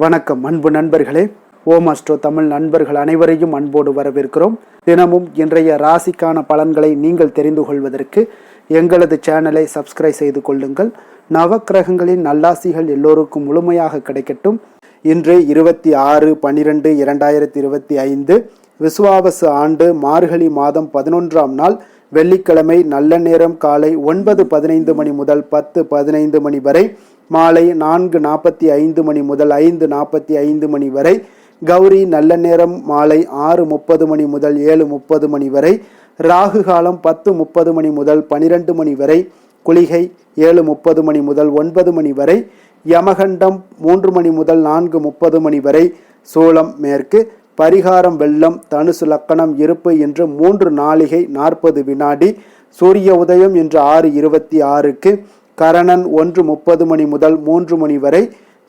வணக்கம் அன்பு நண்பர்களே. ஓம் அஸ்ட்ரோ தமிழ் நண்பர்கள் அனைவரையும் அன்போடு வரவேற்கிறோம். தினமும் இன்றைய ராசிக்கான பலன்களை நீங்கள் தெரிந்து கொள்வதற்கு எங்களது சேனலை சப்ஸ்கிரைப் செய்து கொள்ளுங்கள். நவக்கிரகங்களின் நல்லாசிகள் எல்லோருக்கும் முழுமையாக கிடைக்கட்டும். இன்று 26/12/2025 விசுவாவசு ஆண்டு மார்கழி மாதம் 11ஆம் நாள் வெள்ளிக்கிழமை. நல்ல நேரம் காலை 9:15 மணி முதல் 10:15 மணி வரை, மாலை 4:45 மணி முதல் 5:45 மணி வரை. கௌரி நல்ல நேரம் மாலை 6:30 மணி முதல் 7:30 மணி வரை. ராகு காலம் 10:30 மணி முதல் 12 மணி வரை. குளிகை 7:30 மணி முதல் 9 மணி வரை. யமகண்டம் 3 மணி முதல் 4:30 மணி வரை. சூலம் மேற்கு. பரிகாரம் வெள்ளம். தனுசு லக்கணம் இருப்பு என்று 3 நாளிகை 40 வினாடி. சூரிய உதயம் இன்று 6:26க்கு. கரணன் 1:30 மணி முதல் 3 மணி வரை.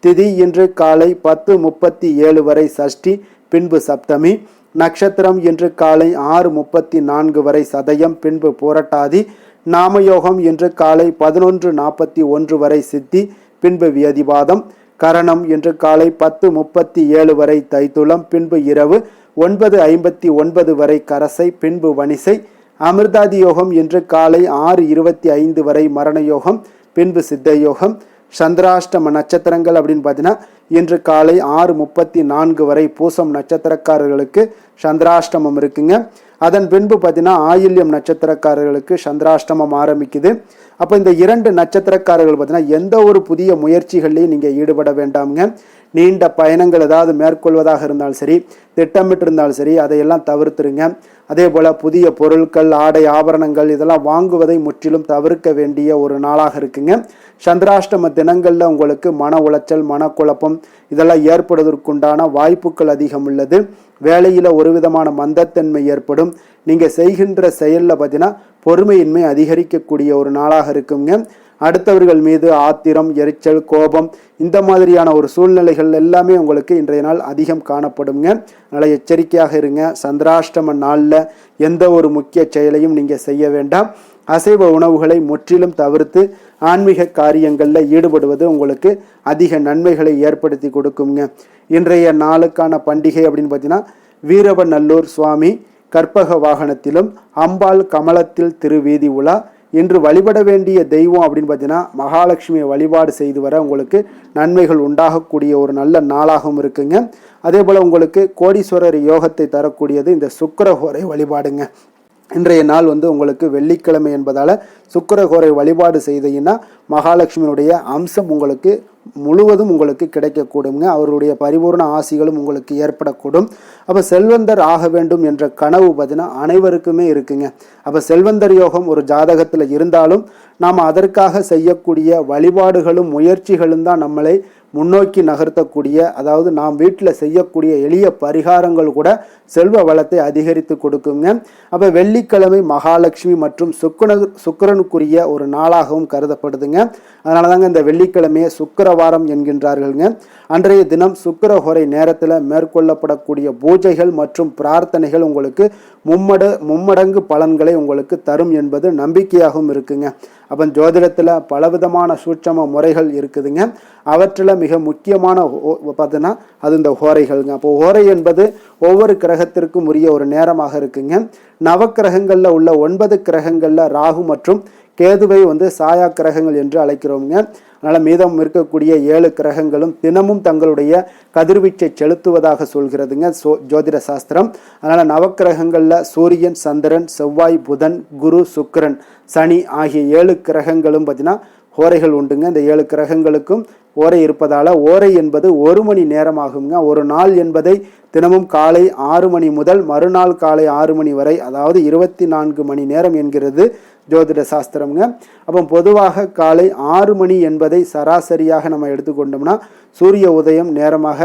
திதி இன்று காலை 10:37 வரை சஷ்டி, பின்பு சப்தமி. நட்சத்திரம் இன்று காலை 6:34 வரை சதயம், பின்பு புரட்டாதி. நாமயோகம் இன்று காலை 11:41 வரை சித்தி, பின்பு வியதிபாதம். கரணம் இன்று காலை 10:37 வரை தைத்துளம், பின்பு இரவு 9:59 வரை கரசை, பின்பு வணிசை. அமிர்தாதி யோகம் இன்று காலை 6:25 வரை மரண யோகம், பின்பு சித்த யோகம். சந்திராஷ்டம நட்சத்திரங்கள் அப்படின்னு பார்த்தீங்கன்னா இன்று காலை 6:34 வரை பூசம் நட்சத்திரக்காரர்களுக்கு சந்திராஷ்டமம் இருக்குங்க. அதன் பின்பு பார்த்தீங்கன்னா ஆயில்யம் நட்சத்திரக்காரர்களுக்கு சந்திராஷ்டமம் ஆரம்பிக்குது. அப்போ இந்த 2 நட்சத்திரக்காரர்கள் பார்த்தீங்கன்னா எந்த ஒரு புதிய முயற்சிகள்லையும் நீங்கள் ஈடுபட வேண்டாமுங்க. நீண்ட பயணங்கள் ஏதாவது மேற்கொள்வதாக இருந்தாலும் சரி, திட்டமிட்டு இருந்தாலும் சரி, அதையெல்லாம் தவிர்த்துருங்க. அதே போல் புதிய பொருட்கள், ஆடை, ஆபரணங்கள் இதெல்லாம் வாங்குவதை முற்றிலும் தவிர்க்க வேண்டிய ஒரு நாளாக இருக்குங்க. சந்திராஷ்டம தினங்களில் உங்களுக்கு மன உளைச்சல், மனக்குழப்பம் இதெல்லாம் ஏற்படுவதற்குண்டான வாய்ப்புகள் அதிகம் உள்ளது. வேலையில் ஒரு விதமான மந்தத்தன்மை ஏற்படும். நீங்கள் செய்கின்ற செயலில் பார்த்தீங்கன்னா பொறுமையின்மை அதிகரிக்கக்கூடிய ஒரு நாளாக இருக்குங்க. அடுத்தவர்கள் மீது ஆத்திரம், எரிச்சல், கோபம் இந்த மாதிரியான ஒரு சூழ்நிலைகள் எல்லாமே உங்களுக்கு இன்றைய நாள் அதிகம் காணப்படுங்க. அதனால் எச்சரிக்கையாக இருங்க. சந்திராஷ்டம நாளில் எந்த ஒரு முக்கிய செயலையும் நீங்கள் செய்ய வேண்டாம். அசைவ உணவுகளை முற்றிலும் தவிர்த்து ஆன்மீக காரியங்களில் ஈடுபடுவது உங்களுக்கு அதிக நன்மைகளை ஏற்படுத்தி கொடுக்குங்க. இன்றைய நாளுக்கான பண்டிகை அப்படின்னு பார்த்தீங்கன்னா வீரவநல்லூர் சுவாமி கற்பக வாகனத்திலும் அம்பாள் கமலத்தில் திருவீதி உலா. இன்று வழிபட வேண்டிய தெய்வம் அப்படின்னு பார்த்தீங்கன்னா மகாலட்சுமியை வழிபாடு செய்து வர உங்களுக்கு நன்மைகள் உண்டாகக்கூடிய ஒரு நல்ல நாளாகவும் இருக்குங்க. அதே போல் உங்களுக்கு கோடீஸ்வரர் யோகத்தை தரக்கூடியது இந்த சுக்கிரஹோரை வழிபாடுங்க. இன்றைய நாள் உங்களுக்கு வெள்ளிக்கிழமை என்பதால் சுக்கிரஹோரை வழிபாடு செய்தீங்கன்னா மகாலட்சுமியினுடைய அம்சம் உங்களுக்கு முழுவதும் உங்களுக்கு கிடைக்கக்கூடுங்க. அவருடைய பரிபூர்ண ஆசிகளும் உங்களுக்கு ஏற்படக்கூடும். அப்போ செல்வந்தர் ஆக வேண்டும் என்ற கனவு பார்த்தீங்கன்னா அனைவருக்குமே இருக்குங்க. அப்போ செல்வந்தர் யோகம் ஒரு ஜாதகத்தில் இருந்தாலும் நாம் அதற்காக செய்யக்கூடிய வழிபாடுகளும் முயற்சிகளும் தான் நம்மளை முன்னோக்கி நகர்த்தக்கூடிய, அதாவது நாம் வீட்டில் செய்யக்கூடிய எளிய பரிகாரங்கள் கூட செல்வ வளத்தை அதிகரித்து கொடுக்குங்க. அப்போ வெள்ளிக்கிழமை மகாலட்சுமி மற்றும் சுக்கிரனுக்குரிய ஒரு நாளாகவும் கருதப்படுதுங்க. அதனால தாங்க இந்த வெள்ளிக்கிழமையை சுக்கிரவாரம் என்கின்றார்கள்ங்க. அன்றைய தினம் சுக்கிரஹோரை நேரத்தில் மேற்கொள்ளப்படக்கூடிய பூஜைகள் மற்றும் பிரார்த்தனைகள் உங்களுக்கு மும்மடங்கு பலன்களை உங்களுக்கு தரும் என்பது நம்பிக்கையாகவும் இருக்குங்க. அப்போ ஜோதிடத்தில் பலவிதமான சூட்சம முறைகள் இருக்குதுங்க. அவற்றில் மிக முக்கியமான பார்த்தீங்கன்னா அது இந்த ஹோரைகள்ங்க. அப்போ ஹோரை என்பது ஒவ்வொரு கிரகத்திற்கும் உரிய ஒரு நேரமாக இருக்குங்க. நவக்கிரகங்களில் உள்ள 9 கிரகங்களில் ராகு மற்றும் கேதுவை சாயா கிரகங்கள் என்று அழைக்கிறோங்க. அதனால் மீதம் இருக்கக்கூடிய 7 கிரகங்களும் தினமும் தங்களுடைய கதிர்வீச்சை செலுத்துவதாக சொல்கிறதுங்க ஜோதிட சாஸ்திரம். அதனால் நவக்கிரகங்களில் சூரியன், சந்திரன், செவ்வாய், புதன், குரு, சுக்கிரன், சனி ஆகிய 7 கிரகங்களும் பார்த்தீங்கன்னா ஓரைகள் உண்டுங்க. இந்த 7 கிரகங்களுக்கும் ஓரை இருப்பதால் ஓரை என்பது 1 மணி நேரம் ஆகுங்க. ஒரு நாள் என்பதை தினமும் காலை 6 மணி முதல் மறுநாள் காலை 6 மணி வரை, அதாவது 24 மணி நேரம் என்கிறது ஜோதிட சாஸ்திரம்ங்க. அப்போ பொதுவாக காலை 6 மணி என்பதை சராசரியாக நம்ம எடுத்துக்கொண்டோம்னா சூரிய உதயம் நேரமாக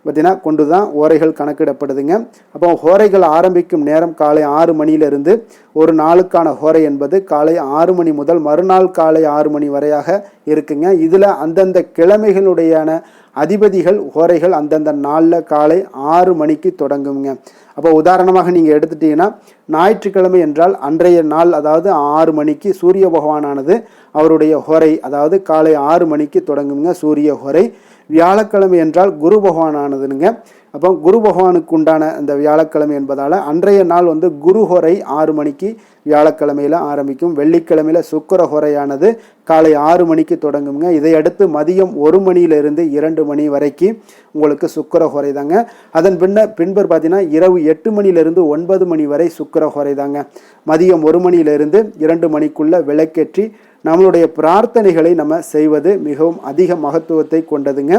பார்த்தீங்கன்னா கொண்டு தான் ஹோரைகள் கணக்கிடப்படுதுங்க. அப்போ ஹோரைகள் ஆரம்பிக்கும் நேரம் காலை 6 மணியிலிருந்து ஒரு நாளுக்கான ஹோரை என்பது காலை 6 மணி முதல் மறுநாள் காலை 6 மணி வரையாக இருக்குங்க. இதில் அந்தந்த கிழமைகளுடையான அதிபதிகள் ஹோரைகள் அந்தந்த நாளில் காலை 6 மணிக்கு தொடங்குங்க. அப்போ உதாரணமாக நீங்கள் எடுத்துட்டீங்கன்னா ஞாயிற்றுக்கிழமை என்றால் அன்றைய நாள் அதாவது 6 மணிக்கு சூரிய பகவானானது அவருடைய ஹோரை அதாவது காலை 6 மணிக்கு தொடங்குங்க சூரிய ஹோரை. வியாழக்கிழமை என்றால் குரு பகவானானதுங்க. அப்போ குரு பகவானுக்கு உண்டான இந்த வியாழக்கிழமை என்பதால் அன்றைய நாள் குரு ஹோரை 6 மணிக்கு வியாழக்கிழமையில் ஆரம்பிக்கும். வெள்ளிக்கிழமையில் சுக்கிர ஹோரையானது காலை 6 மணிக்கு தொடங்குங்க. இதையடுத்து மதியம் 1 மணியிலிருந்து 2 மணி வரைக்கும் உங்களுக்கு சுக்கிர ஹோரை தாங்க. அதன் பின்பர் பார்த்தீங்கன்னா இரவு 8 மணியிலிருந்து 9 மணி வரை சுக்கிர ஹோரை தாங்க. மதியம் 1 மணியிலிருந்து 2 மணிக்குள்ள விளக்கேற்றி நம்மளுடைய பிரார்த்தனைகளை நம்ம செய்வது மிகவும் அதிக மகத்துவத்தை கொண்டதுங்க.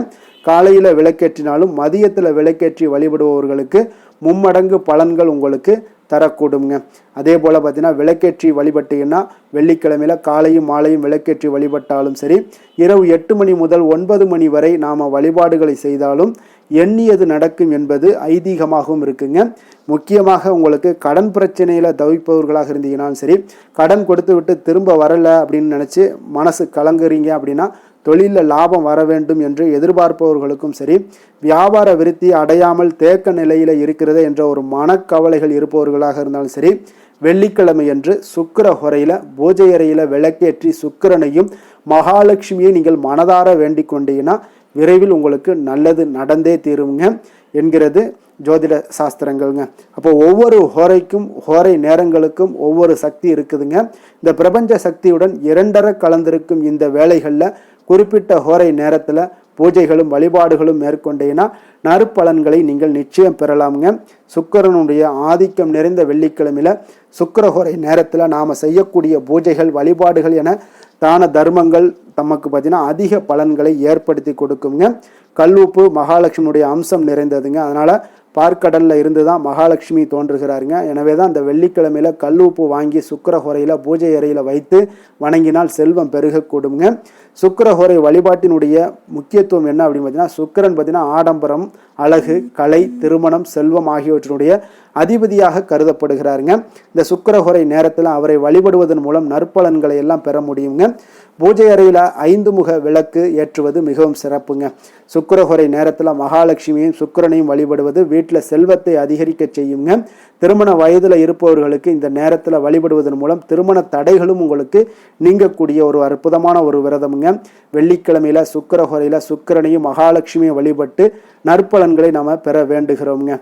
காலையில் விளக்கேற்றினாலும் மதியத்தில் விளக்கேற்றி வழிபடுபவர்களுக்கு மும்மடங்கு பலன்கள் உங்களுக்கு தரக்கூடுங்க. அதே போல் பார்த்தீங்கன்னா விளக்கேற்றி வழிபட்டீங்கன்னா வெள்ளிக்கிழமையில் காலையும் மாலையும் விளக்கேற்றி வழிபட்டாலும் சரி, இரவு 8 மணி முதல் 9 மணி வரை நாம் வழிபாடுகளை செய்தாலும் எண்ணியது நடக்கும் என்பது ஐதீகமாகவும் இருக்குங்க. முக்கியமாக உங்களுக்கு கடன் பிரச்சனையில் தவிப்பவர்களாக இருந்தீங்கன்னாலும் சரி, கடன் கொடுத்து விட்டு திரும்ப வரலை அப்படின்னு நினச்சி மனசு கலங்குறீங்க அப்படின்னா, தொழிலில் லாபம் வர வேண்டும் என்று எதிர்பார்ப்பவர்களுக்கும் சரி, வியாபார விருத்தி அடையாமல் தேக்க நிலையில் இருக்கிறது என்ற ஒரு மனக்கவலைகள் இருப்பவர்களாக இருந்தாலும் சரி, வெள்ளிக்கிழமை என்று சுக்கிர ஹோரையில் பூஜை அறையில் விளக்கேற்றி சுக்கிரனையும் மகாலட்சுமியை நீங்கள் மனதார வேண்டிக் கொண்டீங்கன்னா விரைவில் உங்களுக்கு நல்லது நடந்தே தீருங்க என்கிறது ஜோதிட சாஸ்திரங்கள்ங்க. அப்போ ஒவ்வொரு ஹோரைக்கும் ஹோரை நேரங்களுக்கும் ஒவ்வொரு சக்தி இருக்குதுங்க. இந்த பிரபஞ்ச சக்தியுடன் இரண்டரை கலந்திருக்கும் இந்த வேலைகளில் குறிப்பிட்ட ஹோரை நேரத்தில் பூஜைகளும் வழிபாடுகளும் மேற்கொண்டீங்கன்னா நற்பலன்களை நீங்கள் நிச்சயம் பெறலாமுங்க. சுக்கிரனுடைய ஆதிக்கம் நிறைந்த வெள்ளிக்கிழமையில் சுக்கிரஹோரை நேரத்தில் நாம் செய்யக்கூடிய பூஜைகள் வழிபாடுகள் என தான தர்மங்கள் தமக்கு பார்த்தீங்கன்னா அதிக பலன்களை ஏற்படுத்தி கொடுக்குங்க. கல்லுப்பு மகாலட்சுமியுடைய அம்சம் நிறைந்ததுங்க. அதனால் பார்க்கடலில் இருந்து தான் மகாலட்சுமி தோன்றுகிறாருங்க. எனவே தான் அந்த வெள்ளிக்கிழமையில் கல்லுப்பு வாங்கி சுக்கிரஹோரையில் பூஜை அறையில் வைத்து வணங்கினால் செல்வம் பெருகக்கூடுங்க. சுக்கிரஹோரை வழிபாட்டினுடைய முக்கியத்துவம் என்ன அப்படின்னு பார்த்தீங்கன்னா, சுக்கிரன் பார்த்தீங்கன்னா ஆடம்பரம், அழகு, கலை, திருமணம், செல்வம் ஆகியவற்றினுடைய அதிபதியாக கருதப்படுகிறாருங்க. இந்த சுக்கிரஹோரை நேரத்தில் அவரை வழிபடுவதன் மூலம் நற்பலன்களை எல்லாம் பெற முடியுங்க. பூஜை அறையில் 5 முக விளக்கு ஏற்றுவது மிகவும் சிறப்புங்க. சுக்கிரஹோரை நேரத்தில் மகாலட்சுமியையும் சுக்கிரனையும் வழிபடுவது வீட்டில் செல்வத்தை அதிகரிக்க செய்யுங்க. திருமண வயதில் இருப்பவர்களுக்கு இந்த நேரத்தில் வழிபடுவதன் மூலம் திருமண தடைகளும் உங்களுக்கு நீங்கக்கூடிய ஒரு அற்புதமான ஒரு விரதமுங்க. வெள்ளிக்கிழமையில் சுக்கிரஹோரையில் சுக்கிரனையும் மகாலட்சுமியை வழிபட்டு நற்பலன்களை நாம் பெற வேண்டுகிறோம்ங்க.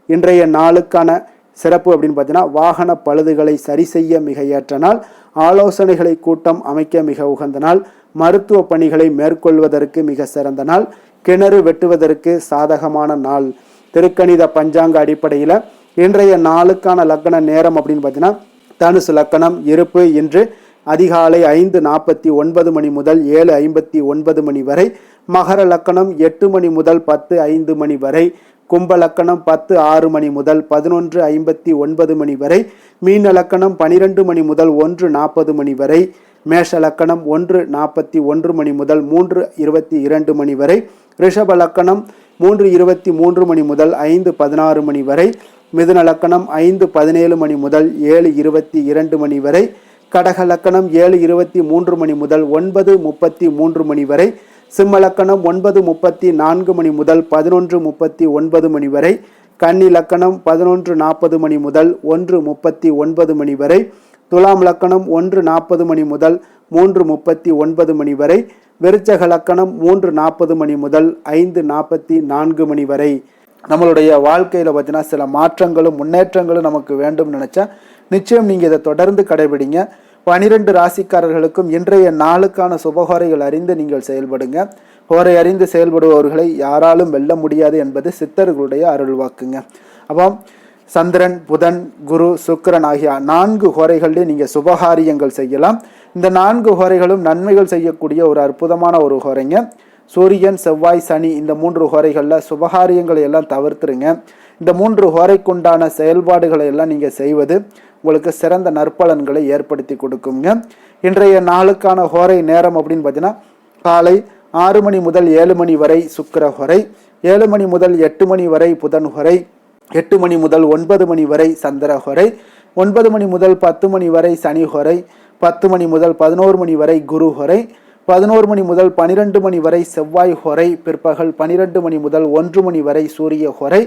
இன்றைய நாளுக்கான சிறப்பு அப்படின்னு பார்த்தீங்கன்னா, வாகன பழுதுகளை சரி செய்ய மிக ஏற்ற நாள், ஆலோசனைகளை கூட்டம் அமைக்க மிக உகந்த நாள், மருத்துவ பணிகளை மேற்கொள்வதற்கு மிக சிறந்த நாள், கிணறு வெட்டுவதற்கு சாதகமான நாள். திருக்கணித பஞ்சாங்க அடிப்படையில் இன்றைய நாளுக்கான லக்கண நேரம் அப்படின்னு பார்த்தீங்கன்னா, தனுசு லக்கணம் இருப்பு இன்று அதிகாலை 5:49 மணி முதல் 7:59 மணி வரை, மகர லக்கணம் 8 மணி முதல் 10:05 மணி வரை, கும்ப லக்கணம் 10:06 மணி முதல் 11:59 மணி வரை, மீன லக்கணம் 12 மணி முதல் 1:40 மணி வரை, மேஷ லக்கணம் 1:41 மணி முதல் 3:22 மணி வரை, ரிஷப லக்கணம் 3:23 மணி முதல் 5:16 மணி வரை, மிதுன லக்கணம் 5:17 மணி முதல் 7:22 மணி வரை, கடக லக்கணம் 7:23 மணி முதல் 9:33 மணி வரை, சிம்ம லக்கணம் 9:34 மணி முதல் 11:39 மணி வரை, கன்னி லக்கணம் 11:40 மணி முதல் 1:39 மணி வரை, துலாம் லக்கணம் 1:40 மணி முதல் 3:39 மணி வரை, விருச்சக லக்கணம் 3:40 மணி முதல் 5:44 மணி வரை. நம்மளுடைய வாழ்க்கையில் பார்த்தீங்கன்னா சில மாற்றங்களும் முன்னேற்றங்களும் நமக்கு வேண்டும் நினச்சா நிச்சயம் நீங்கள் இதை தொடர்ந்து கடைபிடிங்க. 12 ராசிக்காரர்களுக்கும் இன்றைய நாளுக்கான சுபஹோரைகள் அறிந்து நீங்கள் செயல்படுங்க. ஹோரை அறிந்து செயல்படுபவர்களை யாராலும் வெல்ல முடியாது என்பது சித்தர்களுடைய அருள்வாக்குங்க. அப்போ சந்திரன், புதன், குரு, சுக்கிரன் ஆகிய 4 ஹோரைகளிலே நீங்கள் சுபகாரியங்கள் செய்யலாம். இந்த 4 ஹோரைகளும் நன்மைகள் செய்யக்கூடிய ஒரு அற்புதமான ஒரு ஹோரைங்க. சூரியன், செவ்வாய், சனி இந்த 3 ஹோரைகளில் சுபகாரியங்களை எல்லாம் தவிர்த்துருங்க. இந்த 3 ஹோரைக்குண்டான செயல்பாடுகளை எல்லாம் நீங்கள் செய்வது உங்களுக்கு சிறந்த நற்பலன்களை ஏற்படுத்தி கொடுக்குங்க. இன்றைய நாளுக்கான ஹோரை நேரம் அப்படின்னு பார்த்தீங்கன்னா, காலை 6 மணி முதல் 7 மணி வரை சுக்கிர ஹோரை, 7 மணி முதல் 8 மணி வரை புதன் ஹொரை, 8 மணி முதல் 9 மணி வரை சந்திர ஹொரை, 9 மணி முதல் 10 மணி வரை சனி ஹொரை, 10 மணி முதல் 11 மணி வரை குரு ஹொரை, 11 மணி முதல் 12 மணி வரை செவ்வாய் ஹொரை, பிற்பகல் 12 மணி முதல் 1 மணி வரை சூரிய ஹொரை,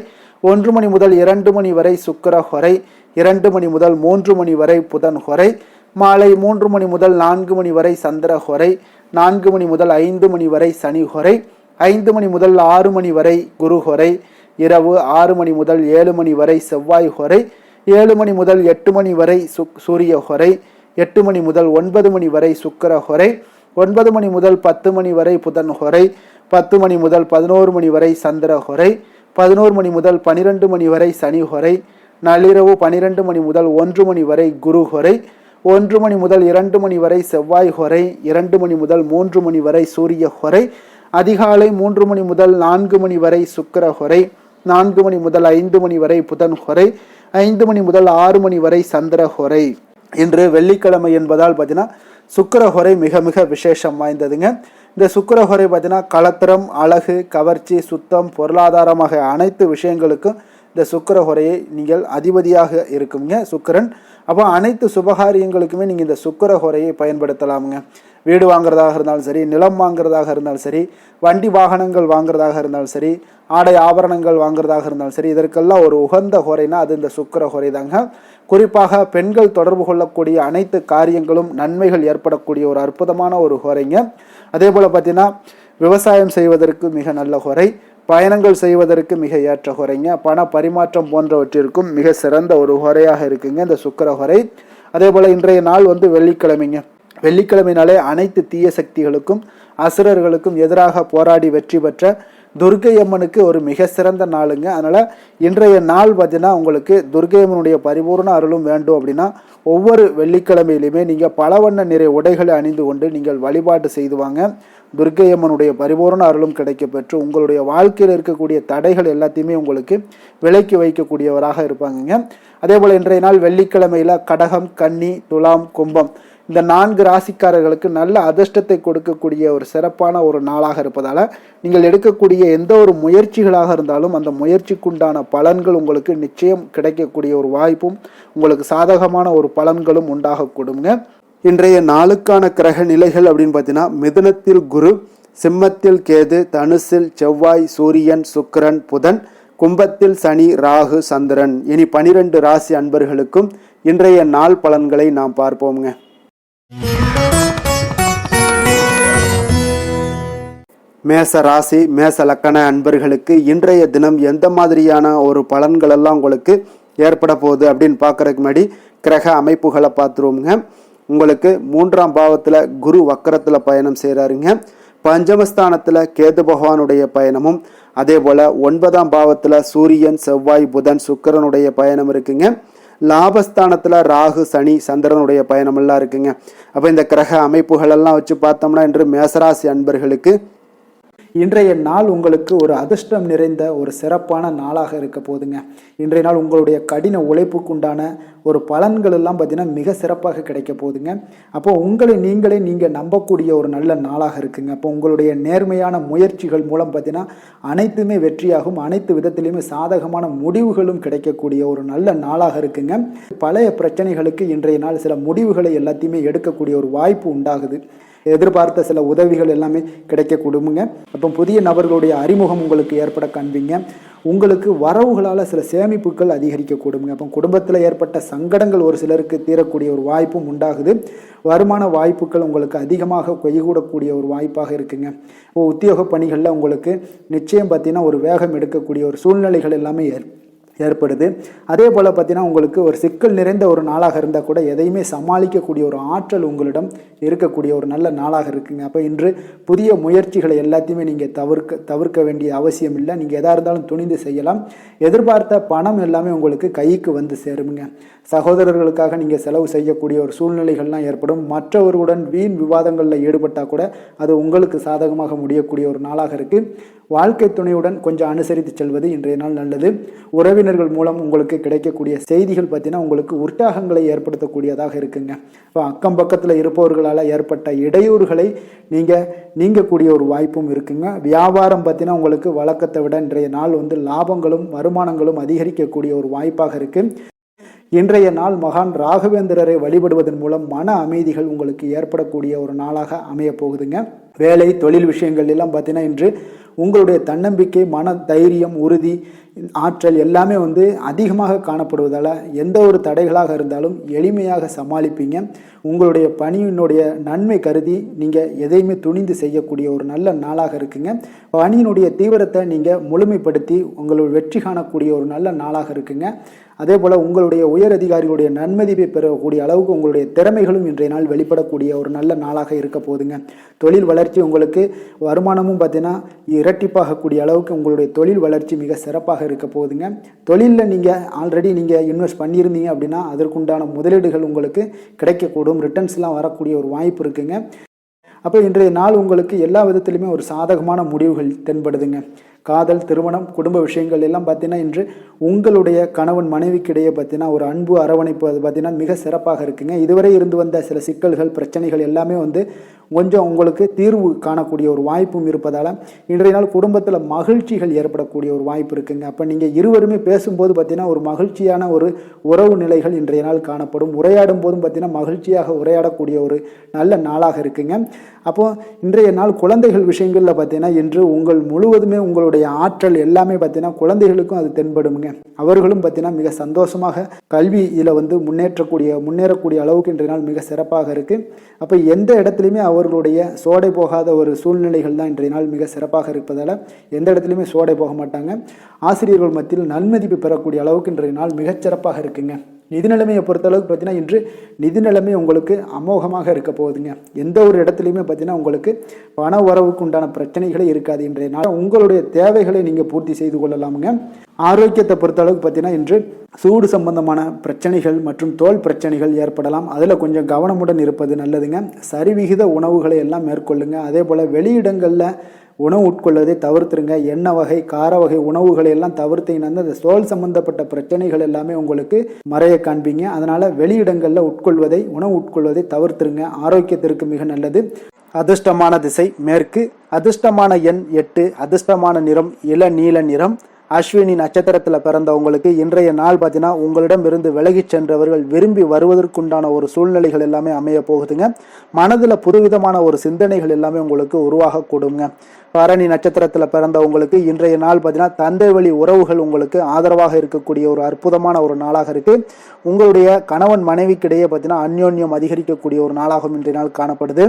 1 மணி முதல் 2 மணி வரை சுக்கிர ஹொரை, 2 மணி முதல் 3 மணி வரை புதன் ஹொரை, மாலை 3 மணி முதல் 4 மணி வரை சந்திர ஹொரை, 4 மணி முதல் 5 மணி வரை சனி ஹொரை, 5 மணி முதல் 6 மணி வரை குரு ஹொரை, இரவு 6 மணி முதல் 7 மணி வரை செவ்வாய் ஹொரை, 7 மணி முதல் 8 மணி வரை சூரிய ஹொரை, 8 மணி முதல் 9 மணி வரை சுக்கிர ஹொரை, 9 மணி முதல் 10 மணி வரை புதன் ஹொரை, 10 மணி முதல் 11 மணி வரை சந்திர ஹொரை, 11 மணி முதல் 12 மணி வரை சனி ஹொரை, நள்ளிரவு 12 மணி முதல் 1 மணி வரை குரு ஹொரை, 1 மணி முதல் 2 மணி வரை செவ்வாய் ஹொரை, 2 மணி முதல் 3 மணி வரை சூரிய ஹொரை, அதிகாலை 3 மணி முதல் 4 மணி வரை சுக்கிர ஹொரை, 4 மணி முதல் 5 மணி வரை புதன் ஹொரை, 5 மணி முதல் 6 மணி வரை சந்திர ஹொரை. இன்று வெள்ளிக்கிழமை என்பதால் பார்த்தீங்கன்னா சுக்கிர ஹொரை மிக மிக விசேஷம் வாய்ந்ததுங்க. இந்த சுக்கிர ஹொரை பார்த்தீங்கன்னா கலத்திரம், அழகு, கவர்ச்சி, சுத்தம், பொருளாதாரமாக அனைத்து விஷயங்களுக்கும் இந்த சுக்கிர ஹொரையை நீங்கள் அதிபதியாக இருக்குங்க சுக்கிரன். அப்போ அனைத்து சுபகாரியங்களுக்குமே நீங்கள் இந்த சுக்கிர ஹொரையை பயன்படுத்தலாமுங்க. வீடு வாங்குறதாக இருந்தாலும் சரி, நிலம் வாங்குறதாக இருந்தாலும் சரி, வண்டி வாகனங்கள் வாங்குறதாக இருந்தாலும் சரி, ஆடை ஆபரணங்கள் வாங்குறதாக இருந்தாலும் சரி, இதற்கெல்லாம் ஒரு உகந்த ஹொரைனா அது இந்த சுக்கிர ஹொரை தாங்க. குறிப்பாக பெண்கள் தொடர்பு கொள்ளக்கூடிய அனைத்து காரியங்களும் நன்மைகள் ஏற்படக்கூடிய ஒரு அற்புதமான ஒரு ஹொரைங்க. அதே போல் பார்த்தீங்கன்னா விவசாயம் செய்வதற்கு மிக நல்ல ஹொரை, பயணங்கள் செய்வதற்கு மிக ஏற்ற ஹொரைங்க, பண பரிமாற்றம் போன்றவற்றிற்கும் மிக சிறந்த ஒரு ஹொரையாக இருக்குங்க இந்த சுக்கிர ஹொரை. அதே போல் இன்றைய நாள் வெள்ளிக்கிழமைங்க. வெள்ளிக்கிழமைனாலே அனைத்து தீய சக்திகளுக்கும் அசுரர்களுக்கும் எதிராக போராடி வெற்றி பெற்ற துர்க்கை அம்மனுக்கு ஒரு மிக சிறந்த நாளுங்க. அதனால் இன்றைய நாள் பார்த்தீங்கன்னா உங்களுக்கு துர்க்கை அம்மனுடைய பரிபூர்ண அருளும் வேண்டும் அப்படின்னா ஒவ்வொரு வெள்ளிக்கிழமையிலுமே நீங்கள் பல வண்ண நிறை உடைகளை அணிந்து கொண்டு நீங்கள் வழிபாடு செய்து வாங்க. துர்க்கை அம்மனுடைய பரிபூர்ண அருளும் கிடைக்க பெற்று உங்களுடைய வாழ்க்கையில் இருக்கக்கூடிய தடைகள் எல்லாத்தையுமே உங்களுக்கு விலக்கி வைக்கக்கூடியவராக இருப்பாங்க. அதே போல் இன்றைய நாள் வெள்ளிக்கிழமையில் கடகம், கன்னி, துலாம், கும்பம் இந்த 4 ராசிக்காரர்களுக்கு நல்ல அதிர்ஷ்டத்தை கொடுக்கக்கூடிய ஒரு சிறப்பான ஒரு நாளாக இருப்பதால் நீங்கள் எடுக்கக்கூடிய எந்த ஒரு முயற்சிகளாக இருந்தாலும் அந்த முயற்சிக்குண்டான பலன்கள் உங்களுக்கு நிச்சயம் கிடைக்கக்கூடிய ஒரு வாய்ப்பும் உங்களுக்கு சாதகமான ஒரு பலன்களும் உண்டாகக்கூடுங்க. இன்றைய நாளுக்கான கிரக நிலைகள் அப்படின்னு பார்த்தீங்கன்னா மிதுனத்தில் குரு, சிம்மத்தில் கேது, தனுசில் செவ்வாய், சூரியன், சுக்கிரன், புதன், கும்பத்தில் சனி, ராகு, சந்திரன். இனி 12 ராசி அன்பர்களுக்கும் இன்றைய நாள் பலன்களை நாம் பார்ப்போம்ங்க. மேச ராசி மேச லக்கண அன்பர்களுக்கு இன்றைய தினம் எந்த மாதிரியான ஒரு பலன்கள் எல்லாம் உங்களுக்கு ஏற்பட போகுது அப்படின்னு பார்க்கறதுக்கு முன்னாடி கிரக அமைப்புகளை பார்த்துருவோங்க. உங்களுக்கு 3ஆம் பாவத்தில் குரு வக்கரத்தில் பயணம் செய்கிறாருங்க. பஞ்சமஸ்தானத்தில் கேது பகவானுடைய பயணமும், அதே போல் 9ஆம் பாவத்தில் சூரியன், செவ்வாய், புதன், சுக்கிரனுடைய பயணம் இருக்குங்க. லாபஸ்தானத்தில் ராகு, சனி, சந்திரனுடைய பயணமெல்லாம் இருக்குங்க. அப்போ இந்த கிரக அமைப்புகள் எல்லாம் வச்சு பார்த்தோம்னா இன்று மேசராசி அன்பர்களுக்கு இன்றைய நாள் உங்களுக்கு ஒரு அதிர்ஷ்டம் நிறைந்த ஒரு சிறப்பான நாளாக இருக்க போதுங்க. இன்றைய நாள் உங்களுடைய கடின உழைப்புக்குண்டான ஒரு பலன்கள் எல்லாம் பார்த்தீங்கன்னா மிக சிறப்பாக கிடைக்க போகுதுங்க. அப்போ உங்களை நீங்கள் நம்பக்கூடிய ஒரு நல்ல நாளாக இருக்குங்க. அப்போ உங்களுடைய நேர்மையான முயற்சிகள் மூலம் பார்த்தீங்கன்னா அனைத்துமே வெற்றியாகும், அனைத்து விதத்திலையுமே சாதகமான முடிவுகளும் கிடைக்கக்கூடிய ஒரு நல்ல நாளாக இருக்குங்க. பழைய பிரச்சனைகளுக்கு இன்றைய நாள் சில முடிவுகளை எல்லாத்தையுமே எடுக்கக்கூடிய ஒரு வாய்ப்பு உண்டாகுது. எதிர்பார்த்த சில உதவிகள் எல்லாமே கிடைக்க கொடுங்க. அப்போ புதிய நபர்களுடைய அறிமுகம் உங்களுக்கு ஏற்பட காண்பீங்க. உங்களுக்கு வரவுகளால் சில சேமிப்புகள் அதிகரிக்க கொடுங்க. அப்போ குடும்பத்தில் ஏற்பட்ட சங்கடங்கள் ஒரு சிலருக்கு தீரக்கூடிய ஒரு வாய்ப்பும் உண்டாகுது. வருமான வாய்ப்புகள் உங்களுக்கு அதிகமாக கைகூடக்கூடிய ஒரு வாய்ப்பாக இருக்குங்க. உத்தியோக பணிகளில் உங்களுக்கு நிச்சயம் பார்த்தீங்கன்னா ஒரு வேகம் எடுக்கக்கூடிய ஒரு சூழ்நிலைகள் எல்லாமே ஏற்படுது. அதே போல் பார்த்தீங்கன்னா உங்களுக்கு ஒரு சிக்கல் நிறைந்த ஒரு நாளாக இருந்தால் கூட எதையுமே சமாளிக்கக்கூடிய ஒரு ஆற்றல் உங்களிடம் இருக்கக்கூடிய ஒரு நல்ல நாளாக இருக்குங்க. அப்போ இன்று புதிய முயற்சிகளை எல்லாத்தையுமே நீங்கள் தவிர்க்க வேண்டிய அவசியம் இல்லை. நீங்கள் எதாக இருந்தாலும் துணிந்து செய்யலாம். எதிர்பார்த்த பணம் எல்லாமே உங்களுக்கு கைக்கு வந்து சேருங்க. சகோதரர்களுக்காக நீங்கள் செலவு செய்யக்கூடிய ஒரு சூழ்நிலைகள்லாம் ஏற்படும். மற்றவர்களுடன் வீண் விவாதங்களில் ஈடுபட்டால் கூட அது உங்களுக்கு சாதகமாக முடியக்கூடிய ஒரு நாளாக இருக்குது. வாழ்க்கை துணையுடன் கொஞ்சம் அனுசரித்து செல்வது இன்றைய நாள் நல்லது. உறவினர் உறவினர்கள் மூலம் உங்களுக்கு கிடைக்கக்கூடிய செய்திகள் பார்த்தீங்கன்னா உங்களுக்கு உற்சாகங்களை ஏற்படுத்தக்கூடியதாக இருக்குங்க. இப்போ அக்கம் பக்கத்தில் இருப்பவர்களால் ஏற்பட்ட இடையூறுகளை நீங்கக்கூடிய ஒரு வாய்ப்பும் இருக்குங்க. வியாபாரம் பார்த்தீங்கன்னா உங்களுக்கு வழக்கத்தை விட இன்றைய நாள் லாபங்களும் வருமானங்களும் அதிகரிக்கக்கூடிய ஒரு வாய்ப்பாக இருக்குது. இன்றைய நாள் மகான் ராகவேந்திரரை வழிபடுவதன் மூலம் மன அமைதிகள் உங்களுக்கு ஏற்படக்கூடிய ஒரு நாளாக அமைய போகுதுங்க. வேலை தொழில் விஷயங்கள் எல்லாம் பார்த்தீங்கன்னா இன்று உங்களுடைய தன்னம்பிக்கை, மன தைரியம், உறுதி, ஆற்றல் எல்லாமே அதிகமாக காணப்படுவதால் எந்த ஒரு தடைகளாக இருந்தாலும் எளிமையாக சமாளிப்பீங்க. உங்களுடைய பணியினுடைய நன்மை கருதி நீங்கள் எதையுமே துணிந்து செய்யக்கூடிய ஒரு நல்ல நாளாக இருக்குங்க. பணியினுடைய தீவிரத்தை நீங்கள் முழுமைப்படுத்தி உங்களுடைய வெற்றி காணக்கூடிய ஒரு நல்ல நாளாக இருக்குங்க. அதே போல் உங்களுடைய உயர் அதிகாரிகளுடைய நன்மதிப்பை பெறக்கூடிய அளவுக்கு உங்களுடைய திறமைகளும் இன்றைய நாள் வெளிப்படக்கூடிய ஒரு நல்ல நாளாக இருக்க போகுதுங்க. தொழில் வளர்ச்சி உங்களுக்கு வருமானமும் பார்த்தீங்கன்னா இரட்டிப்பாகக்கூடிய அளவுக்கு உங்களுடைய தொழில் வளர்ச்சி மிக சிறப்பாக இருக்க போகுதுங்க. தொழிலில் நீங்கள் ஆல்ரெடி இன்வெஸ்ட் பண்ணியிருந்தீங்க அப்படின்னா அதற்குண்டான முதலீடுகள் உங்களுக்கு கிடைக்கக்கூடும், ரிட்டர்ன்ஸ்லாம் வரக்கூடிய ஒரு வாய்ப்பு இருக்குங்க. அப்போ இன்றைய நாள் உங்களுக்கு எல்லா விதத்திலுமே ஒரு சாதகமான முடிவுகள் தென்படுதுங்க. காதல், திருமணம், குடும்ப விஷயங்கள் எல்லாம் பார்த்தீங்கன்னா இன்று உங்களுடைய கணவன் மனைவிக்கிடையே பார்த்தீங்கன்னா ஒரு அன்பு அரவணைப்பு அது பார்த்தீங்கன்னா மிக சிறப்பாக இருக்குங்க. இதுவரை இருந்து வந்த சில சிக்கல்கள், பிரச்சனைகள் எல்லாமே கொஞ்சம் உங்களுக்கு தீர்வு காணக்கூடிய ஒரு வாய்ப்பும் இருப்பதால் இன்றைய நாள் குடும்பத்தில் மகிழ்ச்சிகள் ஏற்படக்கூடிய ஒரு வாய்ப்பு இருக்குங்க. அப்போ நீங்கள் இருவருமே பேசும்போது பார்த்தீங்கன்னா ஒரு மகிழ்ச்சியான ஒரு உறவு நிலைகள் இன்றைய நாள் காணப்படும். உரையாடும் போதும் பார்த்தீங்கன்னா மகிழ்ச்சியாக உரையாடக்கூடிய ஒரு நல்ல நாளாக இருக்குங்க. அப்போது இன்றைய நாள் குழந்தைகள் விஷயங்களில் பார்த்தீங்கன்னா இன்று முழுவதுமே உங்களுடைய ஆற்றல் எல்லாமே பார்த்தீங்கன்னா குழந்தைகளுக்கும் அது தென்படுங்க. அவர்களும் பார்த்தீங்கன்னா மிக சந்தோஷமாக கல்வியில் முன்னேறக்கூடிய அளவுக்கு இன்றைய நாள் மிக சிறப்பாக இருக்குது. அப்போ எந்த இடத்துலையுமே அவர்களுடைய சோடை போகாத ஒரு சூழ்நிலைகள் தான் இன்றைய நாள் மிக சிறப்பாக இருப்பதால் எந்த இடத்துலையுமே சோடை போக மாட்டாங்க. ஆசிரியர்கள் மத்தியில் நன்மதிப்பு பெறக்கூடிய அளவுக்கு இன்றைய நாள் மிகச்சிறப்பாக இருக்குங்க. நிதி நிலைமையை பொறுத்தளவுக்கு பார்த்தீங்கன்னா இன்று நிதி நிலைமை உங்களுக்கு அமோகமாக இருக்க போகுதுங்க. எந்த ஒரு இடத்துலையுமே பார்த்தீங்கன்னா உங்களுக்கு பண வரவுக்கு உண்டான பிரச்சனைகளே இருக்காது. இன்றைய நாள் உங்களுடைய தேவைகளை நீங்கள் பூர்த்தி செய்து கொள்ளலாமுங்க. ஆரோக்கியத்தை பொறுத்தளவுக்கு பார்த்தீங்கன்னா இன்று சூடு சம்பந்தமான பிரச்சனைகள் மற்றும் தோல் பிரச்சனைகள் ஏற்படலாம். அதில் கொஞ்சம் கவனமுடன் இருப்பது நல்லதுங்க. சரிவிகித உணவுகளை எல்லாம் மேற்கொள்ளுங்க. அதே போல் வெளியிடங்களில் உணவு உட்கொள்வதை தவிர்த்துருங்க. எண்ணெய் வகை, கார வகை உணவுகளை எல்லாம் தவிர்த்தீங்கன்னா அந்த தோல் சம்பந்தப்பட்ட பிரச்சனைகள் எல்லாமே உங்களுக்கு மறைய காண்பீங்க. அதனால் வெளியிடங்களில் உணவு உட்கொள்வதை தவிர்த்துருங்க. ஆரோக்கியத்திற்கு மிக நல்லது. அதிர்ஷ்டமான திசை மேற்கு, அதிர்ஷ்டமான எண் 8, அதிர்ஷ்டமான நிறம் இளநீல நிறம். அஸ்வினி நட்சத்திரத்தில் பிறந்தவங்களுக்கு இன்றைய நாள் பார்த்தீங்கன்னா உங்களிடம் இருந்து விலகி சென்றவர்கள் விரும்பி வருவதற்குண்டான ஒரு சூழ்நிலைகள் எல்லாமே அமைய போகுதுங்க. மனதில் புதுவிதமான ஒரு சிந்தனைகள் எல்லாமே உங்களுக்கு உருவாக கூடுங்க. பரணி நட்சத்திரத்தில் பிறந்தவங்களுக்கு இன்றைய நாள் பார்த்தீங்கன்னா தந்தை வழி உறவுகள் உங்களுக்கு ஆதரவாக இருக்கக்கூடிய ஒரு அற்புதமான ஒரு நாளாக இருக்கு. உங்களுடைய கணவன் மனைவிக்கிடையே பார்த்தீங்கன்னா அந்யோன்யம் அதிகரிக்கக்கூடிய ஒரு நாளாகவும் இன்றைய நாள் காணப்படுது.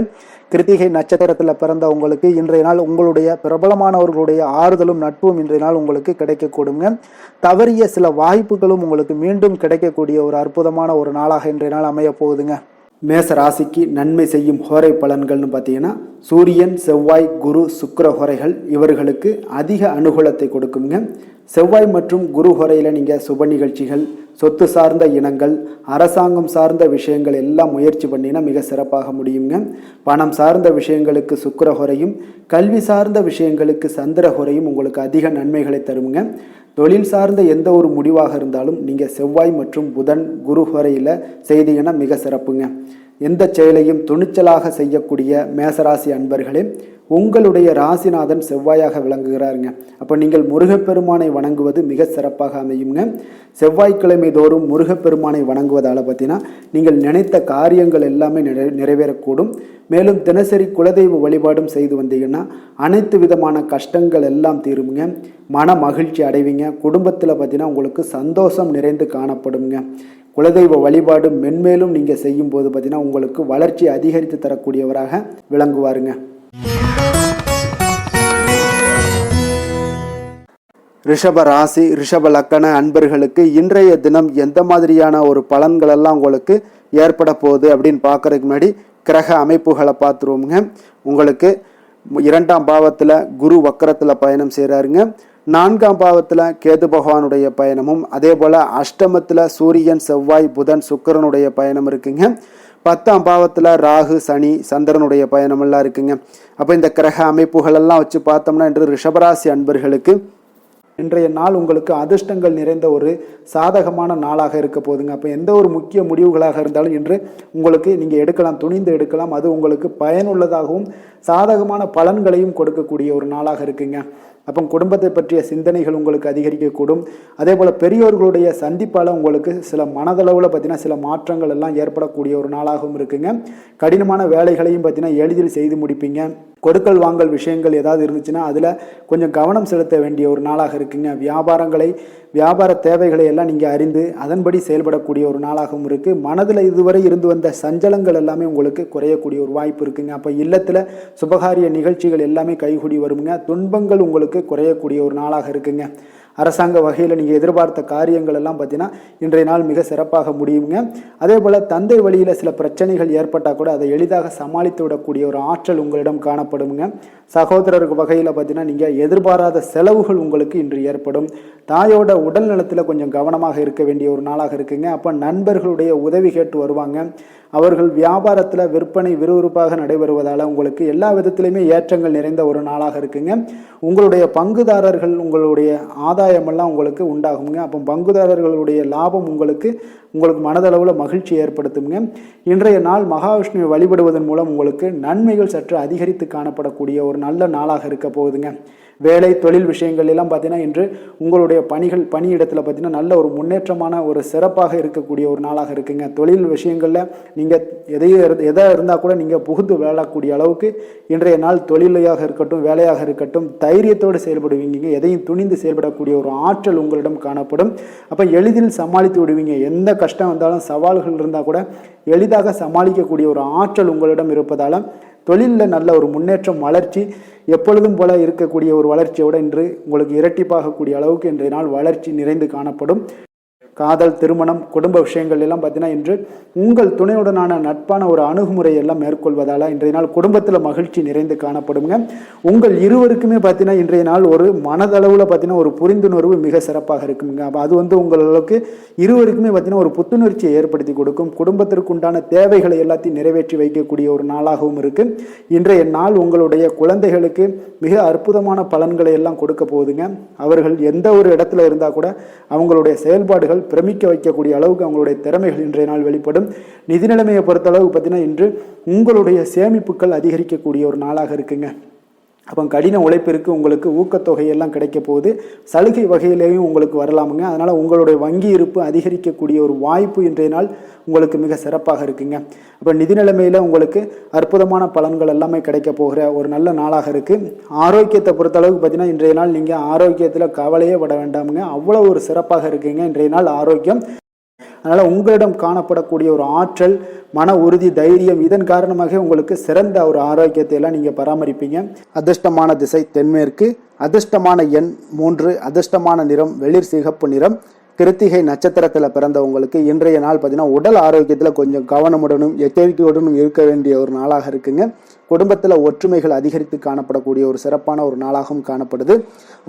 கிருத்திகை நட்சத்திரத்தில் பிறந்தவங்களுக்கு இன்றைய நாள் உங்களுடைய பிரபலமானவர்களுடைய ஆறுதலும் நட்பும் இன்றைய நாள் உங்களுக்கு கிடைக்கக்கூடுங்க. தவறிய சில வாய்ப்புகளும் உங்களுக்கு மீண்டும் கிடைக்கக்கூடிய ஒரு அற்புதமான ஒரு நாளாக இன்றைய நாள் அமைய போகுதுங்க. மேச ராசிக்கு நன்மை செய்யும் ஹோரை பலன்கள்னு பார்த்தீங்கன்னா சூரியன், செவ்வாய், குரு, சுக்கிர ஹோரைகள் இவர்களுக்கு அதிக அனுகூலத்தை கொடுக்குங்க. செவ்வாய் மற்றும் குரு ஹோரையில் நீங்கள் சுப நிகழ்ச்சிகள், சொத்து சார்ந்த இனங்கள், அரசாங்கம் சார்ந்த விஷயங்கள் எல்லாம் முயற்சி பண்ணினா மிக சிறப்பாக முடியுங்க. பணம் சார்ந்த விஷயங்களுக்கு சுக்கிர ஹோரையும், கல்வி சார்ந்த விஷயங்களுக்கு சந்திர ஹோரையும் உங்களுக்கு அதிக நன்மைகளை தருங்க. தொழில் சார்ந்த எந்த ஒரு முடிவாக இருந்தாலும் நீங்கள் செவ்வாய் மற்றும் புதன், குரு ஹோரையில் செய்தீங்கன்னா மிக சிறப்புங்க. எந்த செயலையும் துணிச்சலாக செய்யக்கூடிய மேசராசி அன்பர்களே, உங்களுடைய ராசிநாதன் செவ்வாயாக விளங்குகிறாருங்க. அப்போ நீங்கள் முருகப்பெருமானை வணங்குவது மிக சிறப்பாக அமையுங்க. செவ்வாய்க்கிழமை தோறும் முருகப்பெருமானை வணங்குவதால் பார்த்தீங்கன்னா நீங்கள் நினைத்த காரியங்கள் எல்லாமே நிறைவேறக்கூடும். மேலும் தினசரி குலதெய்வ வழிபாடும் செய்து வந்தீங்கன்னா அனைத்து விதமான கஷ்டங்கள் எல்லாம் தீருங்க. மன மகிழ்ச்சி அடைவீங்க. குடும்பத்தில் பார்த்தீங்கன்னா உங்களுக்கு சந்தோஷம் நிறைந்து காணப்படுங்க. குலதெய்வ வழிபாடு மென்மேலும் நீங்கள் செய்யும்போது பார்த்தீங்கன்னா உங்களுக்கு வளர்ச்சி அதிகரித்து தரக்கூடியவராக விளங்குவாருங்க. ரிஷப ராசி, ரிஷப லக்கண அன்பர்களுக்கு இன்றைய தினம் எந்த மாதிரியான ஒரு பலன்கள் எல்லாம் உங்களுக்கு ஏற்பட போகுது அப்படின்னு பார்க்கறதுக்கு முன்னாடி கிரக அமைப்புகளை பார்த்துருவோமுங்க. உங்களுக்கு 2ஆம் பாவத்தில் குரு வக்கரத்தில் பயணம் செய்கிறாருங்க. 4ஆம் பாவத்தில் கேது பகவானுடைய பயணமும், அதே போல் அஷ்டமத்தில் சூரியன், செவ்வாய், புதன், சுக்கிரனுடைய பயணம் இருக்குங்க. 10ஆம் பாவத்தில் ராகு, சனி, சந்திரனுடைய பயணமெல்லாம் இருக்குங்க. அப்போ இந்த கிரக அமைப்புகளெல்லாம் வச்சு பார்த்தோம்னா இன்று ரிஷபராசி அன்பர்களுக்கு இன்றைய நாள் உங்களுக்கு அதிர்ஷ்டங்கள் நிறைந்த ஒரு சாதகமான நாளாக இருக்க போகுதுங்க. அப்போ எந்த ஒரு முக்கிய முடிவுகளாக இருந்தாலும் இன்று உங்களுக்கு நீங்கள் எடுக்கலாம், துணிந்து எடுக்கலாம். அது உங்களுக்கு பயனுள்ளதாகவும் சாதகமான பலன்களையும் கொடுக்கக்கூடிய ஒரு நாளாக இருக்குங்க. அப்போ குடும்பத்தை பற்றிய சிந்தனைகள் உங்களுக்கு அதிகரிக்கக்கூடும். அதே போல் பெரியோர்களுடைய சந்திப்பால் உங்களுக்கு சில மனதளவில் பார்த்தீங்கன்னா சில மாற்றங்கள் எல்லாம் ஏற்படக்கூடிய ஒரு நாளாகவும் இருக்குங்க. கடினமான வேலைகளையும் பார்த்தீங்கன்னா எளிதில் செய்து முடிப்பீங்க. கொடுக்கல் வாங்கல் விஷயங்கள் ஏதாவது இருந்துச்சுன்னா அதில் கொஞ்சம் கவனம் செலுத்த வேண்டிய ஒரு நாளாக இருக்குங்க. வியாபார தேவைகளை எல்லாம் நீங்கள் அறிந்து அதன்படி செயல்படக்கூடிய ஒரு நாளாகவும் இருக்குது. மனதில் இதுவரை இருந்து வந்த சஞ்சலங்கள் எல்லாமே உங்களுக்கு குறையக்கூடிய ஒரு வாய்ப்பு இருக்குங்க. அப்போ இல்லத்தில் சுபகாரிய நிகழ்ச்சிகள் எல்லாமே கைகூடி வருங்க. துன்பங்கள் உங்களுக்கு குறையக்கூடிய ஒரு நாளாக இருக்குங்க. அரசாங்க வகையில் நீங்கள் எதிர்பார்த்த காரியங்கள் எல்லாம் பார்த்தீங்கன்னா இன்றைய நாள் மிக சிறப்பாக முடியுங்க. அதே போல் தந்தை வழியில் சில பிரச்சனைகள் ஏற்பட்டால் கூட அதை எளிதாக சமாளித்து விடக்கூடிய ஒரு ஆற்றல் உங்களிடம் காணப்படுங்க. சகோதரருக்கு வகையில் பார்த்தீங்கன்னா நீங்கள் எதிர்பாராத செலவுகள் உங்களுக்கு இன்று ஏற்படும். தாயோட உடல் நலத்தில் கொஞ்சம் கவனமாக இருக்க வேண்டிய ஒரு நாளாக இருக்குங்க. அப்போ நண்பர்களுடைய உதவி கேட்டு வருவாங்க. அவர்கள் வியாபாரத்தில் விற்பனை விறுவிறுப்பாக நடைபெறுவதால் உங்களுக்கு எல்லா விதத்திலையுமே ஏற்றங்கள் நிறைந்த ஒரு நாளாக இருக்குங்க. உங்களுடைய பங்குதாரர்கள் உங்களுடைய ஆதாயமெல்லாம் உங்களுக்கு உண்டாகுங்க. அப்போ பங்குதாரர்களுடைய லாபம் உங்களுக்கு மனதளவில் மகிழ்ச்சி ஏற்படுத்துங்க. இன்றைய நாள் மகாவிஷ்ணுவை வழிபடுவதன் மூலம் உங்களுக்கு நன்மைகள் சற்று அதிகரித்து காணப்படக்கூடிய ஒரு நல்ல நாளாக இருக்க போகுதுங்க. வேலை தொழில் விஷயங்கள் எல்லாம் பார்த்தீங்கன்னா இன்று உங்களுடைய பணியிடத்தில் பார்த்தீங்கன்னா நல்ல ஒரு முன்னேற்றமான ஒரு சிறப்பாக இருக்கக்கூடிய ஒரு நாளாக இருக்குங்க. தொழில் விஷயங்களில் நீங்கள் எதாக இருந்தால் கூட நீங்கள் புகுந்து விளையாடக்கூடிய அளவுக்கு இன்றைய நாள் தொழிலையாக இருக்கட்டும் வேலையாக இருக்கட்டும் தைரியத்தோடு செயல்படுவீங்க. எதையும் துணிந்து செயல்படக்கூடிய ஒரு ஆற்றல் உங்களிடம் காணப்படும். அப்போ எளிதில் சமாளித்து விடுவீங்க. எந்த கஷ்டம் வந்தாலும் சவால்கள் இருந்தால் கூட எளிதாக சமாளிக்கக்கூடிய ஒரு ஆற்றல் உங்களிடம் இருப்பதால் தொழிலில் நல்ல ஒரு முன்னேற்றம் வளர்ச்சி எப்பொழுதும் போல இருக்கக்கூடிய ஒரு வளர்ச்சியோடு இன்று உங்களுக்கு இரட்டிப்பாகக்கூடிய அளவுக்கு இன்றைய நாள் வளர்ச்சி நிறைந்து காணப்படும். காதல் திருமணம் குடும்ப விஷயங்கள் எல்லாம் பார்த்தீங்கன்னா இன்று உங்கள் துணையுடனான நட்பான ஒரு அணுகுமுறை எல்லாம் மேற்கொள்வதால் இன்றைய நாள் குடும்பத்தில் மகிழ்ச்சி நிறைந்து காணப்படுங்க. உங்கள் இருவருக்குமே பார்த்தீங்கன்னா இன்றைய நாள் ஒரு மனதளவில் பார்த்தீங்கன்னா ஒரு புரிந்துணர்வு மிக சிறப்பாக இருக்குங்க. அப்போ அது உங்களுக்கு இருவருக்குமே பார்த்தீங்கன்னா ஒரு புத்துணர்ச்சியை ஏற்படுத்தி கொடுக்கும். குடும்பத்திற்கு உண்டான தேவைகளை எல்லாத்தையும் நிறைவேற்றி வைக்கக்கூடிய ஒரு நாளாகவும் இருக்குது. இன்றைய நாள் உங்களுடைய குழந்தைகளுக்கு மிக அற்புதமான பலன்களை எல்லாம் கொடுக்க போகுதுங்க. அவர்கள் எந்த ஒரு இடத்துல இருந்தால் கூட அவங்களுடைய செயல்பாடுகள் பிரமிக்க வைக்கக்கூடிய அளவுக்கு அவங்களுடைய திறமைகள் இன்றைய நாள் வெளிப்படும். நிதி நிலைமையை பொறுத்தளவு பார்த்தீங்கன்னா இன்று உங்களுடைய சேமிப்புகள் அதிகரிக்கக்கூடிய ஒரு நாளாக இருக்குங்க. அப்போ கடின உழைப்பிற்கு உங்களுக்கு ஊக்கத்தொகையெல்லாம் கிடைக்க போகுது. சலுகை வகையிலேயும் உங்களுக்கு வரலாமுங்க. அதனால் உங்களுடைய வங்கி இருப்பு அதிகரிக்கக்கூடிய ஒரு வாய்ப்பு இன்றைய நாள் உங்களுக்கு மிக சிறப்பாக இருக்குங்க. அப்போ நிதி நிலைமையில் உங்களுக்கு அற்புதமான பலன்கள் எல்லாமே கிடைக்க போகிற ஒரு நல்ல நாளாக இருக்குது. ஆரோக்கியத்தை பொறுத்தளவுக்கு பார்த்தீங்கன்னா இன்றைய நாள் நீங்கள் ஆரோக்கியத்தில் கவலையே பட வேண்டாமுங்க. அவ்வளோ ஒரு சிறப்பாக இருக்குங்க இன்றைய நாள் ஆரோக்கியம். அதனால் உங்களிடம் காணப்படக்கூடிய ஒரு ஆற்றல் மன உறுதி தைரியம் இதன் காரணமாக உங்களுக்கு சிறந்த ஒரு ஆரோக்கியத்தை எல்லாம் நீங்கள் பராமரிப்பீங்க. அதிர்ஷ்டமான திசை தென்மேற்கு, அதிர்ஷ்டமான எண் 3, அதிர்ஷ்டமான நிறம் வெளிர் சிகப்பு நிறம். கிருத்திகை நட்சத்திரத்தில் பிறந்தவங்களுக்கு இன்றைய நாள் பார்த்தீங்கன்னா உடல் ஆரோக்கியத்தில் கொஞ்சம் கவனமுடனும் எச்சரிக்கையுடனும் இருக்க வேண்டிய ஒரு நாளாக இருக்குங்க. குடும்பத்தில் ஒற்றுமைகள் அதிகரித்து காணப்படக்கூடிய ஒரு சிறப்பான ஒரு நாளாகவும் காணப்படுது.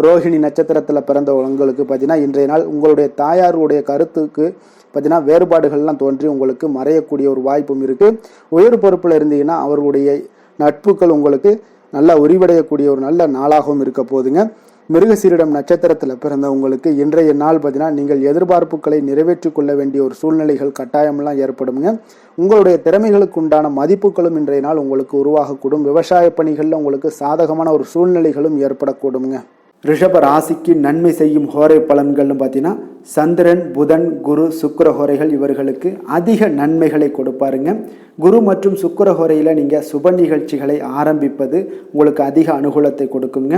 ரோஹிணி நட்சத்திரத்தில் பிறந்தவங்களுக்கு பார்த்தீங்கன்னா இன்றைய நாள் உங்களுடைய தாயாருடைய கருத்துக்கு பார்த்தீங்கன்னா வேறுபாடுகள்லாம் தோன்றி உங்களுக்கு மறையக்கூடிய ஒரு வாய்ப்பும் இருக்குது. உயர் பொறுப்பில் இருந்தீங்கன்னா அவர்களுடைய நட்புகள் உங்களுக்கு நல்லா உரிவடையக்கூடிய ஒரு நல்ல நாளாகவும் இருக்க போகுதுங்க. மிருகசீரிடம் நட்சத்திரத்தில் பிறந்தவங்களுக்கு இன்றைய நாள் பார்த்தீங்கன்னா நீங்கள் எதிர்பார்ப்புகளை நிறைவேற்றி கொள்ள வேண்டிய ஒரு சூழ்நிலைகள் கட்டாயமெல்லாம் ஏற்படுங்க. உங்களுடைய திறமைகளுக்கு உண்டான மதிப்புகளும் இன்றைய நாள் உங்களுக்கு உருவாகக்கூடும். விவசாய பணிகளில் உங்களுக்கு சாதகமான ஒரு சூழ்நிலைகளும் ஏற்படக்கூடுங்க. ரிஷப ராசிக்கு நன்மை செய்யும் ஹோரை பலன்கள்னு பார்த்தீங்கன்னா சந்திரன் புதன் குரு சுக்கிர ஹோரைகள் இவர்களுக்கு அதிக நன்மைகளை கொடுப்பாருங்க. குரு மற்றும் சுக்கிர ஹோரையில் நீங்கள் சுப நிகழ்ச்சிகளை ஆரம்பிப்பது உங்களுக்கு அதிக அனுகூலத்தை கொடுக்குங்க.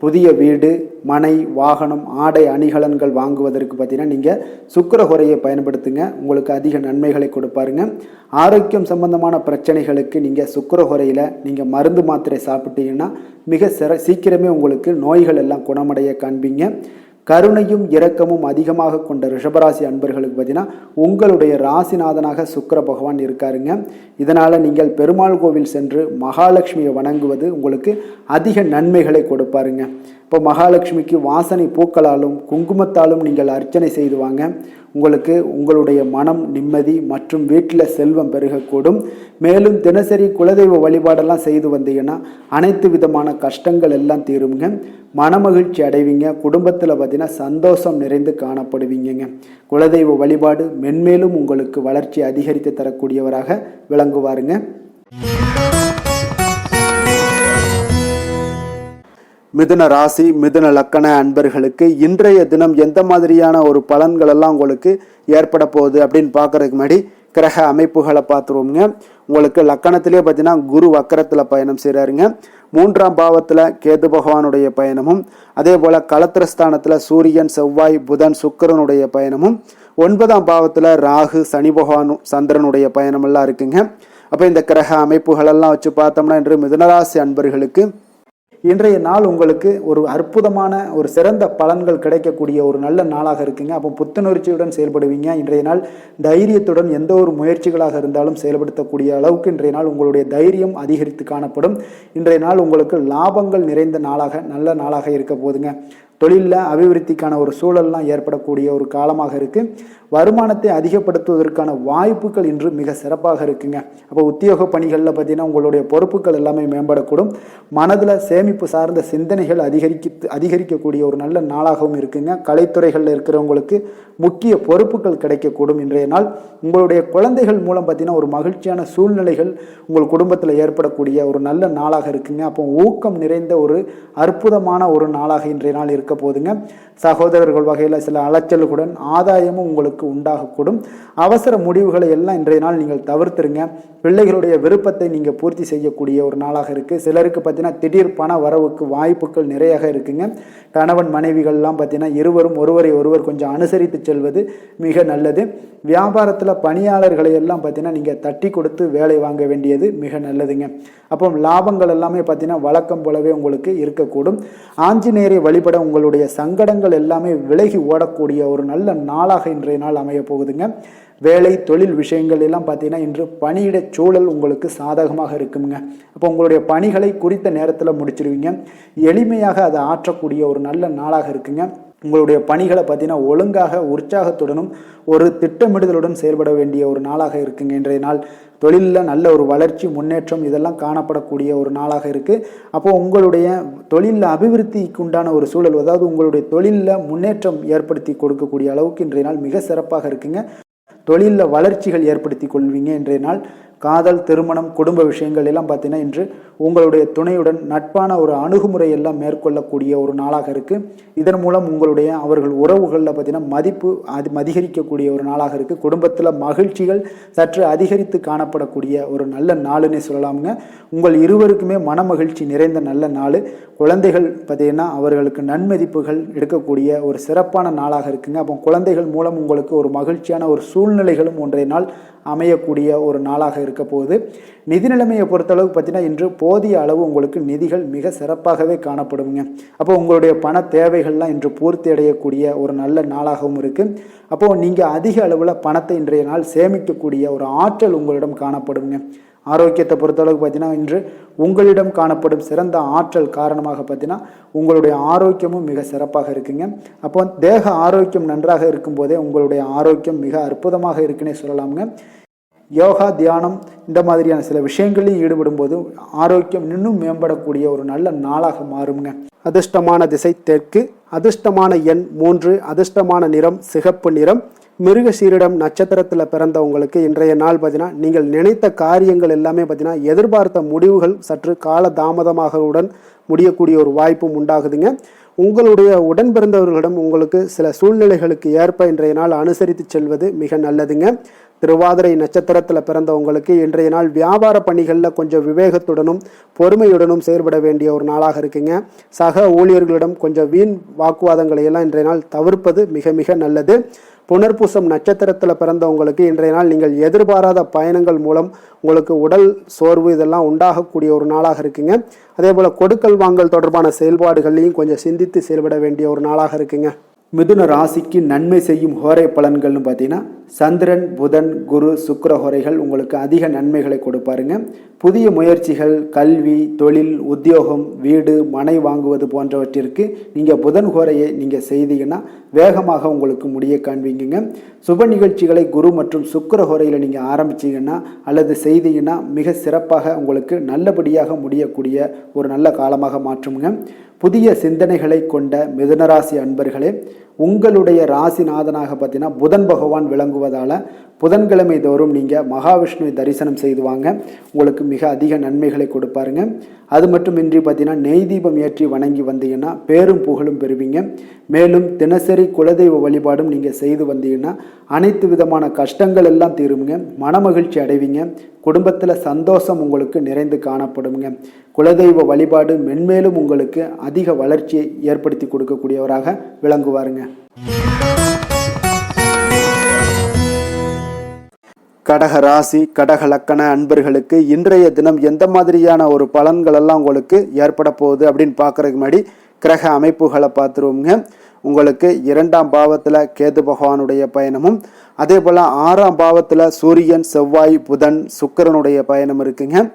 புதிய வீடு மனை வாகனம் ஆடை அணிகலன்கள் வாங்குவதற்கு பார்த்தீங்கன்னா நீங்கள் சுக்கிர ஹோரையை பயன்படுத்துங்க. உங்களுக்கு அதிக நன்மைகளை கொடுப்பாருங்க. ஆரோக்கியம் சம்பந்தமான பிரச்சனைகளுக்கு நீங்கள் சுக்கிர ஹோரையில் நீங்கள் மருந்து மாத்திரை சாப்பிட்டீங்கன்னா மிக சீக்கிரமே உங்களுக்கு நோய்கள் எல்லாம் குணமடைய காண்பீங்க. கருணையும் இரக்கமும் அதிகமாக கொண்ட ரிஷபராசி அன்பர்களுக்கு பார்த்தீங்கன்னா உங்களுடைய ராசிநாதனாக சுக்கிர பகவான் இருக்காருங்க. இதனால் நீங்கள் பெருமாள் கோவில் சென்று மகாலட்சுமியை வணங்குவது உங்களுக்கு அதிக நன்மைகளை கொடுப்பாருங்க. இப்போ மகாலட்சுமிக்கு வாசனை பூக்களாலும் குங்குமத்தாலும் நீங்கள் அர்ச்சனை செய்து வாங்க. உங்களுக்கு உங்களுடைய மனம் நிம்மதி மற்றும் வீட்டில் செல்வம் பெருகக்கூடும். மேலும் தினசரி குலதெய்வ வழிபாடெல்லாம் செய்து வந்தீங்கன்னா அனைத்து விதமான கஷ்டங்கள் எல்லாம் தீருங்க. மனமகிழ்ச்சி அடைவீங்க. குடும்பத்தில் பார்த்தீங்கன்னா சந்தோஷம் நிறைந்து காணப்படுவீங்க. குலதெய்வ வழிபாடு மென்மேலும் உங்களுக்கு வளர்ச்சி அதிகரித்து தரக்கூடியவராக விளங்குவாருங்க. மிதுன ராசி மிதுன லக்கண அன்பர்களுக்கு இன்றைய தினம் எந்த மாதிரியான ஒரு பலன்கள் எல்லாம் உங்களுக்கு ஏற்பட போகுது அப்படின்னு பார்க்கறதுக்கு முன்னாடி கிரக அமைப்புகளை பார்த்துருவோங்க. உங்களுக்கு லக்கணத்திலே பார்த்தீங்கன்னா குரு வக்கரத்தில் பயணம் செய்கிறாருங்க. 3ஆம் பாவத்தில் கேது பகவானுடைய பயணமும், அதே போல் களத்திரஸ்தானத்தில் சூரியன் செவ்வாய் புதன் சுக்கிரனுடைய பயணமும், 9ஆம் பாவத்தில் ராகு சனி பகவான் சந்திரனுடைய பயணமெல்லாம் இருக்குங்க. அப்போ இந்த கிரக அமைப்புகளெல்லாம் வச்சு பார்த்தோம்னா இன்று மிதுனராசி அன்பர்களுக்கு இன்றைய நாள் உங்களுக்கு ஒரு அற்புதமான ஒரு சிறந்த பலன்கள் கிடைக்கக்கூடிய ஒரு நல்ல நாளாக இருக்குங்க. அப்போ புத்துணர்ச்சியுடன் செயல்படுவீங்க. இன்றைய நாள் தைரியத்துடன் எந்த ஒரு முயற்சிகளாக இருந்தாலும் செயல்படுத்தக்கூடிய அளவுக்கு இன்றைய நாள் உங்களுடைய தைரியம் அதிகரித்து காணப்படும். இன்றைய நாள் உங்களுக்கு லாபங்கள் நிறைந்த நாளாக நல்ல நாளாக இருக்க போதுங்க. தொழிலில் அபிவிருத்திக்கான ஒரு சூழல்லாம் ஏற்படக்கூடிய ஒரு காலமாக இருக்குது. வருமானத்தை அதிகப்படுத்துவதற்கான வாய்ப்புகள் இன்று மிக சிறப்பாக இருக்குங்க. அப்போ உத்தியோக பணிகளில் பார்த்தீங்கன்னா உங்களுடைய பொறுப்புகள் எல்லாமே மேம்படக்கூடும். மனதில் சேமிப்பு சார்ந்த சிந்தனைகள் அதிகரிக்கக்கூடிய ஒரு நல்ல நாளாகவும் இருக்குங்க. கலைத்துறைகளில் இருக்கிறவங்களுக்கு முக்கிய பொறுப்புகள் கிடைக்கக்கூடும். இன்றைய நாள் உங்களுடைய குழந்தைகள் மூலம் பார்த்தீங்கன்னா ஒரு மகிழ்ச்சியான சூழ்நிலைகள் உங்கள் குடும்பத்தில் ஏற்படக்கூடிய ஒரு நல்ல நாளாக இருக்குங்க. அப்போ ஊக்கம் நிறைந்த ஒரு அற்புதமான ஒரு நாளாக இன்றைய நாள் இருக்க போதுங்க. சகோதரர்கள் வகையில் சில அலைச்சல்களுடன் ஆதாயமும் உங்களுக்கு உண்டாகக்கூடும். அவசர முடிவுகளை எல்லாம் இன்றைய நாள் நீங்கள் தவிர்த்துருங்க. பிள்ளைகளுடைய விருப்பத்தை நீங்கள் பூர்த்தி செய்யக்கூடிய ஒரு நாளாக இருக்குது. சிலருக்கு பார்த்தீங்கன்னா திடீர் பண வரவுக்கு வாய்ப்புகள் நிறைய இருக்குங்க. கணவன் மனைவிகள்லாம் பார்த்தீங்கன்னா இருவரும் ஒருவரை ஒருவர் கொஞ்சம் அனுசரித்து செல்வது மிக நல்லது. வியாபாரத்தில் பணியாளர்களை எல்லாம் பார்த்தீங்கன்னா நீங்கள் தட்டி கொடுத்து வேலை வாங்க வேண்டியது மிக நல்லதுங்க. அப்போ லாபங்கள் எல்லாமே பார்த்தீங்கன்னா வழக்கம் போலவே உங்களுக்கு இருக்கக்கூடும். ஆஞ்சநேயரை வழிபட உங்களுடைய சங்கடங்கள் எல்லாமே விலகி ஓடக்கூடிய ஒரு நல்ல நாளாக இன்றைய நாள் அமைய போகுதுங்க. வேலை தொழில் விஷயங்கள் எல்லாம் பார்த்தீங்கன்னா இன்று பணியிட சூழல் உங்களுக்கு சாதகமாக இருக்குங்க. அப்போ உங்களுடைய பணிகளை குறித்த நேரத்தில் முடிச்சிருவீங்க. எளிமையாக அதை ஆற்றக்கூடிய ஒரு நல்ல நாளாக இருக்குங்க. உங்களுடைய பணிகளை பார்த்தீங்கன்னா ஒழுங்காக உற்சாகத்துடனும் ஒரு திட்டமிடுதலுடன் செயல்பட வேண்டிய ஒரு நாளாக இருக்குங்க. இன்றைய நாள் தொழிலில் நல்ல ஒரு வளர்ச்சி முன்னேற்றம் இதெல்லாம் காணப்படக்கூடிய ஒரு நாளாக இருக்குது. அப்போது உங்களுடைய தொழிலில் அபிவிருத்திக்கு உண்டான ஒரு சூழல், அதாவது உங்களுடைய தொழிலில் முன்னேற்றம் ஏற்படுத்தி கொடுக்கக்கூடிய அளவுக்கு இன்றைய நாள் மிக சிறப்பாக இருக்குங்க. தொழிலில் வளர்ச்சிகள் ஏற்படுத்தி கொள்வீங்க. இன்றைய நாள் காதல் திருமணம் குடும்ப விஷயங்கள் எல்லாம் பார்த்தீங்கன்னா இன்று உங்களுடைய துணையுடன் நட்பான ஒரு அணுகுமுறை எல்லாம் மேற்கொள்ளக்கூடிய ஒரு நாளாக இருக்குது. இதன் மூலம் உங்களுடைய அவர்கள் உறவுகளில் பார்த்தீங்கன்னா மதிப்பு அதிகரிக்கக்கூடிய ஒரு நாளாக இருக்குது. குடும்பத்தில் மகிழ்ச்சிகள் சற்று அதிகரித்து காணப்படக்கூடிய ஒரு நல்ல நாளுன்னே சொல்லலாமுங்க. உங்கள் இருவருக்குமே மன மகிழ்ச்சி நிறைந்த நல்ல நாள். குழந்தைகள் பார்த்தீங்கன்னா அவர்களுக்கு நன்மதிப்புகள் எடுக்கக்கூடிய ஒரு சிறப்பான நாளாக இருக்குங்க. அப்போ குழந்தைகள் மூலம் உங்களுக்கு ஒரு மகிழ்ச்சியான ஒரு சூழ்நிலைகளும் ஒன்றைய நாள் அமையக்கூடிய ஒரு நாளாக இருக்க போகுது. நிதி நிலைமையை பொறுத்தளவு பார்த்தீங்கன்னா இன்று போதிய அளவு உங்களுக்கு நிதிகள் மிக சிறப்பாகவே காணப்படுங்க. அப்போ உங்களுடைய பண தேவைகள்லாம் இன்று பூர்த்தி அடையக்கூடிய ஒரு நல்ல நாளாகவும் இருக்குது. அப்போது நீங்கள் அதிக அளவில் பணத்தை இன்றைய நாள் சேமிக்கக்கூடிய ஒரு ஆற்றல் உங்களிடம் காணப்படுங்க. ஆரோக்கியத்தை பொறுத்தளவுக்கு பார்த்தீங்கன்னா இன்று உங்களிடம் காணப்படும் சிறந்த ஆற்றல் காரணமாக பார்த்தீங்கன்னா உங்களுடைய ஆரோக்கியமும் மிக சிறப்பாக இருக்குங்க. அப்போ தேக ஆரோக்கியம் நன்றாக இருக்கும்போதே உங்களுடைய ஆரோக்கியம் மிக அற்புதமாக இருக்குன்னே சொல்லலாமுங்க. யோகா தியானம் இந்த மாதிரியான சில விஷயங்களையும் ஈடுபடும் போது ஆரோக்கியம் இன்னும் மேம்படக்கூடிய ஒரு நல்ல நாளாக மாறுங்க. அதிர்ஷ்டமான திசை தெற்கு, அதிர்ஷ்டமான எண் 3, அதிர்ஷ்டமான நிறம் சிகப்பு நிறம். மிருகசீரிடம் நட்சத்திரத்தில் பிறந்தவங்களுக்கு இன்றைய நாள் பார்த்தீங்கன்னா நீங்கள் நினைத்த காரியங்கள் எல்லாமே பார்த்தீங்கன்னா எதிர்பார்த்த முடிவுகள் சற்று கால தாமதமாகவுடன் முடியக்கூடிய ஒரு வாய்ப்பும் உண்டாகுதுங்க. உங்களுடைய உடன் பிறந்தவர்களிடம் உங்களுக்கு சில சூழ்நிலைகளுக்கு ஏற்ப இன்றைய நாள் அனுசரித்து செல்வது மிக நல்லதுங்க. திருவாதிரை நட்சத்திரத்தில் பிறந்தவங்களுக்கு இன்றைய நாள் வியாபார பணிகளில் கொஞ்சம் விவேகத்துடனும் பொறுமையுடனும் செயல்பட வேண்டிய ஒரு நாளாக இருக்குங்க. சக ஊழியர்களிடம் கொஞ்சம் வீண் வாக்குவாதங்களை எல்லாம் இன்றைய நாள் தவிர்ப்பது மிக மிக நல்லது. புனர்பூசம் நட்சத்திரத்தில் பிறந்தவங்களுக்கு இன்றைய நாள் நீங்கள் எதிர்பாராத பயணங்கள் மூலம் உங்களுக்கு உடல் சோர்வு இதெல்லாம் உண்டாகக்கூடிய ஒரு நாளாக இருக்குங்க. அதே போல் கொடுக்கல் வாங்கல் தொடர்பான செயல்பாடுகளையும் கொஞ்சம் சிந்தித்து செயல்பட வேண்டிய ஒரு நாளாக இருக்குங்க. மிதுன ராசிக்கு நன்மை செய்யும் ஹோரை பலன்கள்னு பார்த்தீங்கன்னா சந்திரன், புதன், குரு, சுக்கிர ஹோரைகள் உங்களுக்கு அதிக நன்மைகளை கொடுப்பாருங்க. புதிய முயற்சிகள், கல்வி, தொழில், உத்தியோகம், வீடு, மனை வாங்குவது போன்றவற்றிற்கு நீங்கள் புதன் ஹோரையை நீங்கள் செய்தீங்கன்னா வேகமாக உங்களுக்கு முடிய காண்பீங்க. சுப நிகழ்ச்சிகளை குரு மற்றும் சுக்கிர ஹோரையில் நீங்கள் ஆரம்பிச்சிங்கன்னா அல்லது செய்தீங்கன்னா மிக சிறப்பாக உங்களுக்கு நல்லபடியாக முடியக்கூடிய ஒரு நல்ல காலமாக மாற்றுங்க. புதிய சிந்தனைகளை கொண்ட மிதுனராசி அன்பர்களே, உங்களுடைய ராசிநாதனாக பார்த்தீங்கன்னா புதன் பகவான் விளங்குவதால் புதன்கிழமை தோறும் நீங்கள் மகாவிஷ்ணுவை தரிசனம் செய்து வாங்க, உங்களுக்கு மிக அதிக நன்மைகளை கொடுப்பாருங்க. அது மட்டுமின்றி பார்த்தீங்கன்னா நெய் தீபம் ஏற்றி வணங்கி வந்தீங்கன்னா பேரும் புகழும் பெறுவீங்க. மேலும் தினசரி குலதெய்வ வழிபாடும் நீங்கள் செய்து வந்தீங்கன்னா அனைத்து விதமான கஷ்டங்கள் எல்லாம் தீருங்க, மனமகிழ்ச்சி அடைவீங்க, குடும்பத்தில் சந்தோஷம் உங்களுக்கு நிறைந்து காணப்படுங்க. குலதெய்வ வழிபாடு மென்மேலும் உங்களுக்கு அதிக வளர்ச்சியை ஏற்படுத்தி கொடுக்கக்கூடியவராக விளங்குவாருங்க. கடக ராசி, கடக லக்கண அன்பர்களுக்கு இன்றைய தினம் எந்த மாதிரியான ஒரு பலன்கள் எல்லாம் உங்களுக்கு ஏற்பட போகுது அப்படின்னு பார்க்கறதுக்கு முன்னாடி கிரக அமைப்புகளை பார்த்துருவோங்க. உங்களுக்கு 2ஆம் பாவத்தில் கேது பகவானுடைய பயணமும், அதே போல் 6ஆம் பாவத்தில் சூரியன், செவ்வாய், புதன், சுக்கிரனுடைய பயணம் இருக்குங்க.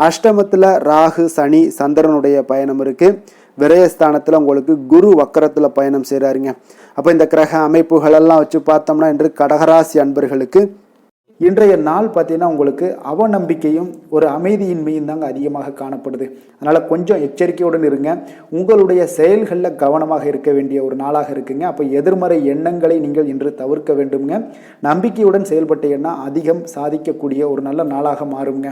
அஷ்டமத்தில் ராகு, சனி, சந்திரனுடைய பயணம் இருக்குது. விரயஸ்தானத்தில் உங்களுக்கு குரு வக்கரத்தில் பயணம் செய்கிறாருங்க. அப்போ இந்த கிரக அமைப்புகளெல்லாம் வச்சு பார்த்தோம்னா இன்று கடகராசி அன்பர்களுக்கு இன்றைய நாள் பார்த்தீங்கன்னா உங்களுக்கு அவநம்பிக்கையும் ஒரு அமைதியின்மையும் தாங்க அதிகமாக காணப்படுது. அதனால் கொஞ்சம் எச்சரிக்கையுடன் இருங்க. உங்களுடைய செயல்களில் கவனமாக இருக்க வேண்டிய ஒரு நாளாக இருக்குங்க. அப்போ எதிர்மறை எண்ணங்களை நீங்கள் இன்று தவிர்க்க வேண்டுங்க. நம்பிக்கையுடன் செயல்பட்டீங்கன்னா அதிகம் சாதிக்கக்கூடிய ஒரு நல்ல நாளாக மாறுங்க.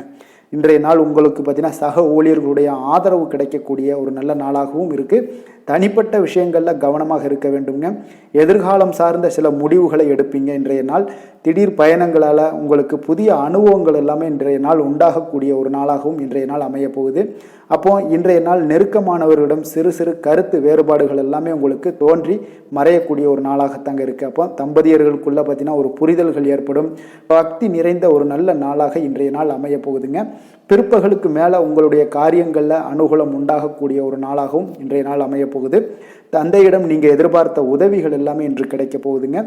இன்றைய நாள் உங்களுக்கு பார்த்தீங்கன்னா சக ஊழியர்களுடைய ஆதரவு கிடைக்கக்கூடிய ஒரு நல்ல நாளாகவும் இருக்குது. தனிப்பட்ட விஷயங்களில் கவனமாக இருக்க வேண்டுங்க. எதிர்காலம் சார்ந்த சில முடிவுகளை எடுப்பீங்க. இன்றைய நாள் திடீர் பயணங்களால் உங்களுக்கு புதிய அனுபவங்கள் எல்லாமே இன்றைய நாள் உண்டாகக்கூடிய ஒரு நாளாகவும் இன்றைய நாள் அமைய போகுது. அப்போ இன்றைய நாள் நெருக்கமானவர்களிடம் சிறு சிறு கருத்து வேறுபாடுகள் எல்லாமே உங்களுக்கு தோன்றி மறையக்கூடிய ஒரு நாளாகத்தாங்க இருக்குது. அப்போ தம்பதியர்களுக்குள்ளே பார்த்தீங்கன்னா ஒரு புரிதல்கள் ஏற்படும். பக்தி நிறைந்த ஒரு நல்ல நாளாக இன்றைய நாள் அமைய போகுதுங்க. பிற்பகலுக்கு மேலே உங்களுடைய காரியங்களில் அனுகூலம் உண்டாகக்கூடிய ஒரு நாளாகவும் இன்றைய நாள் அமைய போகுது. தந்தையிடம் நீங்கள் எதிர்பார்த்த உதவிகள் எல்லாமே இன்று கிடைக்க போகுதுங்க.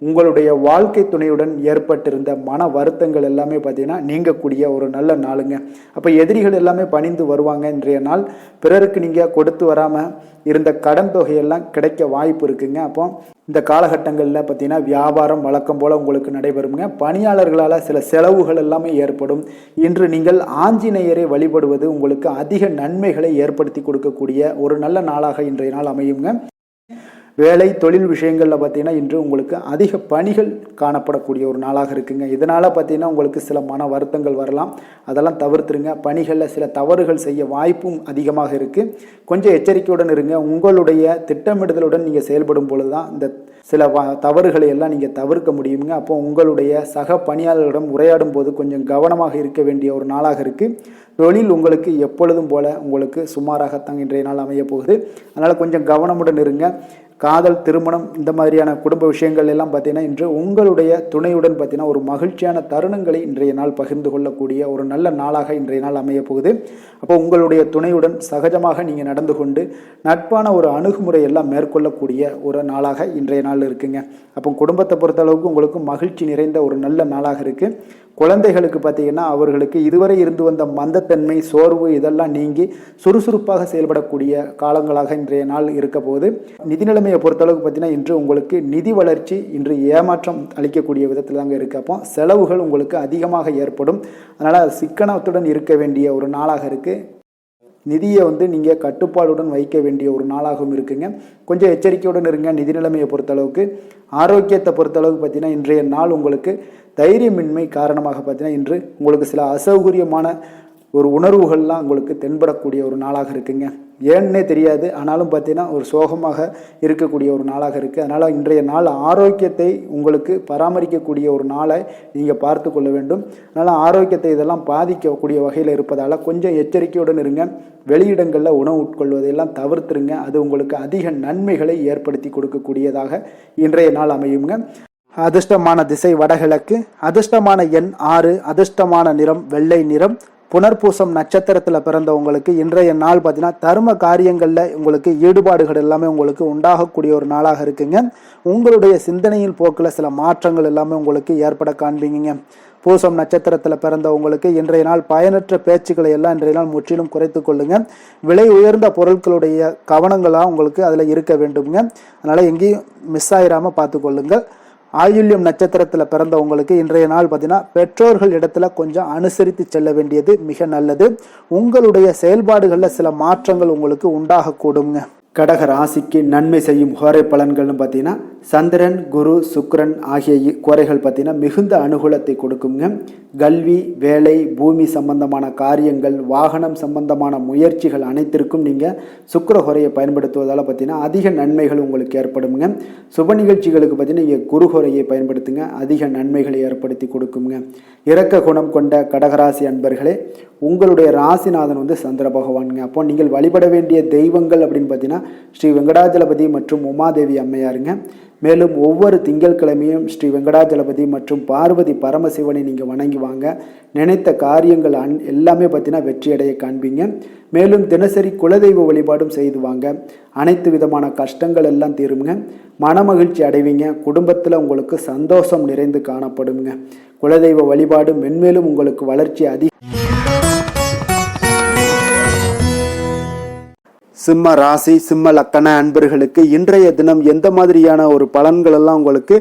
உங்களுடைய வாழ்க்கை துணையுடன் ஏற்பட்டிருந்த மன வருத்தங்கள் எல்லாமே பார்த்தீங்கன்னா நீங்கக்கூடிய ஒரு நல்ல நாளுங்க. அப்போ எதிரிகள் எல்லாமே பணிந்து வருவாங்க. இன்றைய நாள் பிறருக்கு நீங்கள் கொடுத்து வராமல் இருந்த கடன் தொகையெல்லாம் கிடைக்க வாய்ப்பு இருக்குங்க. அப்போ இந்த காலகட்டங்களில் பார்த்தீங்கன்னா வியாபாரம் வழக்கம் போல் உங்களுக்கு நடைபெறுங்க. பணியாளர்களால் சில செலவுகள் எல்லாமே ஏற்படும். இன்று நீங்கள் ஆஞ்சநேயரை வழிபடுவது உங்களுக்கு அதிக நன்மைகளை ஏற்படுத்தி கொடுக்கக்கூடிய ஒரு நல்ல நாளாக இன்றைய நாள் அமையுங்க. வேலை தொழில் விஷயங்களில் பார்த்தீங்கன்னா இன்று உங்களுக்கு அதிக பணிகள் காணப்படக்கூடிய ஒரு நாளாக இருக்குங்க. இதனால் பார்த்தீங்கன்னா உங்களுக்கு சில மன வருத்தங்கள் வரலாம், அதெல்லாம் தவிர்த்துருங்க. பணிகளில் சில தவறுகள் செய்ய வாய்ப்பும் அதிகமாக இருக்குது. கொஞ்சம் எச்சரிக்கையுடன் இருங்க. உங்களுடைய திட்டமிடுதலுடன் நீங்கள் செயல்படும் பொழுது தான் இந்த சில தவறுகளை எல்லாம் நீங்கள் தவிர்க்க முடியுங்க. அப்போ உங்களுடைய சக பணியாளர்களிடம் உரையாடும் போது கொஞ்சம் கவனமாக இருக்க வேண்டிய ஒரு நாளாக இருக்குது. தொழில் உங்களுக்கு எப்பொழுதும் போல உங்களுக்கு சுமாராகத்தான் இன்றைய நாள் அமைய போகுது. அதனால் கொஞ்சம் கவனமுடன் இருங்க. காதல், திருமணம் இந்த மாதிரியான குடும்ப விஷயங்கள் எல்லாம் பார்த்தீங்கன்னா இன்று உங்களுடைய துணையுடன் பார்த்தீங்கன்னா ஒரு மகிழ்ச்சியான தருணங்களை இன்றைய நாள் பகிர்ந்து கொள்ளக்கூடிய ஒரு நல்ல நாளாக இன்றைய நாள் அமைய போகுது. அப்போ உங்களுடைய துணையுடன் சகஜமாக நீங்கள் நடந்து கொண்டு நட்பான ஒரு அணுகுமுறை எல்லாம் மேற்கொள்ளக்கூடிய ஒரு நாளாக இன்றைய நாள் இருக்குங்க. அப்போ குடும்பத்தை பொறுத்தளவுக்கு உங்களுக்கு மகிழ்ச்சி நிறைந்த ஒரு நல்ல நாளாக இருக்குது. குழந்தைகளுக்கு பார்த்தீங்கன்னா அவர்களுக்கு இதுவரை இருந்து வந்த மந்தத்தன்மை, சோர்வு இதெல்லாம் நீங்கி சுறுசுறுப்பாக செயல்படக்கூடிய காலங்களாக இன்றைய நாள் இருக்க போகுது. நிதி நிலைமையை பொறுத்தளவுக்கு பார்த்தீங்கன்னா இன்று உங்களுக்கு நிதி வளர்ச்சி இன்று ஏமாற்றம் அளிக்கக்கூடிய விதத்தில் தாங்க இருக்குது. அப்போ செலவுகள் உங்களுக்கு அதிகமாக ஏற்படும். அதனால் சிக்கனத்துடன் இருக்க வேண்டிய ஒரு நாளாக இருக்குது. நிதியை நீங்கள் கட்டுப்பாடுடன் வைக்க வேண்டிய ஒரு நாளாகவும் இருக்குங்க. கொஞ்சம் எச்சரிக்கையுடன் இருங்க. நிதி நிலைமையை பொறுத்தளவுக்கு ஆரோக்கியத்தை பொறுத்தளவுக்கு பார்த்தீங்கன்னா இன்றைய நாள் உங்களுக்கு தைரியமின்மை காரணமாக பார்த்தீங்கன்னா இன்று உங்களுக்கு சில அசௌகரியமான ஒரு உணர்வுகள்லாம் உங்களுக்கு தென்படக்கூடிய ஒரு நாளாக இருக்குங்க. ஏன்னே தெரியாது, ஆனாலும் பார்த்தீங்கன்னா ஒரு சோகமாக இருக்கக்கூடிய ஒரு நாளாக இருக்குது. அதனால் இன்றைய நாள் ஆரோக்கியத்தை உங்களுக்கு பராமரிக்கக்கூடிய ஒரு நாளை நீங்கள் பார்த்து கொள்ள வேண்டும். அதனால் ஆரோக்கியத்தை இதெல்லாம் பாதிக்கக்கூடிய வகையில் இருப்பதால் கொஞ்சம் எச்சரிக்கையுடன் இருங்க. வெளியிடங்களில் உணவு உட்கொள்வதையெல்லாம் தவிர்த்துருங்க. அது உங்களுக்கு அதிக நன்மைகளை ஏற்படுத்தி கொடுக்கக்கூடியதாக இன்றைய நாள் அமையுங்க. அதிர்ஷ்டமான திசை வடகிழக்கு, அதிர்ஷ்டமான எண் 6, அதிர்ஷ்டமான நிறம் வெள்ளை நிறம், புனர்பூசம் நட்சத்திரத்தில் பிறந்தவங்களுக்கு இன்றைய நாள் பார்த்தீங்கன்னா தர்ம காரியங்களில் உங்களுக்கு ஈடுபாடுகள் எல்லாமே உங்களுக்கு உண்டாகக்கூடிய ஒரு நாளாக இருக்குங்க. உங்களுடைய சிந்தனையின் போக்கில் சில மாற்றங்கள் எல்லாமே உங்களுக்கு ஏற்பட காண்பீங்க. பூசம் நட்சத்திரத்தில் பிறந்தவங்களுக்கு இன்றைய நாள் பயனற்ற பேச்சுக்களை எல்லாம் இன்றைய நாள் முற்றிலும் குறைத்து கொள்ளுங்க. விலை உயர்ந்த பொருட்களுடைய கவனங்களாக உங்களுக்கு அதில் இருக்க வேண்டுங்க. அதனால் எங்கேயும் மிஸ் ஆயிராமல் பார்த்து கொள்ளுங்கள். ஆயுள்யம் நட்சத்திரத்தில் பிறந்தவங்களுக்கு இன்றைய நாள் பார்த்தீங்கன்னா பெற்றோர்கள் இடத்துல கொஞ்சம் அனுசரித்து செல்ல வேண்டியது மிக நல்லது. உங்களுடைய செயல்பாடுகளில் சில மாற்றங்கள் உங்களுக்கு உண்டாகக்கூடுங்க. கடக ராசிக்கு நன்மை செய்யும் கோரை பலன்கள்னு பார்த்தீங்கன்னா சந்திரன், குரு, சுக்கிரன் ஆகிய கோரைகள் பார்த்தீங்கன்னா மிகுந்த அனுகூலத்தை கொடுக்குங்க. கல்வி, வேலை, பூமி சம்பந்தமான காரியங்கள், வாகனம் சம்பந்தமான முயற்சிகள் அனைத்திற்கும் நீங்கள் சுக்கிர கோரையை பயன்படுத்துவதால் பார்த்தீங்கன்னா அதிக நன்மைகள் உங்களுக்கு ஏற்படுங்க. சுப நிகழ்ச்சிகளுக்கு பார்த்தீங்கன்னா நீங்கள் குரு கோரையை பயன்படுத்துங்க, அதிக நன்மைகளை ஏற்படுத்தி கொடுக்குங்க. இரக்க குணம் கொண்ட கடகராசி அன்பர்களே, உங்களுடைய ராசிநாதன் வந்து சந்திர பகவானுங்க. அப்போ நீங்கள் வழிபட வேண்டிய தெய்வங்கள் அப்படின்னு பார்த்தீங்கன்னா ஸ்ரீ வெங்கடாஜலபதி மற்றும் உமாதேவி அம்மையாருங்க. மேலும் ஒவ்வொரு திங்கட்கிழமையும் ஸ்ரீ வெங்கடாஜலபதி மற்றும் பார்வதி பரமசிவனை நீங்கள் வணங்கி வாங்க. நினைத்த காரியங்கள் எல்லாமே பார்த்தீங்கன்னா வெற்றியடைய காண்பீங்க. மேலும் தினசரி குலதெய்வ வழிபாடும் செய்து வாங்க. அனைத்து விதமான கஷ்டங்கள் எல்லாம் தீருங்க. மனமகிழ்ச்சி அடைவீங்க. குடும்பத்தில் உங்களுக்கு சந்தோஷம் நிறைந்து காணப்படுங்க. குலதெய்வ வழிபாடு மென்மேலும் உங்களுக்கு வளர்ச்சி சிம்ம ராசி, சிம்ம லக்கண அன்பர்களுக்கு இன்றைய தினம் எந்த மாதிரியான ஒரு பலன்கள் எல்லாம் உங்களுக்கு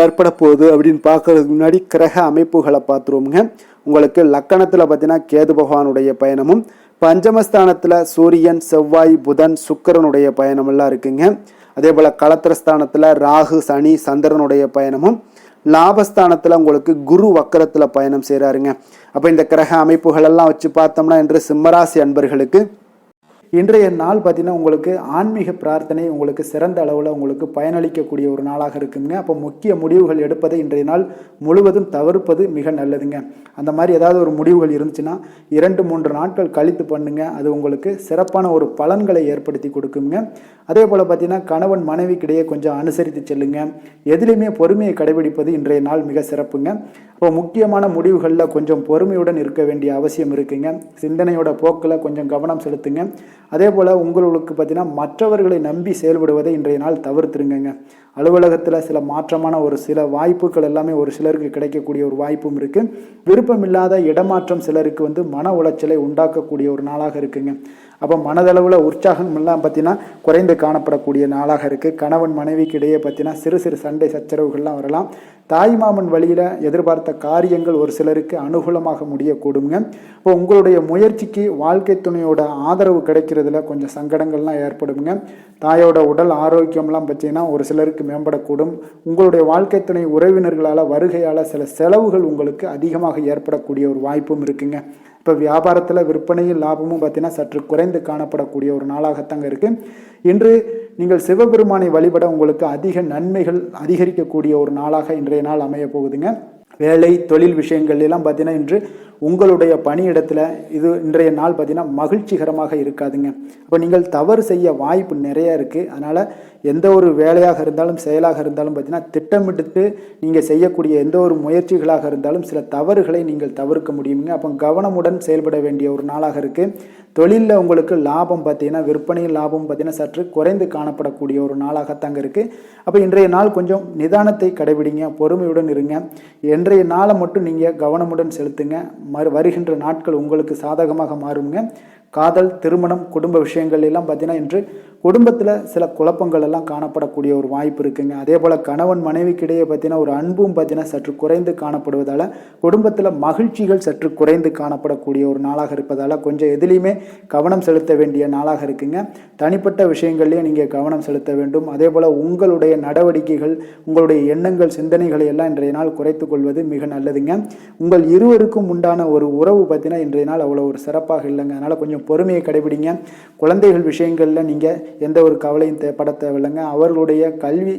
ஏற்பட போகுது அப்படின்னு பார்க்கறதுக்கு முன்னாடி கிரக அமைப்புகளை பார்த்துருவோங்க. உங்களுக்கு லக்கணத்தில் பார்த்தீங்கன்னா கேது பகவானுடைய பயணமும், பஞ்சமஸ்தானத்தில் சூரியன், செவ்வாய், புதன், சுக்கிரனுடைய பயணமெல்லாம் இருக்குங்க. அதே போல் களத்திரஸ்தானத்தில் ராகு, சனி, சந்திரனுடைய பயணமும், லாபஸ்தானத்தில் உங்களுக்கு குரு வக்கரத்தில் பயணம் செய்கிறாருங்க. அப்போ இந்த கிரக அமைப்புகள் எல்லாம் வச்சு பார்த்தோம்னா இன்று சிம்மராசி அன்பர்களுக்கு இன்றைய நாள் பார்த்தீங்கன்னா உங்களுக்கு ஆன்மீக பிரார்த்தனை உங்களுக்கு சிறந்த அளவில் உங்களுக்கு பயனளிக்கக்கூடிய ஒரு நாளாக இருக்குங்க. அப்போ முக்கிய முடிவுகள் எடுப்பதை இன்றைய நாள் முழுவதும் தவிர்ப்பது மிக நல்லதுங்க. அந்த மாதிரி ஏதாவது ஒரு முடிவுகள் இருந்துச்சுன்னா 2-3 நாட்கள் கழித்து பண்ணுங்க. அது உங்களுக்கு சிறப்பான ஒரு பலன்களை ஏற்படுத்தி கொடுக்குங்க. அதே போல் பார்த்தீங்கன்னா கணவன் மனைவிக்கிடையே கொஞ்சம் அனுசரித்து செல்லுங்க. எதிலையுமே பொறுமையை கடைபிடிப்பது இன்றைய நாள் மிக சிறப்புங்க. இப்போ முக்கியமான முடிவுகளில் கொஞ்சம் பொறுமையுடன் இருக்க வேண்டிய அவசியம் இருக்குங்க. சிந்தனையோட போக்கில் கொஞ்சம் கவனம் செலுத்துங்க. அதே போல் உங்களுக்கு பார்த்தீங்கன்னா மற்றவர்களை நம்பி செயல்படுவதை இன்றைய நாள் தவிர்த்துருங்க. அலுவலகத்தில் சில மாற்றமான ஒரு சில வாய்ப்புகள் எல்லாமே ஒரு சிலருக்கு கிடைக்கக்கூடிய ஒரு வாய்ப்பும் இருக்குது. விருப்பமில்லாத இடமாற்றம் சிலருக்கு வந்து மன உளைச்சலை உண்டாக்கக்கூடிய ஒரு நாளாக இருக்குங்க. அப்போ மனதளவில் உற்சாகம் எல்லாம் பார்த்தீங்கன்னா குறைந்து காணப்படக்கூடிய நாளாக இருக்குது. கணவன் மனைவிக்கு இடையே பார்த்தீங்கன்னா சிறு சிறு சண்டை சச்சரவுகள்லாம் வரலாம். தாய்மாமன் வழியில் எதிர்பார்த்த காரியங்கள் ஒரு சிலருக்கு அனுகூலமாக முடியக்கூடுங்க. இப்போ உங்களுடைய முயற்சிக்கு வாழ்க்கை துணையோட ஆதரவு கிடைக்கிறதுல கொஞ்சம் சங்கடங்கள்லாம் ஏற்படுங்க. தாயோட உடல் ஆரோக்கியம்லாம் பார்த்தீங்கன்னா ஒரு சிலருக்கு மேம்படக்கூடும். உங்களுடைய வாழ்க்கை துணை உறவினர்களால் வருகையால் சில செலவுகள் உங்களுக்கு அதிகமாக ஏற்படக்கூடிய ஒரு வாய்ப்பும் இருக்குங்க. இப்போ வியாபாரத்தில் விற்பனையும் லாபமும் பார்த்தீங்கன்னா சற்று குறைந்து காணப்படக்கூடிய ஒரு நாளாகத்தாங்க இருக்குது. இன்று நீங்கள் சிவபெருமானை வழிபட உங்களுக்கு அதிக நன்மைகள் அதிகரிக்கக்கூடிய ஒரு நாளாக இன்றைய நாள் அமைய போகுதுங்க. வேலை தொழில் விஷயங்கள் எல்லாம் பார்த்தீங்கன்னா இன்று உங்களுடைய பணியிடத்தில் இது இன்றைய நாள் பார்த்தீங்கன்னா மகிழ்ச்சிகரமாக இருக்காதுங்க. அப்போ நீங்கள் தவறு செய்ய வாய்ப்பு நிறைய இருக்குது. அதனால் எந்த ஒரு வேலையாக இருந்தாலும் செயலாக இருந்தாலும் பார்த்தீங்கன்னா திட்டமிட்டு நீங்கள் செய்யக்கூடிய எந்த ஒரு முயற்சிகளாக இருந்தாலும் சில தவறுகளை நீங்கள் தவிர்க்க முடியுங்க. அப்போ கவனமுடன் செயல்பட வேண்டிய ஒரு நாளாக இருக்குது. தொழிலில் உங்களுக்கு லாபம் பார்த்தீங்கன்னா விற்பனையில் லாபம் பார்த்தீங்கன்னா சற்று குறைந்து காணப்படக்கூடிய ஒரு நாளாகத்தாங்க இருக்குது. அப்போ இன்றைய நாள் கொஞ்சம் நிதானத்தை கடைபிடிங்க, பொறுமையுடன் இருங்க. இன்றைய நாளை மட்டும் நீங்கள் கவனமுடன் செலுத்துங்க. வருகின்ற நாட்கள் உங்களுக்கு சாதகமாக மாறுங்க. காதல், திருமணம், குடும்ப விஷயங்கள் எல்லாம் பார்த்தீங்கன்னா இன்று குடும்பத்தில் சில குழப்பங்கள் எல்லாம் காணப்படக்கூடிய ஒரு வாய்ப்பு இருக்குங்க. அதே போல் கணவன் மனைவிக்கிடையே பார்த்தீங்கன்னா ஒரு அன்பும் பார்த்தீங்கன்னா சற்று குறைந்து காணப்படுவதால் குடும்பத்தில் மகிழ்ச்சிகள் சற்று குறைந்து காணப்படக்கூடிய ஒரு நாளாக இருப்பதால் கொஞ்சம் எதிலையுமே கவனம் செலுத்த வேண்டிய நாளாக இருக்குங்க. தனிப்பட்ட விஷயங்கள்லேயும் நீங்கள் கவனம் செலுத்த வேண்டும். அதே போல் உங்களுடைய நடவடிக்கைகள், உங்களுடைய எண்ணங்கள், சிந்தனைகளை எல்லாம் இன்றைய நாள் குறைத்து கொள்வது மிக நல்லதுங்க. உங்கள் இருவருக்கும் உண்டான ஒரு உறவு பார்த்தீங்கன்னா இன்றைய நாள் அவ்வளோ ஒரு சிறப்பாக இல்லைங்க. அதனால் கொஞ்சம் பொறுமையை கடைபிடிங்க. குழந்தைகள் விஷயங்களில் நீங்கள் எந்த ஒரு கவலையும் பட தேவையில்லைங்க. அவர்களுடைய கல்வி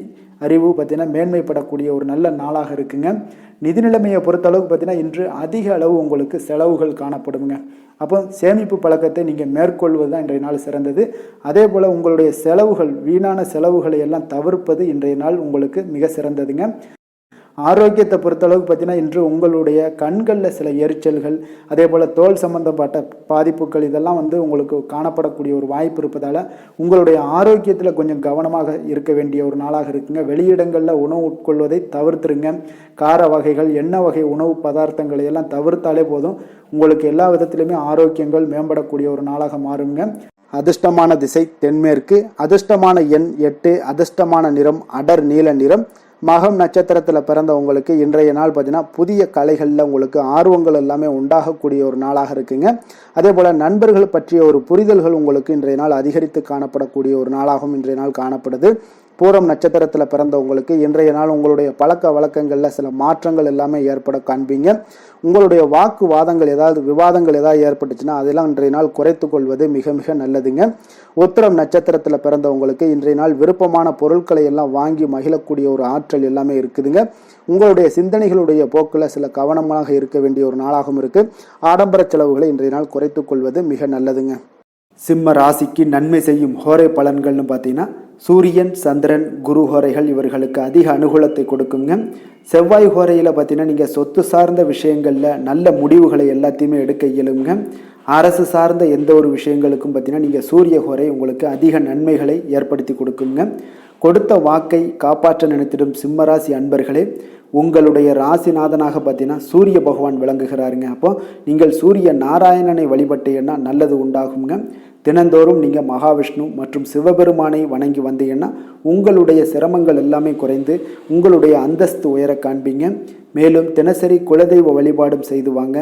அறிவு பார்த்தீங்கன்னா மேன்மைப்படக்கூடிய ஒரு நல்ல நாளாக இருக்குங்க. நிதி நிலைமையை பொறுத்தளவுக்கு பார்த்தீங்கன்னா இன்று அதிக அளவு உங்களுக்கு செலவுகள் காணப்படுங்க. அப்போ சேமிப்பு பழக்கத்தை நீங்கள் மேற்கொள்வது தான் இன்றைய நாள் சிறந்தது. அதே போல் உங்களுடைய செலவுகள், வீணான செலவுகளை எல்லாம் தவிர்ப்பது இன்றைய நாள் உங்களுக்கு மிக சிறந்ததுங்க. ஆரோக்கியத்தை பொறுத்தளவுக்கு பார்த்தீங்கன்னா இன்று உங்களுடைய கண்களில் சில எரிச்சல்கள், அதே போல் தோல் சம்பந்தப்பட்ட பாதிப்புகள் இதெல்லாம் வந்து உங்களுக்கு காணப்படக்கூடிய ஒரு வாய்ப்பு இருப்பதால் உங்களுடைய ஆரோக்கியத்தில் கொஞ்சம் கவனமாக இருக்க வேண்டிய ஒரு நாளாக இருக்குங்க. வெளியிடங்களில் உணவு உட்கொள்வதை தவிர்த்துருங்க. கார வகைகள், எண்ணெய் வகை உணவு பதார்த்தங்களை எல்லாம் தவிர்த்தாலே போதும், உங்களுக்கு எல்லா விதத்திலுமே ஆரோக்கியங்கள் மேம்படக்கூடிய ஒரு நாளாக மாறுங்க. அதிர்ஷ்டமான திசை தென்மேற்கு, அதிர்ஷ்டமான எண் 8, அதிர்ஷ்டமான நிறம் அடர் நீல நிறம். மகம் நட்சத்திரத்தில் பிறந்த உங்களுக்கு இன்றைய நாள் பார்த்தீங்கன்னா புதிய கலைகளில் உங்களுக்கு ஆர்வங்கள் எல்லாமே உண்டாகக்கூடிய ஒரு நாளாக இருக்குங்க. அதே போல் நண்பர்கள் பற்றிய ஒரு புரிதல்கள் உங்களுக்கு இன்றைய நாள் அதிகரித்து காணப்படக்கூடிய ஒரு நாளாகவும் இன்றைய நாள் காணப்படுது. பூரம் நட்சத்திரத்தில் பிறந்த உங்களுக்கு இன்றைய நாள் உங்களுடைய பழக்க வழக்கங்களில் சில மாற்றங்கள் எல்லாமே ஏற்பட காண்பீங்க. உங்களுடைய வாக்குவாதங்கள் ஏதாவது விவாதங்கள் ஏதாவது ஏற்பட்டுச்சுன்னா அதெல்லாம் இன்றைய நாள் குறைத்து கொள்வது மிக மிக நல்லதுங்க. உத்திரம் நட்சத்திரத்தில் பிறந்த உங்களுக்கு இன்றைய நாள் விருப்பமான பொருட்களை எல்லாம் வாங்கி மகிழக்கூடிய ஒரு ஆற்றல் எல்லாமே இருக்குதுங்க. உங்களுடைய சிந்தனைகளுடைய போக்கில் சில கவனமாக இருக்க வேண்டிய ஒரு நாளாகவும் இருக்கு. ஆடம்பர செலவுகளை இன்றைய நாள் குறைத்து கொள்வது மிக நல்லதுங்க. சிம்ம ராசிக்கு நன்மை செய்யும் ஹோரை பலன்கள்னு பார்த்தீங்கன்னா சூரியன், சந்திரன், குரு ஹோரைகள் இவர்களுக்கு அதிக அனுகூலத்தை கொடுக்குங்க. செவ்வாய் ஹோரையில் பார்த்தீங்கன்னா நீங்கள் சொத்து சார்ந்த விஷயங்களில் நல்ல முடிவுகளை எல்லாத்தையுமே எடுக்க இயலுங்க. அரசு சார்ந்த எந்த ஒரு விஷயங்களுக்கும் பார்த்தீங்கன்னா நீங்கள் சூரிய ஹோரை உங்களுக்கு அதிக நன்மைகளை ஏற்படுத்தி கொடுக்குங்க. கொடுத்த வாக்கை காப்பாற்ற நினைத்திடும் சிம்மராசி அன்பர்களே, உங்களுடைய ராசிநாதனாக பார்த்தீங்கன்னா சூரிய பகவான் விளங்குகிறாருங்க. அப்போ நீங்கள் சூரிய நாராயணனை வழிபட்டீங்கன்னா நல்லது உண்டாகுங்க. தினந்தோறும் நீங்கள் மகாவிஷ்ணு மற்றும் சிவபெருமானை வணங்கி வந்தீங்கன்னா உங்களுடைய சிரமங்கள் எல்லாமே குறைந்து உங்களுடைய அந்தஸ்து உயர காண்பீங்க. மேலும் தினசரி குலதெய்வ வழிபாடும் செய்து வாங்க.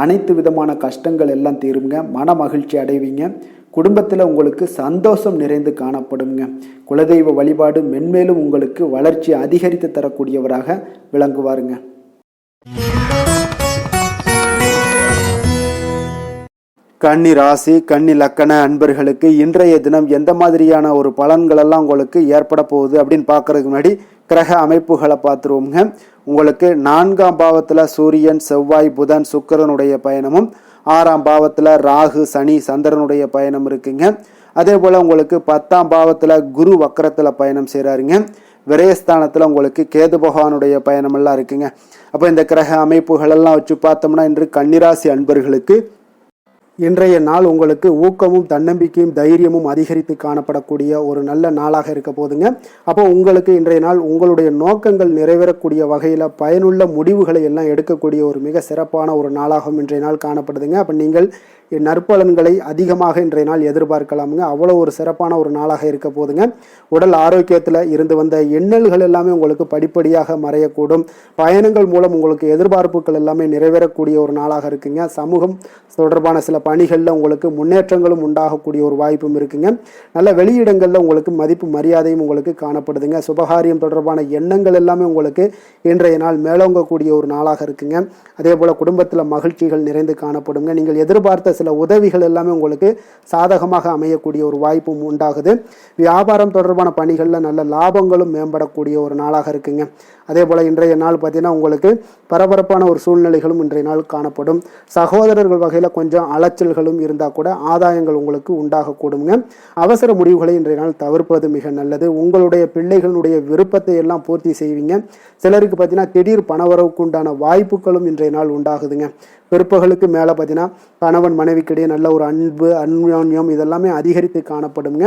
அனைத்து விதமான கஷ்டங்கள் எல்லாம் தீருங்க. மன மகிழ்ச்சி அடைவீங்க. குடும்பத்தில் உங்களுக்கு சந்தோஷம் நிறைந்து காணப்படுங்க. குலதெய்வ வழிபாடு மென்மேலும் உங்களுக்கு வளர்ச்சி அதிகரித்து தரக்கூடியவராக விளங்குவாருங்க. கன்னி ராசி, கன்னி லக்கண அன்பர்களுக்கு இன்றைய தினம் எந்த மாதிரியான ஒரு பலன்களெல்லாம் உங்களுக்கு ஏற்பட போகுது அப்படின்னு பார்க்கறதுக்கு முன்னாடி கிரக அமைப்புகளை பார்த்துருவோங்க. உங்களுக்கு 4ஆம் பாவத்தில் சூரியன், செவ்வாய், புதன், சுக்கிரனுடைய பயணமும், 6ஆம் பாவத்தில் ராகு, சனி, சந்திரனுடைய பயணம் இருக்குங்க. அதே போல் உங்களுக்கு 10ஆம் பாவத்தில் குரு வக்கரத்தில் பயணம் செய்கிறாருங்க. விரயஸ்தானத்தில் உங்களுக்கு கேது பகவானுடைய பயணமெல்லாம் இருக்குங்க. அப்போ இந்த கிரக அமைப்புகளெல்லாம் வச்சு பார்த்தோம்னா இன்று கன்னிராசி அன்பர்களுக்கு இன்றைய நாள் உங்களுக்கு ஊக்கமும் தன்னம்பிக்கையும் தைரியமும் அதிகரித்து காணப்படக்கூடிய ஒரு நல்ல நாளாக இருக்க போதுங்க. அப்போ உங்களுக்கு இன்றைய நாள் உங்களுடைய நோக்கங்கள் நிறைவேறக்கூடிய வகையில் பயனுள்ள முடிவுகளை எல்லாம் எடுக்கக்கூடிய ஒரு மிக சிறப்பான ஒரு நாளாகவும் இன்றைய நாள் காணப்படுதுங்க. அப்போ நீங்கள் நற்பலன்களை அதிகமாக இன்றைய நாள் எதிர்பார்க்கலாமுங்க. அவ்வளோ ஒரு சிறப்பான ஒரு நாளாக இருக்க போதுங்க. உடல் ஆரோக்கியத்தில் இருந்து வந்த எண்ணல்கள் எல்லாமே உங்களுக்கு படிப்படியாக மறையக்கூடும். பயணங்கள் மூலம் உங்களுக்கு எதிர்பார்ப்புகள் எல்லாமே நிறைவேறக்கூடிய ஒரு நாளாக இருக்குங்க. சமூகம் தொடர்பான சில பணிகளில் உங்களுக்கு முன்னேற்றங்களும் உண்டாகக்கூடிய ஒரு வாய்ப்பும் இருக்குங்க. நல்ல வெளியிடங்களில் உங்களுக்கு மதிப்பு மரியாதையும் உங்களுக்கு காணப்படுதுங்க. சுபகாரியம் தொடர்பான எண்ணங்கள் எல்லாமே உங்களுக்கு இன்றைய நாள் மேலோங்கக்கூடிய ஒரு நாளாக இருக்குங்க. அதே போல் குடும்பத்தில் மகிழ்ச்சிகள் நிறைந்து காணப்படுங்க. நீங்கள் எதிர்பார்த்த சில உதவிகள் எல்லாமே உங்களுக்கு சாதகமாக அமையக்கூடிய ஒரு வாய்ப்பும் உண்டாகுது. வியாபாரம் தொடர்பான பணிகளில் நல்ல லாபங்களும் மேம்படக்கூடிய ஒரு நாளாக இருக்குங்க. அதே போல் இன்றைய நாள் பார்த்தீங்கன்னா உங்களுக்கு பரபரப்பான ஒரு சூழ்நிலைகளும் இன்றைய நாள் காணப்படும். சகோதரர்கள் வகையில் கொஞ்சம் அலைச்சல்களும் இருந்தால் கூட ஆதாயங்கள் உங்களுக்கு உண்டாகக்கூடுங்க. அவசர முடிவுகளை இன்றைய நாள் தவிர்ப்பது மிக நல்லது. உங்களுடைய பிள்ளைகளுடைய விருப்பத்தை எல்லாம் பூர்த்தி செய்வீங்க. சிலருக்கு பார்த்தீங்கன்னா திடீர் பணவரவுக்கு உண்டான வாய்ப்புகளும் இன்றைய நாள் உண்டாகுதுங்க. பிற்பகலுக்கு மேலே பார்த்தீங்கன்னா கணவன் மனைவிக்கிடையே நல்ல ஒரு அன்பு, அந்யோன்யம் இதெல்லாமே அதிகரித்து காணப்படுங்க.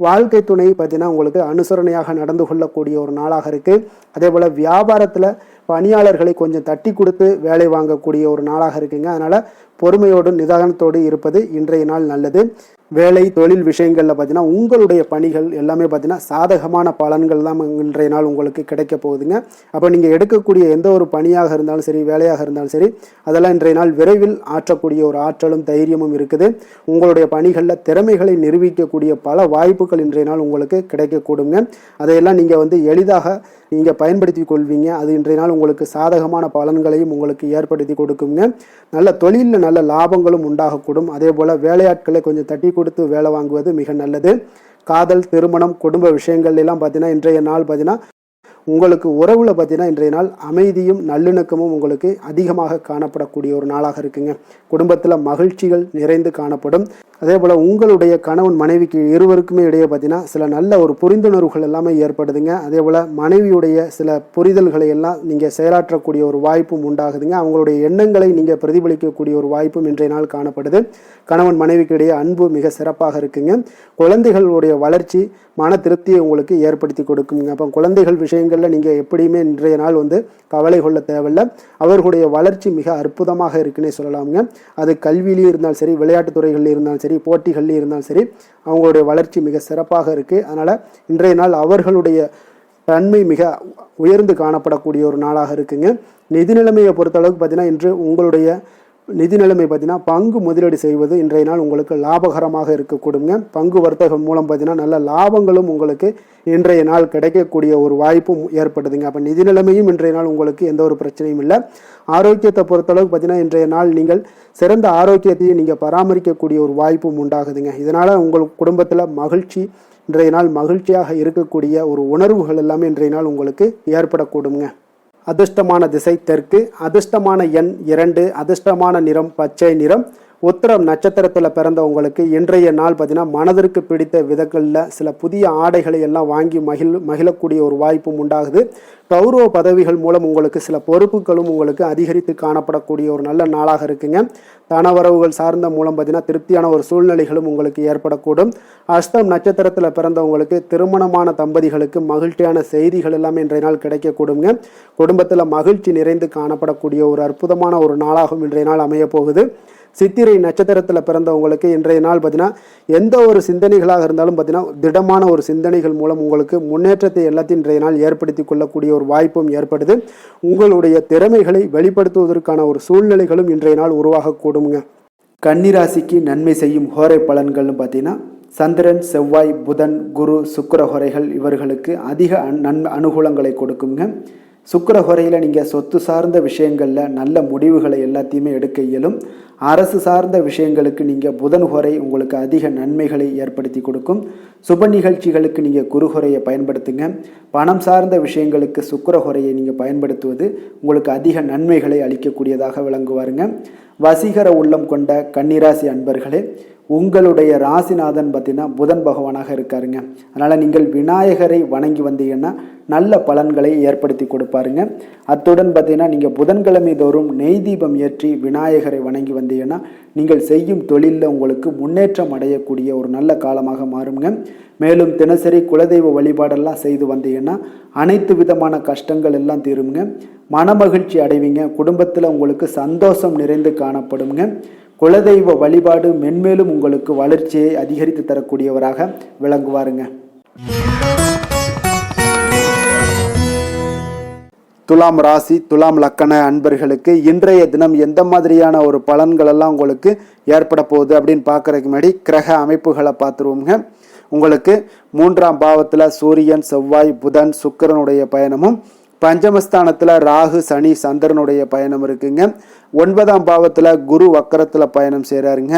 வாழ்க்கை துணை பார்த்தீங்கன்னா உங்களுக்கு அனுசரணையாக நடந்து கொள்ளக்கூடிய ஒரு நாளாக இருக்குது. அதே போல் வியாபாரத்தில் பணியாளர்களை கொஞ்சம் தட்டி கொடுத்து வேலை வாங்கக்கூடிய ஒரு நாளாக இருக்குங்க. அதனால் பொறுமையோடு நிதானத்தோடு இருப்பது இன்றைய நாள் நல்லது. வேலை தொழில் விஷயங்களில் பார்த்தீங்கன்னா உங்களுடைய பணிகள் எல்லாமே பார்த்தீங்கன்னா சாதகமான பலன்கள் தான் இன்றைய நாள் உங்களுக்கு கிடைக்க போகுதுங்க. அப்போ நீங்கள் எடுக்கக்கூடிய எந்த ஒரு பணியாக இருந்தாலும் சரி, வேலையாக இருந்தாலும் சரி, அதெல்லாம் இன்றைய நாள் விரைவில் ஆற்றக்கூடிய ஒரு ஆற்றலும் தைரியமும் இருக்குது. உங்களுடைய பணிகளில் திறமைகளை நிரூபிக்கக்கூடிய பல வாய்ப்புகள் இன்றைய நாள் உங்களுக்கு கிடைக்கக்கூடுங்க. அதையெல்லாம் நீங்கள் எளிதாக நீங்கள் பயன்படுத்தி கொள்வீங்க. அது இன்றைய நாள் உங்களுக்கு சாதகமான பலன்களையும் உங்களுக்கு ஏற்படுத்தி கொடுக்குங்க. நல்ல தொழிலில் நல்ல லாபங்களும் உண்டாகக்கூடும். அதே போல் வேலையாட்களை கொஞ்சம் தட்டி கொடுத்து வேலை வாங்குவது மிக நல்லது. காதல், திருமணம், குடும்ப விஷயங்கள் எல்லாம் பார்த்தீங்கன்னா இன்றைய நாள் பார்த்தீங்கன்னா உங்களுக்கு உறவில் பார்த்தீங்கன்னா இன்றைய நாள் அமைதியும் நல்லிணக்கமும் உங்களுக்கு அதிகமாக காணப்படக்கூடிய ஒரு நாளாக இருக்குங்க. குடும்பத்தில் மகிழ்ச்சிகள் நிறைந்து காணப்படும். அதே போல் உங்களுடைய கணவன் மனைவிக்கு இருவருக்குமே இடையே பார்த்தீங்கன்னா சில நல்ல ஒரு புரிந்துணர்வுகள் எல்லாமே ஏற்படுதுங்க. அதே போல் மனைவியுடைய சில புரிதல்களை எல்லாம் நீங்கள் செயலாற்றக்கூடிய ஒரு வாய்ப்பும் உண்டாகுதுங்க. அவங்களுடைய எண்ணங்களை நீங்கள் பிரதிபலிக்கக்கூடிய ஒரு வாய்ப்பும் இன்றைய நாள் காணப்படுது. கணவன் மனைவிக்கு இடையே அன்பு மிக சிறப்பாக இருக்குங்க. குழந்தைகளுடைய வளர்ச்சி மன திருப்தியை உங்களுக்கு ஏற்படுத்தி கொடுக்குங்க. அப்போ குழந்தைகள் விஷயங்களில் நீங்கள் எப்படியுமே இன்றைய நாள் கவலை கொள்ள தேவையில்லை. அவர்களுடைய வளர்ச்சி மிக அற்புதமாக இருக்குன்னே சொல்லலாமுங்க. அது கல்வியிலையும் இருந்தாலும் சரி, விளையாட்டுத் துறைகளில் இருந்தாலும் சரி, போட்டிகள்லையும் இருந்தாலும் சரி, அவங்களுடைய வளர்ச்சி மிக சிறப்பாக இருக்குது. அதனால் இன்றைய நாள் அவர்களுடைய தன்மை மிக உயர்ந்து காணப்படக்கூடிய ஒரு நாளாக இருக்குங்க. நிதி நிலைமையை பொறுத்தளவுக்கு பார்த்தீங்கன்னா இன்று உங்களுடைய நிதி நிலைமை பார்த்தீங்கன்னா பங்கு முதலீடு செய்வது இன்றைய நாள் உங்களுக்கு லாபகரமாக இருக்கக்கூடுங்க. பங்கு வர்த்தகம் மூலம் பார்த்தீங்கன்னா நல்ல லாபங்களும் உங்களுக்கு இன்றைய நாள் கிடைக்கக்கூடிய ஒரு வாய்ப்பும் ஏற்படுதுங்க. அப்போ நிதி நிலைமையும் இன்றைய நாள் உங்களுக்கு எந்த ஒரு பிரச்சனையும் இல்லை. ஆரோக்கியத்தை பொறுத்தளவுக்கு பார்த்தீங்கன்னா இன்றைய நாள் நீங்கள் சிறந்த ஆரோக்கியத்தையும் நீங்கள் பராமரிக்கக்கூடிய ஒரு வாய்ப்பும் உண்டாகுதுங்க. இதனால் உங்கள் குடும்பத்தில் மகிழ்ச்சி இன்றைய நாள் மகிழ்ச்சியாக இருக்கக்கூடிய ஒரு உணர்வுகள் எல்லாமே இன்றைய நாள் உங்களுக்கு ஏற்படக்கூடுங்க. அதிர்ஷ்டமான திசை தெற்கு, அதிர்ஷ்டமான எண் 2, அதிர்ஷ்டமான நிறம் பச்சை நிறம். உத்திரம் நட்சத்திரத்தில் பிறந்தவங்களுக்கு இன்றைய நாள் பார்த்தீங்கன்னா மனதிற்கு பிடித்த விதங்களில் சில புதிய ஆடைகளை எல்லாம் வாங்கி மகிழக்கூடிய ஒரு வாய்ப்பும் உண்டாகுது. கௌரவ பதவிகள் மூலம் உங்களுக்கு சில பொறுப்புகளும் உங்களுக்கு அதிகரித்து காணப்படக்கூடிய ஒரு நல்ல நாளாக இருக்குங்க. தனவரவுகள் சார்ந்த மூலம் பார்த்தீங்கன்னா திருப்தியான ஒரு சூழ்நிலைகளும் உங்களுக்கு ஏற்படக்கூடும். அஸ்தம் நட்சத்திரத்தில் பிறந்தவங்களுக்கு திருமணமான தம்பதிகளுக்கு மகிழ்ச்சியான செய்திகள் எல்லாமே இன்றைய நாள் கிடைக்கக்கூடுங்க. குடும்பத்தில் மகிழ்ச்சி நிறைந்து காணப்படக்கூடிய ஒரு அற்புதமான ஒரு நாளாகவும் இன்றைய நாள் அமைய போகுது. சித்திரை நட்சத்திரத்தில் பிறந்தவங்களுக்கு இன்றைய நாள் பார்த்தீங்கன்னா எந்த ஒரு சிந்தனைகளாக இருந்தாலும் பார்த்தீங்கன்னா திடமான ஒரு சிந்தனைகள் மூலம் உங்களுக்கு முன்னேற்றத்தை எல்லாத்தையும் இன்றைய நாள் ஏற்படுத்தி கொள்ளக்கூடிய ஒரு வாய்ப்பும் ஏற்படுது. உங்களுடைய திறமைகளை வெளிப்படுத்துவதற்கான ஒரு சூழ்நிலைகளும் இன்றைய நாள் உருவாகக்கூடுங்க. கன்னிராசிக்கு நன்மை செய்யும் ஹோரை பலன்கள்னு பார்த்தீங்கன்னா சந்திரன், செவ்வாய், புதன், குரு, சுக்கிர ஹோரைகள் இவர்களுக்கு அதிக அனுகூலங்களை கொடுக்குங்க. சுக்கிர ஹோரையில் நீங்கள் சொத்து சார்ந்த விஷயங்களில் நல்ல முடிவுகளை எல்லாத்தையுமே எடுக்க இயலும். அரசு சார்ந்த விஷயங்களுக்கு நீங்கள் புதன் ஹோரை உங்களுக்கு அதிக நன்மைகளை ஏற்படுத்தி கொடுக்கும். சுப நிகழ்ச்சிகளுக்கு நீங்கள் குரு ஹோரையை பயன்படுத்துங்க. பணம் சார்ந்த விஷயங்களுக்கு சுக்கிர ஹோரையை நீங்கள் பயன்படுத்துவது உங்களுக்கு அதிக நன்மைகளை அளிக்கக்கூடியதாக விளங்குவாருங்க. வசீகர உள்ளம் கொண்ட கன்னிராசி அன்பர்களே, உங்களுடைய ராசிநாதன் பார்த்தீங்கன்னா புதன் பகவானாக இருக்காருங்க. அதனால் நீங்கள் விநாயகரை வணங்கி வந்தீங்கன்னா நல்ல பலன்களை ஏற்படுத்தி கொடுப்பாருங்க. அத்துடன் பார்த்தீங்கன்னா நீங்கள் புதன்கிழமை தோறும் நெய் தீபம் ஏற்றி விநாயகரை வணங்கி வந்தீங்கன்னா நீங்கள் செய்யும் தொழிலில் உங்களுக்கு முன்னேற்றம் அடையக்கூடிய ஒரு நல்ல காலமாக மாறுங்க. மேலும் தினசரி குலதெய்வ வழிபாடெல்லாம் செய்து வந்தீங்கன்னா அனைத்து விதமான கஷ்டங்கள் எல்லாம் தீருங்க. மனமகிழ்ச்சி அடைவீங்க. குடும்பத்தில் உங்களுக்கு சந்தோஷம் நிறைந்து காணப்படுங்க. குலதெய்வ வழிபாடு மென்மேலும் உங்களுக்கு வளர்ச்சியை அதிகரித்து தரக்கூடியவராக விளங்குவாருங்க. துலாம் ராசி, துலாம் லக்கண அன்பர்களுக்கு இன்றைய தினம் எந்த மாதிரியான ஒரு பலன்கள் எல்லாம் உங்களுக்கு ஏற்பட போகுது அப்படின்னு பார்க்கறதுக்கு முன்னாடி கிரக அமைப்புகளை பார்த்துருவோங்க. உங்களுக்கு 3ஆம் பாவத்தில் சூரியன், செவ்வாய், புதன், சுக்கிரனுடைய பயணமும், பஞ்சமஸ்தானத்தில் ராகு, சனி, சந்திரனுடைய பயணம் இருக்குங்க. 9ஆம் பாவத்தில் குரு வக்கரத்தில் பயணம் செய்கிறாருங்க.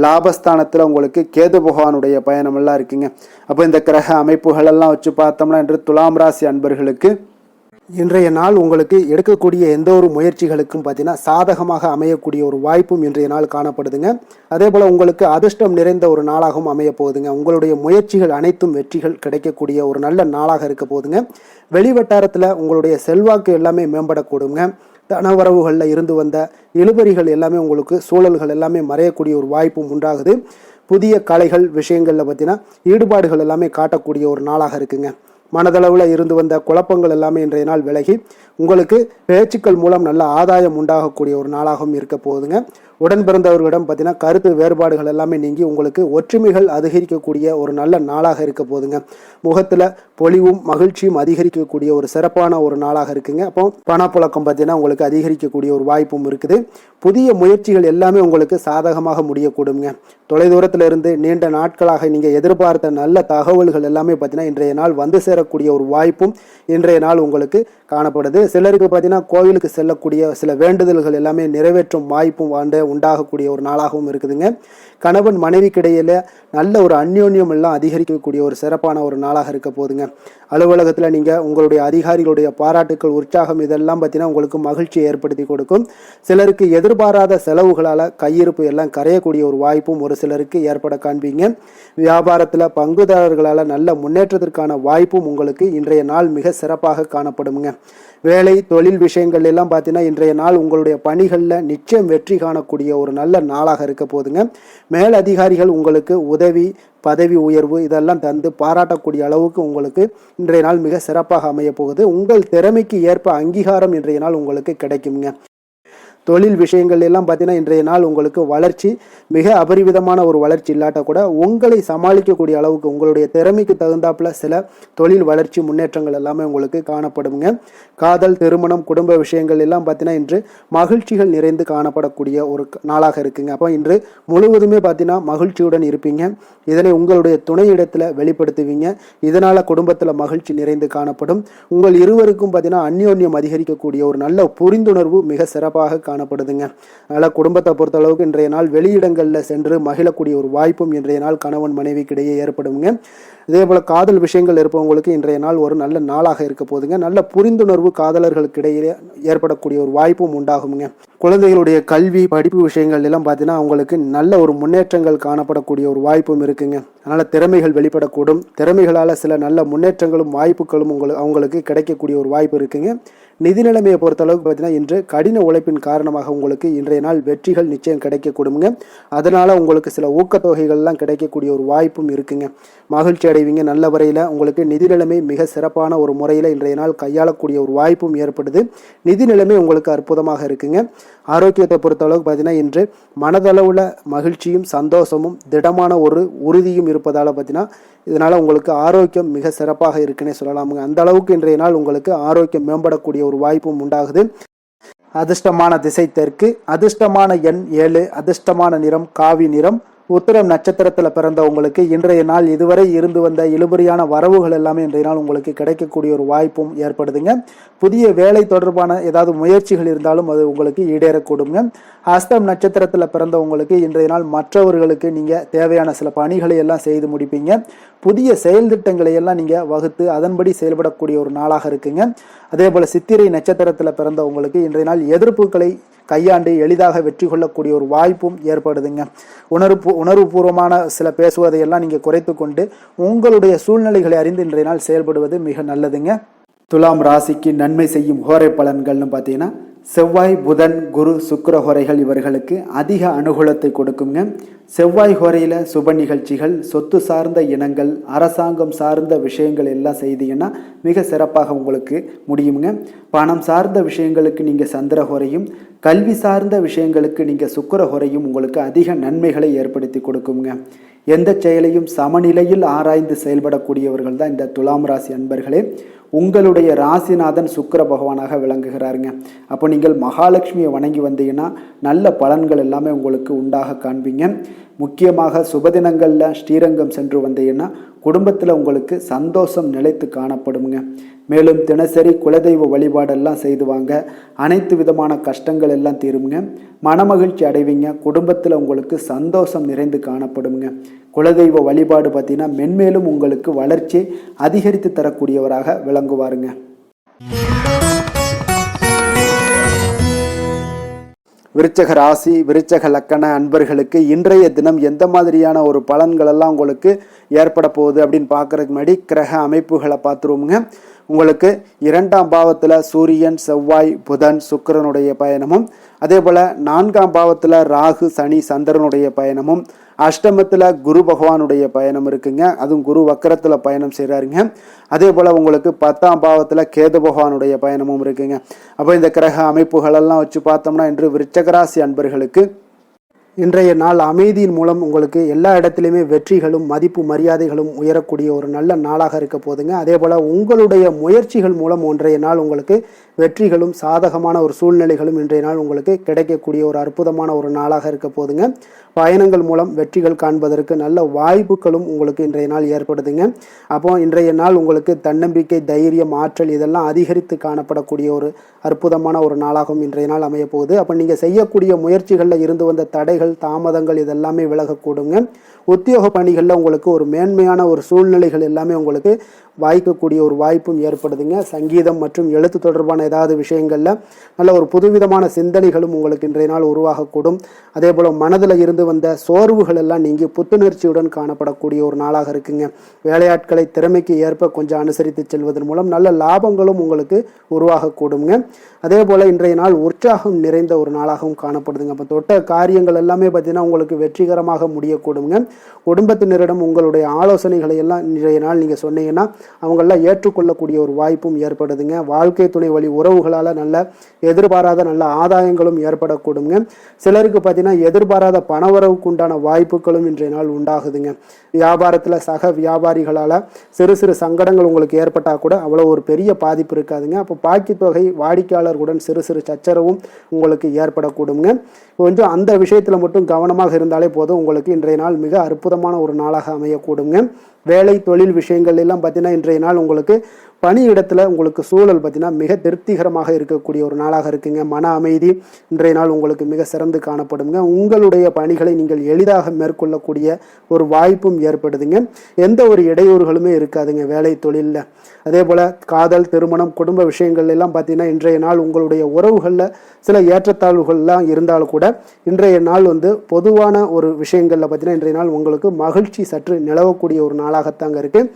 லாபஸ்தானத்தில் உங்களுக்கு கேது பகவானுடைய பயணம் எல்லாம் இருக்குங்க. அப்போ இந்த கிரக அமைப்புகள் எல்லாம் வச்சு பார்த்தோம்னா இன்று துலாம் ராசி அன்பர்களுக்கு இன்றைய நாள் உங்களுக்கு எடுக்கக்கூடிய எந்த ஒரு முயற்சிகளுக்கும் பார்த்தீங்கன்னா சாதகமாக அமையக்கூடிய ஒரு வாய்ப்பும் இன்றைய நாள் காணப்படுதுங்க. அதே போல் உங்களுக்கு அதிர்ஷ்டம் நிறைந்த ஒரு நாளாகவும் அமைய போகுதுங்க. உங்களுடைய முயற்சிகள் அனைத்தும் வெற்றிகள் கிடைக்கக்கூடிய ஒரு நல்ல நாளாக இருக்க போகுதுங்க. வெளிவட்டாரத்தில் உங்களுடைய செல்வாக்கு எல்லாமே மேம்படக்கூடுங்க. தனவரவுகளில் இருந்து வந்த இழுபறிகள் எல்லாமே உங்களுக்கு சூழல்கள் எல்லாமே மறையக்கூடிய ஒரு வாய்ப்பும் உண்டாகுது. புதிய கலைகள் விஷயங்களில் பார்த்தீங்கன்னா ஈடுபாடுகள் எல்லாமே காட்டக்கூடிய ஒரு நாளாக இருக்குங்க. மனதளவில் இருந்து வந்த குழப்பங்கள் எல்லாமே இன்றைய நாள் விலகி உங்களுக்கு பேச்சுக்கள் மூலம் நல்ல ஆதாயம் உண்டாகக்கூடிய ஒரு நாளாகவும் இருக்க போகுதுங்க. உடன் பிறந்தவர்களிடம் பார்த்தீங்கன்னா கருத்து வேறுபாடுகள் எல்லாமே நீங்கி உங்களுக்கு ஒற்றுமைகள் அதிகரிக்கக்கூடிய ஒரு நல்ல நாளாக இருக்க போகுதுங்க. முகத்தில் பொலிவும் மகிழ்ச்சியும் அதிகரிக்கக்கூடிய ஒரு சிறப்பான ஒரு நாளாக இருக்குங்க. அப்போ பணப்புழக்கம் பார்த்தீங்கன்னா உங்களுக்கு அதிகரிக்கக்கூடிய ஒரு வாய்ப்பும் இருக்குது. புதிய முயற்சிகள் எல்லாமே உங்களுக்கு சாதகமாக முடியக்கூடுங்க. தொலைதூரத்தில் இருந்து நீண்ட நாட்களாக நீங்கள் எதிர்பார்த்த நல்ல தகவல்கள் எல்லாமே பார்த்தீங்கன்னா இன்றைய நாள் வந்து சேரக்கூடிய ஒரு வாய்ப்பும் இன்றைய நாள் உங்களுக்கு காணப்படுது. சிலருக்கு பார்த்தீங்கன்னா கோவிலுக்கு செல்லக்கூடிய சில வேண்டுதல்கள் எல்லாமே நிறைவேற்றும் வாய்ப்பும் உண்டாகக்கூடிய ஒரு நாளாகவும் இருக்குதுங்க. கணவன் மனைவிக்கிடையில நல்ல ஒரு அந்யோன்யம் எல்லாம் அதிகரிக்கக்கூடிய ஒரு சிறப்பான ஒரு நாளாக இருக்க போகுதுங்க. அலுவலகத்தில் நீங்கள் உங்களுடைய அதிகாரிகளுடைய பாராட்டுக்கள், உற்சாகம் இதெல்லாம் பார்த்தீங்கன்னா உங்களுக்கு மகிழ்ச்சியை ஏற்படுத்தி கொடுக்கும். சிலருக்கு எதிர்பாராத செலவுகளால் கையிருப்பு எல்லாம் கரையக்கூடிய ஒரு வாய்ப்பும் ஒரு சிலருக்கு ஏற்பட காண்பீங்க. வியாபாரத்தில் பங்குதாரர்களால் நல்ல முன்னேற்றத்திற்கான வாய்ப்பும் உங்களுக்கு இன்றைய நாள் மிக சிறப்பாக காணப்படுங்க. வேலை தொழில் விஷயங்கள் எல்லாம் பார்த்தீங்கன்னா இன்றைய நாள் உங்களுடைய பணிகளில் நிச்சயம் வெற்றி காணக்கூடிய ஒரு நல்ல நாளாக இருக்க போதுங்க. மேல் அதிகாரிகள் உங்களுக்கு உதவி, பதவி உயர்வு இதெல்லாம் தந்து பாராட்டக்கூடிய அளவுக்கு உங்களுக்கு இன்றைய நாள் மிக சிறப்பாக அமைய போகுது. உங்கள் திறமைக்கு ஏற்ப அங்கீகாரம் இன்றைய நாள் உங்களுக்கு கிடைக்குங்க. தொழில் விஷயங்கள் எல்லாம் பார்த்தீங்கன்னா இன்றைய நாள் உங்களுக்கு வளர்ச்சி மிக அபரிவிதமான ஒரு வளர்ச்சி இல்லாட்ட கூட உங்களை சமாளிக்கக்கூடிய அளவுக்கு உங்களுடைய திறமைக்கு தகுந்தாப்புல சில தொழில் வளர்ச்சி முன்னேற்றங்கள் எல்லாமே உங்களுக்கு காணப்படுங்க. காதல், திருமணம், குடும்ப விஷயங்கள் எல்லாம் பார்த்தீங்கன்னா இன்று மகிழ்ச்சிகள் நிறைந்து காணப்படக்கூடிய ஒரு நாளாக இருக்குங்க. அப்போ இன்று முழுவதுமே பார்த்தீங்கன்னா மகிழ்ச்சியுடன் இருப்பீங்க. இதனை உங்களுடைய துணையிடத்தில் வெளிப்படுத்துவீங்க. இதனால குடும்பத்தில் மகிழ்ச்சி நிறைந்து காணப்படும். உங்கள் இருவருக்கும் பார்த்தீங்கன்னா அந்யோன்யம் அதிகரிக்கக்கூடிய ஒரு நல்ல புரிந்துணர்வு மிக சிறப்பாக காணப்படுதுங்க. அதனால் குடும்பத்தை பொறுத்த அளவுக்கு இன்றைய நாள் வெளியிடங்களில் சென்று மகிழக்கூடிய ஒரு வாய்ப்பும் இன்றைய நாள் கணவன் மனைவிக்கிடையே ஏற்படுங்க. இதே போல் காதல் விஷயங்கள் இருப்பவங்களுக்கு இன்றைய நாள் ஒரு நல்ல நாளாக இருக்க போதுங்க. நல்ல புரிந்துணர்வு காதலர்களுக்கு இடையே ஏற்படக்கூடிய ஒரு வாய்ப்பும் உண்டாகுங்க. குழந்தைகளுடைய கல்வி படிப்பு விஷயங்கள் எல்லாம் பார்த்தீங்கன்னா அவங்களுக்கு நல்ல ஒரு முன்னேற்றங்கள் காணப்படக்கூடிய ஒரு வாய்ப்பும் இருக்குங்க. அதனால் திறமைகள் வெளிப்படக்கூடும். திறமைகளால் சில நல்ல முன்னேற்றங்களும் வாய்ப்புகளும் அவங்களுக்கு கிடைக்கக்கூடிய ஒரு வாய்ப்பு இருக்குங்க. நிதி நிலைமையை பொறுத்தளவுக்கு பார்த்தீங்கன்னா இன்று கடின உழைப்பின் காரணமாக உங்களுக்கு இன்றைய நாள் வெற்றிகள் நிச்சயம் கிடைக்கக்கூடுங்க. அதனால் உங்களுக்கு சில ஊக்கத்தொகைகள்லாம் கிடைக்கக்கூடிய ஒரு வாய்ப்பும் இருக்குங்க. மகிழ்ச்சி அடைவீங்க. நல்ல வரையில் உங்களுக்கு நிதி நிலைமை மிக சிறப்பான ஒரு முறையில் இன்றைய நாள் கையாளக்கூடிய ஒரு வாய்ப்பும் ஏற்படுது. நிதி நிலைமை உங்களுக்கு அற்புதமாக இருக்குங்க. ஆரோக்கியத்தை பொறுத்தளவுக்கு பார்த்தீங்கன்னா இன்று மனதளவில் மகிழ்ச்சியும் சந்தோஷமும் திடமான ஒரு உறுதியும் இருப்பதால் பார்த்தீங்கன்னா இதனால் உங்களுக்கு ஆரோக்கியம் மிக சிறப்பாக இருக்குன்னே சொல்லலாமுங்க. அந்த அளவுக்கு இன்றைய நாள் உங்களுக்கு ஆரோக்கியம் மேம்படக்கூடிய ஒரு வாய்ப்பும் உண்டாகுது. அதிர்ஷ்டமான திசை தெற்கு, அதிர்ஷ்டமான எண் 7, அதிர்ஷ்டமான நிறம் காவி நிறம். உத்திரம் நட்சத்திரத்தில் பிறந்தவங்களுக்கு இன்றைய நாள் இதுவரை இருந்து வந்த இழுபறியான வரவுகள் எல்லாமே இன்றைய நாள் உங்களுக்கு கிடைக்கக்கூடிய ஒரு வாய்ப்பும் ஏற்படுதுங்க. புதிய வேலை தொடர்பான ஏதாவது முயற்சிகள் இருந்தாலும் அது உங்களுக்கு ஈடேறக்கூடுங்க. ஹஸ்தம் நட்சத்திரத்தில் பிறந்தவங்களுக்கு இன்றைய நாள் மற்றவர்களுக்கு நீங்கள் தேவையான சில பணிகளை எல்லாம் செய்து முடிப்பீங்க. புதிய செயல் திட்டங்களை எல்லாம் நீங்கள் வகுத்து அதன்படி செயல்படக்கூடிய ஒரு நாளாக இருக்குங்க. அதே போல் சித்திரை நட்சத்திரத்தில் பிறந்தவங்களுக்கு இன்றைய நாள் எதிர்ப்புகளை கையாண்டு எளிதாக வெற்றி கொள்ளக்கூடிய ஒரு வாய்ப்பும் ஏற்படுதுங்க. உணர்வுபூர்வமான சில பேசுவதையெல்லாம் நீங்கள் குறைத்து கொண்டு உங்களுடைய சூழ்நிலைகளை அறிந்து இன்றைய நாள் செயல்படுவது மிக நல்லதுங்க. துலாம் ராசிக்கு நன்மை செய்யும் ஹோரை பலன்கள்னு பார்த்தீங்கன்னா செவ்வாய், புதன், குரு, சுக்கிர ஹோரைகள் இவர்களுக்கு அதிக அனுகூலத்தை கொடுக்குங்க. செவ்வாய் ஹோரையில் சுப நிகழ்ச்சிகள், சொத்து சார்ந்த இனங்கள், அரசாங்கம் சார்ந்த விஷயங்கள் எல்லாம் செய்தீங்கன்னா மிக சிறப்பாக உங்களுக்கு முடியுங்க. பணம் சார்ந்த விஷயங்களுக்கு நீங்கள் சந்திர ஹோரையும், கல்வி சார்ந்த விஷயங்களுக்கு நீங்கள் சுக்கிர ஹோரையும் உங்களுக்கு அதிக நன்மைகளை ஏற்படுத்தி கொடுக்குங்க. எந்த செயலையும் சமநிலையில் ஆராய்ந்து செயல்படக்கூடியவர்கள் தான் இந்த துலாம் ராசி அன்பர்களே. உங்களுடைய ராசிநாதன் சுக்கிர பகவானாக விளங்குகிறாருங்க. அப்போ நீங்கள் மகாலட்சுமியை வணங்கி வந்தீங்கன்னா நல்ல பலன்கள் எல்லாமே உங்களுக்கு உண்டாக காண்பீங்க. முக்கியமாக சுபதினங்களில் ஸ்ரீரங்கம் சென்று வந்தீங்கன்னா குடும்பத்தில் உங்களுக்கு சந்தோஷம் நிலைத்து காணப்படுங்க. மேலும் தினசரி குலதெய்வ வழிபாடெல்லாம் செய்து வாங்க. அனைத்து விதமான கஷ்டங்கள் எல்லாம் தீருங்க. மனமகிழ்ச்சி அடைவீங்க. குடும்பத்தில் உங்களுக்கு சந்தோஷம் நிறைந்து காணப்படுங்க. குலதெய்வ வழிபாடு பார்த்தீங்கன்னா மென்மேலும் உங்களுக்கு வளர்ச்சி அதிகரித்து தரக்கூடியவராக விளங்குவாருங்க. விருச்சக ராசி, விருச்சக லக்கண அன்பர்களுக்கு இன்றைய தினம் எந்த மாதிரியான ஒரு பலன்கள் எல்லாம் உங்களுக்கு ஏற்பட போகுது அப்படின்னு பார்க்கறதுக்கு முன்னாடி கிரக அமைப்புகளை பார்த்துருவோமுங்க. உங்களுக்கு 2ஆம் பாவத்தில் சூரியன், செவ்வாய், புதன், சுக்கிரனுடைய பயணமும், அதே போல் 4ஆம் பாவத்தில் ராகு, சனி, சந்திரனுடைய பயணமும், அஷ்டமத்தில் குரு பகவானுடைய பயணம் இருக்குங்க. அதுவும் குரு வக்கரத்தில் பயணம் செய்கிறாருங்க. அதே போல் உங்களுக்கு 10ஆம் பாவத்தில் கேது பகவானுடைய பயணமும் இருக்குங்க. அப்போ இந்த கிரக அமைப்புகளெல்லாம் வச்சு பார்த்தோம்னா இன்று விருச்சகராசி அன்பர்களுக்கு இன்றைய நாள் அமைதியின் மூலம் உங்களுக்கு எல்லா இடத்துலையுமே வெற்றிகளும் மதிப்பு மரியாதைகளும் உயரக்கூடிய ஒரு நல்ல நாளாக இருக்க போதுங்க. அதே போல் உங்களுடைய முயற்சிகள் மூலம் இன்றைய நாள் உங்களுக்கு வெற்றிகளும் சாதகமான ஒரு சூழ்நிலைகளும் இன்றைய நாள் உங்களுக்கு கிடைக்கக்கூடிய ஒரு அற்புதமான ஒரு நாளாக இருக்க போதுங்க. பயணங்கள் மூலம் வெற்றிகள் காண்பதற்கு நல்ல வாய்ப்புகளும் உங்களுக்கு இன்றைய நாள் ஏற்படுதுங்க. அப்போ இன்றைய நாள் உங்களுக்கு தன்னம்பிக்கை, தைரியம், ஆற்றல் இதெல்லாம் அதிகரித்து காணப்படக்கூடிய ஒரு அற்புதமான ஒரு நாளாகவும் இன்றைய நாள் அமைய போகுது. அப்போ நீங்கள் செய்யக்கூடிய முயற்சிகளில் இருந்து வந்த தடைகள், தாமதங்கள் இதெல்லாமே விலகக்கூடுங்க. உத்தியோக பணிகளில் உங்களுக்கு ஒரு மேன்மையான ஒரு சூழ்நிலைகள் எல்லாமே உங்களுக்கு வாய்க்கக்கூடிய ஒரு வாய்ப்பும் ஏற்படுதுங்க. சங்கீதம் மற்றும் எழுத்து தொடர்பான ஏதாவது விஷயங்களில் நல்ல ஒரு புதுவிதமான சிந்தனைகளும் உங்களுக்கு இன்றைய நாள் உருவாகக்கூடும். அதே போல் மனதில் இருந்து வந்த சோர்வுகள் எல்லாம் நீங்கி புத்துணர்ச்சியுடன் காணப்படக்கூடிய ஒரு நாளாக இருக்குங்க. வேலையாட்களை திறமைக்கு ஏற்ப கொஞ்சம் அனுசரித்து செல்வதன் மூலம் நல்ல லாபங்களும் உங்களுக்கு உருவாகக்கூடுங்க. அதே போல் இன்றைய நாள் உற்சாகம் நிறைந்த ஒரு நாளாகவும் காணப்படுதுங்க. அப்போ தொட்ட காரியங்கள் எல்லாமே பார்த்தீங்கன்னா உங்களுக்கு வெற்றிகரமாக முடியக்கூடுங்க. குடும்பத்தினரிடம் உங்களுடைய ஆலோசனைகளை எல்லாம் இன்றைய நாள் நீங்கள் சொன்னீங்கன்னா அவங்களெல்லாம் ஏற்றுக்கொள்ளக்கூடிய ஒரு வாய்ப்பும் ஏற்படுதுங்க. வாழ்க்கை துணை வழி உறவுகளால் நல்ல எதிர்பாராத நல்ல ஆதாயங்களும் ஏற்படக்கூடுங்க. சிலருக்கு பார்த்தீங்கன்னா எதிர்பாராத பணவரவுக்கு உண்டான வாய்ப்புகளும் இன்றைய நாள் உண்டாகுதுங்க. வியாபாரத்தில் சக வியாபாரிகளால் சிறு சிறு சங்கடங்கள் உங்களுக்கு ஏற்பட்டால் கூட அவ்வளோ ஒரு பெரிய பாதிப்பு இருக்காதுங்க. அப்போ பாக்கி தொகை வாடிக்கையாளர்களுடன் சிறு சிறு சச்சரவும் உங்களுக்கு ஏற்படக்கூடுங்க. கொஞ்சம் அந்த விஷயத்தில் மட்டும் கவனமாக இருந்தாலே போதும், உங்களுக்கு இன்றைய நாள் மிக அற்புதமான ஒரு நாளாக அமையக்கூடுங்க. வேலை தொழில் விஷயங்கள் எல்லாம் பார்த்தீங்கன்னா இன்றைய நாள் உங்களுக்கு பணியிடத்தில் உங்களுக்கு சூழல் பார்த்தீங்கன்னா மிக திருப்திகரமாக இருக்கக்கூடிய ஒரு நாளாக இருக்குங்க. மன அமைதி இன்றைய நாள் உங்களுக்கு மிக சிறந்து காணப்படுங்க. உங்களுடைய பணிகளை நீங்கள் எளிதாக மேற்கொள்ளக்கூடிய ஒரு வாய்ப்பும் ஏற்படுதுங்க. எந்த ஒரு இடையூறுகளுமே இருக்காதுங்க வேலை தொழிலில். அதே போல் காதல், திருமணம், குடும்ப விஷயங்கள் எல்லாம் பார்த்தீங்கன்னா இன்றைய நாள் உங்களுடைய உறவுகளில் சில ஏற்றத்தாழ்வுகள்லாம் இருந்தாலும் கூட இன்றைய நாள் பொதுவான ஒரு விஷயங்களில் பார்த்தீங்கன்னா இன்றைய நாள் உங்களுக்கு மகிழ்ச்சி சற்று நிலவக்கூடிய ஒரு நாளாகத்தாங்க இருக்குது.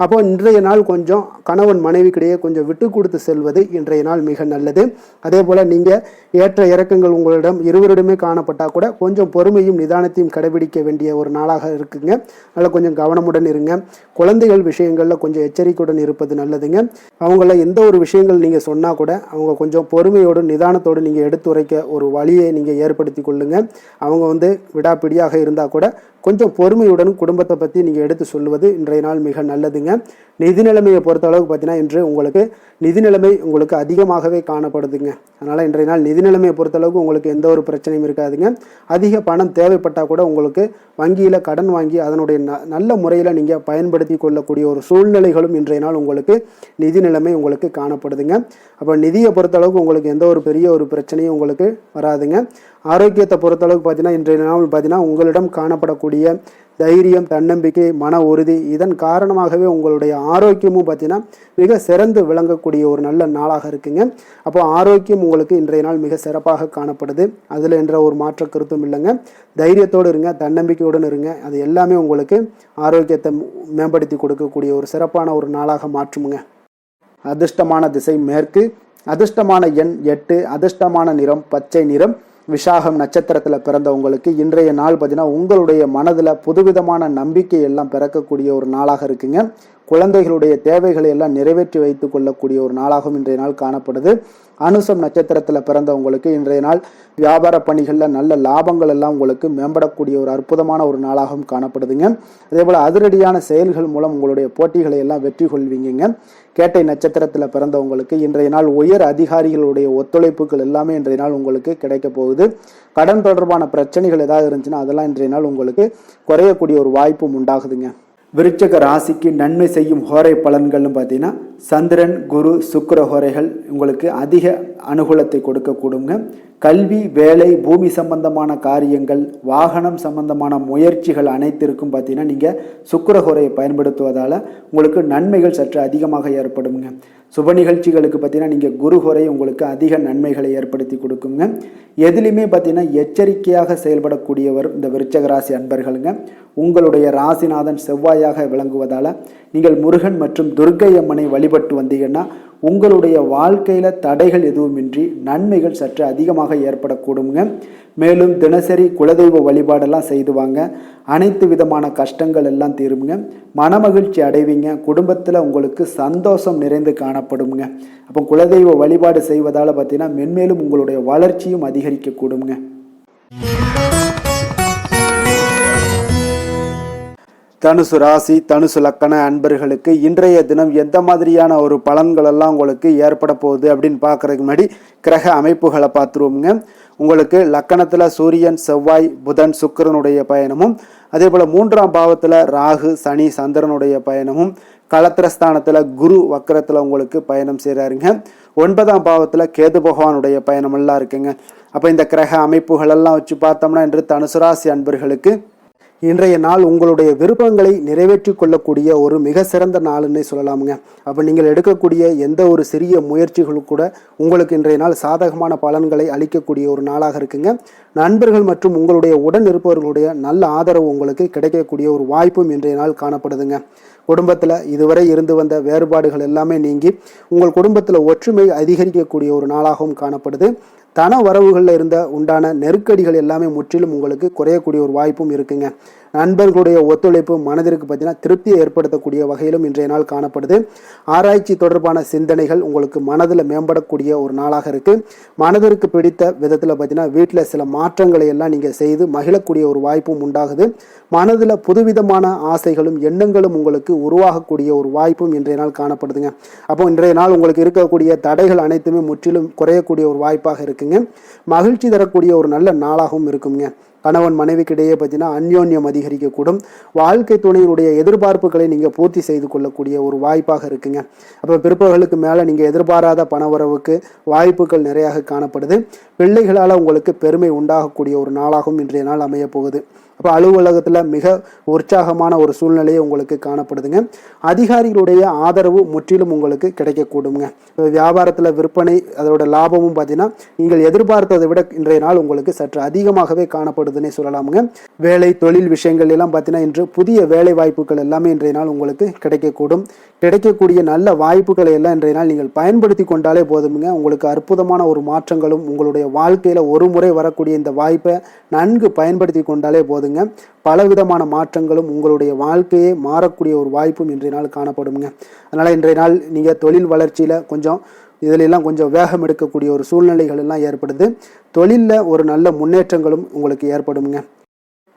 அப்போ இன்றைய நாள் கொஞ்சம் கணவன் மனைவிக்கிடையே கொஞ்சம் விட்டு கொடுத்து செல்வது இன்றைய நாள் மிக நல்லது. அதே போல் நீங்கள் ஏற்ற இறக்கங்கள் உங்களிடம் இருவரிடமே காணப்பட்டால் கூட கொஞ்சம் பொறுமையும் நிதானத்தையும் கடைபிடிக்க வேண்டிய ஒரு நாளாக இருக்குங்க. அதனால் கொஞ்சம் கவனமுடன் இருங்க. குழந்தைகள் விஷயங்களில் கொஞ்சம் எச்சரிக்கையுடன் இருப்பது நல்லதுங்க. அவங்கள எந்த ஒரு விஷயங்கள் நீங்கள் சொன்னால் கூட அவங்க கொஞ்சம் பொறுமையோடு நிதானத்தோடு நீங்கள் எடுத்துரைக்க ஒரு வழியை நீங்கள் ஏற்படுத்தி கொள்ளுங்க. அவங்க விடாப்பிடியாக இருந்தால் கூட கொஞ்சம் பொறுமையுடன் குடும்பத்தை பற்றி நீங்கள் எடுத்து சொல்லுவது இன்றைய நாள் மிக நல்லதுங்க. நிதி நிலைமையை பொறுத்த அளவுக்கு பார்த்தீங்கன்னா இன்று உங்களுக்கு நிதி நிலைமை உங்களுக்கு அதிகமாகவே காணப்படுதுங்க. அதனால் இன்றைய நாள் நிதி நிலைமையை பொறுத்தளவுக்கு உங்களுக்கு எந்த ஒரு பிரச்சனையும் இருக்காதுங்க. அதிக பணம் தேவைப்பட்டால் கூட உங்களுக்கு வங்கியில் கடன் வாங்கி அதனுடைய நல்ல முறையில் நீங்கள் பயன்படுத்தி கொள்ளக்கூடிய ஒரு சூழ்நிலைகளும் இன்றைய நாள் உங்களுக்கு நிதி நிலைமை உங்களுக்கு காணப்படுதுங்க. அப்போ நிதியை பொறுத்தளவுக்கு உங்களுக்கு எந்த ஒரு பெரிய ஒரு பிரச்சனையும் உங்களுக்கு வராதுங்க. ஆரோக்கியத்தை பொறுத்தளவுக்கு பார்த்தீங்கன்னா இன்றைய நாள் பார்த்தீங்கன்னா உங்களிடம் காணப்படக்கூடிய தைரியம், தன்னம்பிக்கை, மன உறுதி இதன் காரணமாகவே உங்களுடைய ஆரோக்கியமும் பார்த்தீங்கன்னா மிக சிறந்து விளங்கக்கூடிய ஒரு நல்ல நாளாக இருக்குங்க. அப்போ ஆரோக்கியம் உங்களுக்கு இன்றைய நாள் மிக சிறப்பாக காணப்படுது. அதில் என்ற ஒரு மாற்ற கருத்தும் இல்லைங்க. தைரியத்தோடு இருங்க, தன்னம்பிக்கையுடன் இருங்க. அது எல்லாமே உங்களுக்கு ஆரோக்கியத்தை மேம்படுத்தி கொடுக்கக்கூடிய ஒரு சிறப்பான ஒரு நாளாக மாற்றுமுங்க. அதிர்ஷ்டமான திசை மேற்கு, அதிர்ஷ்டமான எண் 8, அதிர்ஷ்டமான நிறம் பச்சை நிறம். விஷாகம் நட்சத்திரத்தில் பிறந்தவங்களுக்கு இன்றைய நாள் பார்த்தீங்கன்னா உங்களுடைய மனதில் புதுவிதமான நம்பிக்கை எல்லாம் பிறக்கக்கூடிய ஒரு நாளாக இருக்குங்க. குழந்தைகளுடைய தேவைகளை எல்லாம் நிறைவேற்றி வைத்துக் கொள்ளக்கூடிய ஒரு நாளாகவும் இன்றைய நாள் காணப்படுது. அனுசம் நட்சத்திரத்தில் பிறந்தவங்களுக்கு இன்றைய நாள் வியாபார பணிகளில் நல்ல லாபங்கள் எல்லாம் உங்களுக்கு மேம்படக்கூடிய ஒரு அற்புதமான ஒரு நாளாகவும் காணப்படுதுங்க. அதே போல் அதிரடியான செயல்கள் மூலம் உங்களுடைய போட்டிகளை எல்லாம் வெற்றி கொள்வீங்க. கேட்டை நட்சத்திரத்தில் பிறந்தவங்களுக்கு இன்றைய நாள் உயர் அதிகாரிகளுடைய ஒத்துழைப்புகள் எல்லாமே இன்றைய நாள் உங்களுக்கு கிடைக்க போகுது. கடன் தொடர்பான பிரச்சனைகள் ஏதாவது இருந்துச்சுன்னா அதெல்லாம் இன்றைய நாள் உங்களுக்கு குறையக்கூடிய ஒரு வாய்ப்பும் உண்டாகுதுங்க. விருச்சக ராசிக்கு நன்மை செய்யும் ஹோரை பலன்கள்னு பார்த்தீங்கன்னா சந்திரன், குரு, சுக்கிர ஹோரைகள் உங்களுக்கு அதிக அனுகூலத்தை கொடுக்கக்கூடுங்க. கல்வி, வேலை, பூமி சம்பந்தமான காரியங்கள், வாகனம் சம்பந்தமான முயற்சிகள் அனைத்திற்கும் பார்த்தீங்கன்னா நீங்கள் சுக்கிர ஹோரையை பயன்படுத்துவதால் உங்களுக்கு நன்மைகள் சற்று அதிகமாக ஏற்படுங்க. சுப நிகழ்ச்சிகளுக்கு பார்த்தீங்கன்னா நீங்கள் குரு ஹோரை உங்களுக்கு அதிக நன்மைகளை ஏற்படுத்தி கொடுக்குங்க. எதுலையுமே பார்த்தீங்கன்னா எச்சரிக்கையாக செயல்படக்கூடியவர் இந்த விருச்சக ராசி அன்பர்களுங்க. உங்களுடைய ராசிநாதன் செவ்வாயாக விளங்குவதால் நீங்கள் முருகன் மற்றும் துர்க்கை அம்மனை வழிபட்டு வந்தீங்கன்னா உங்களுடைய வாழ்க்கையில் தடைகள் எதுவுமின்றி நன்மைகள் சற்று அதிகமாக ஏற்படக்கூடுங்க. மேலும் தினசரி குலதெய்வ வழிபாடெல்லாம் செய்து வாங்க. அனைத்து விதமான கஷ்டங்கள் எல்லாம் தீருங்க. மனமகிழ்ச்சி அடைவீங்க. குடும்பத்தில் உங்களுக்கு சந்தோஷம் நிறைந்து காணப்படுங்க. அப்போ குலதெய்வ வழிபாடு செய்வதால் பார்த்தீங்கன்னா மென்மேலும் உங்களுடைய வளர்ச்சியும் அதிகரிக்கக்கூடுங்க. தனுசு ராசி தனுசு லக்கண அன்பர்களுக்கு இன்றைய தினம் எந்த மாதிரியான ஒரு பலன்கள் எல்லாம் உங்களுக்கு ஏற்பட போகுது அப்படின்னு பார்க்கறதுக்கு முன்னாடி கிரக அமைப்புகளை பார்த்துருவோங்க. உங்களுக்கு லக்கணத்தில் சூரியன் செவ்வாய் புதன் சுக்கிரனுடைய பயணமும், அதே போல் 3ஆம் பாவத்தில் ராகு சனி சந்திரனுடைய பயணமும், களத்திரஸ்தானத்தில் குரு வக்கரத்தில் உங்களுக்கு பயணம் செய்கிறாருங்க. 9ஆம் பாவத்தில் கேது பகவானுடைய பயணம் எல்லாம் இருக்குங்க. அப்போ இந்த கிரக அமைப்புகள் எல்லாம் வச்சு பார்த்தோம்னா இன்று தனுசு ராசி அன்பர்களுக்கு இன்றைய நாள் உங்களுடைய விருப்பங்களை நிறைவேற்றி கொள்ளக்கூடிய ஒரு மிக சிறந்த நாள்னே சொல்லலாமுங்க. அப்போ நீங்கள் எடுக்கக்கூடிய எந்த ஒரு சிறிய முயற்சிகளும் கூட உங்களுக்கு இன்றைய நாள் சாதகமான பலன்களை அளிக்கக்கூடிய ஒரு நாளாக இருக்குங்க. நண்பர்கள் மற்றும் உங்களுடைய உடன் இருப்பவர்களுடைய நல்ல ஆதரவு உங்களுக்கு கிடைக்கக்கூடிய ஒரு வாய்ப்பும் இன்றைய நாள் காணப்படுதுங்க. குடும்பத்தில் இதுவரை இருந்து வந்த வேறுபாடுகள் எல்லாமே நீங்கி உங்கள் குடும்பத்தில் ஒற்றுமை அதிகரிக்கக்கூடிய ஒரு நாளாகவும் காணப்படுது. தன வரவுகளில் இருந்த உண்டான நெருக்கடிகள் எல்லாமே முற்றிலும் உங்களுக்கு குறையக்கூடிய ஒரு வாய்ப்பும் இருக்குங்க. நண்பர்களுடைய ஒத்துழைப்பு மனதிற்கு பார்த்தீங்கன்னா திருப்தியை ஏற்படுத்தக்கூடிய வகையிலும் இன்றைய நாள் காணப்படுது. ஆராய்ச்சி தொடர்பான சிந்தனைகள் உங்களுக்கு மனதில் மேம்படக்கூடிய ஒரு நாளாக இருக்கு. மனதிற்கு பிடித்த விதத்தில் பார்த்தீங்கன்னா வீட்டில் சில மாற்றங்களை எல்லாம் நீங்கள் செய்து மகிழக்கூடிய ஒரு வாய்ப்பும் உண்டாகுது. மனதில் புதுவிதமான ஆசைகளும் எண்ணங்களும் உங்களுக்கு உருவாகக்கூடிய ஒரு வாய்ப்பும் இன்றைய நாள் காணப்படுதுங்க. அப்போ இன்றைய நாள் உங்களுக்கு இருக்கக்கூடிய தடைகள் அனைத்துமே முற்றிலும் குறையக்கூடிய ஒரு வாய்ப்பாக இருக்குங்க. மகிழ்ச்சி தரக்கூடிய ஒரு நல்ல நாளாகவும் இருக்குங்க. கணவன் மனைவிக்கிடையே பார்த்தீங்கன்னா அந்யோன்யம் அதிகரிக்கக்கூடும். வாழ்க்கை துணையினுடைய எதிர்பார்ப்புகளை நீங்கள் பூர்த்தி செய்து கொள்ளக்கூடிய ஒரு வாய்ப்பாக இருக்குங்க. அப்போ பிற்பகலுக்கு மேலே நீங்கள் எதிர்பாராத பணவரவுக்கு வாய்ப்புகள் நிறையாக காணப்படுது. பிள்ளைகளால் உங்களுக்கு பெருமை உண்டாகக்கூடிய ஒரு நாளாகவும் இன்றைய நாள் அமைய போகுது. அப்போ அலுவலகத்தில் மிக உற்சாகமான ஒரு சூழ்நிலையை உங்களுக்கு காணப்படுதுங்க. அதிகாரிகளுடைய ஆதரவு முற்றிலும் உங்களுக்கு கிடைக்கக்கூடுங்க. வியாபாரத்தில் விற்பனை அதோட லாபமும் பார்த்தீங்கன்னா நீங்கள் எதிர்பார்த்ததை விட இன்றைய நாள் உங்களுக்கு சற்று அதிகமாகவே காணப்படுதுன்னே சொல்லலாமுங்க. வேலை தொழில் விஷயங்கள் எல்லாம் பார்த்தீங்கன்னா இன்று புதிய வேலை வாய்ப்புகள் எல்லாமே இன்றைய நாள் உங்களுக்கு கிடைக்கக்கூடும். கிடைக்கக்கூடிய நல்ல வாய்ப்புகளை எல்லாம் இன்றைய நாள் நீங்கள் பயன்படுத்தி கொண்டாலே போதுமுங்க. உங்களுக்கு அற்புதமான ஒரு மாற்றங்களும் உங்களுடைய வாழ்க்கையில் ஒரு முறை வரக்கூடிய இந்த வாய்ப்பை நன்கு பயன்படுத்தி கொண்டாலே போதுங்க. பலவிதமான மாற்றங்களும் உங்களுடைய வாழ்க்கையே மாறக்கூடிய ஒரு வாய்ப்பும் இன்றைய நாள் காணப்படுங்க. அதனால் இன்றைய நாள் நீங்கள் தொழில் வளர்ச்சியில் இதிலெல்லாம் கொஞ்சம் வேகம் எடுக்கக்கூடிய ஒரு சூழ்நிலைகள் எல்லாம் ஏற்படுது. தொழிலில் ஒரு நல்ல முன்னேற்றங்களும் உங்களுக்கு ஏற்படுங்க.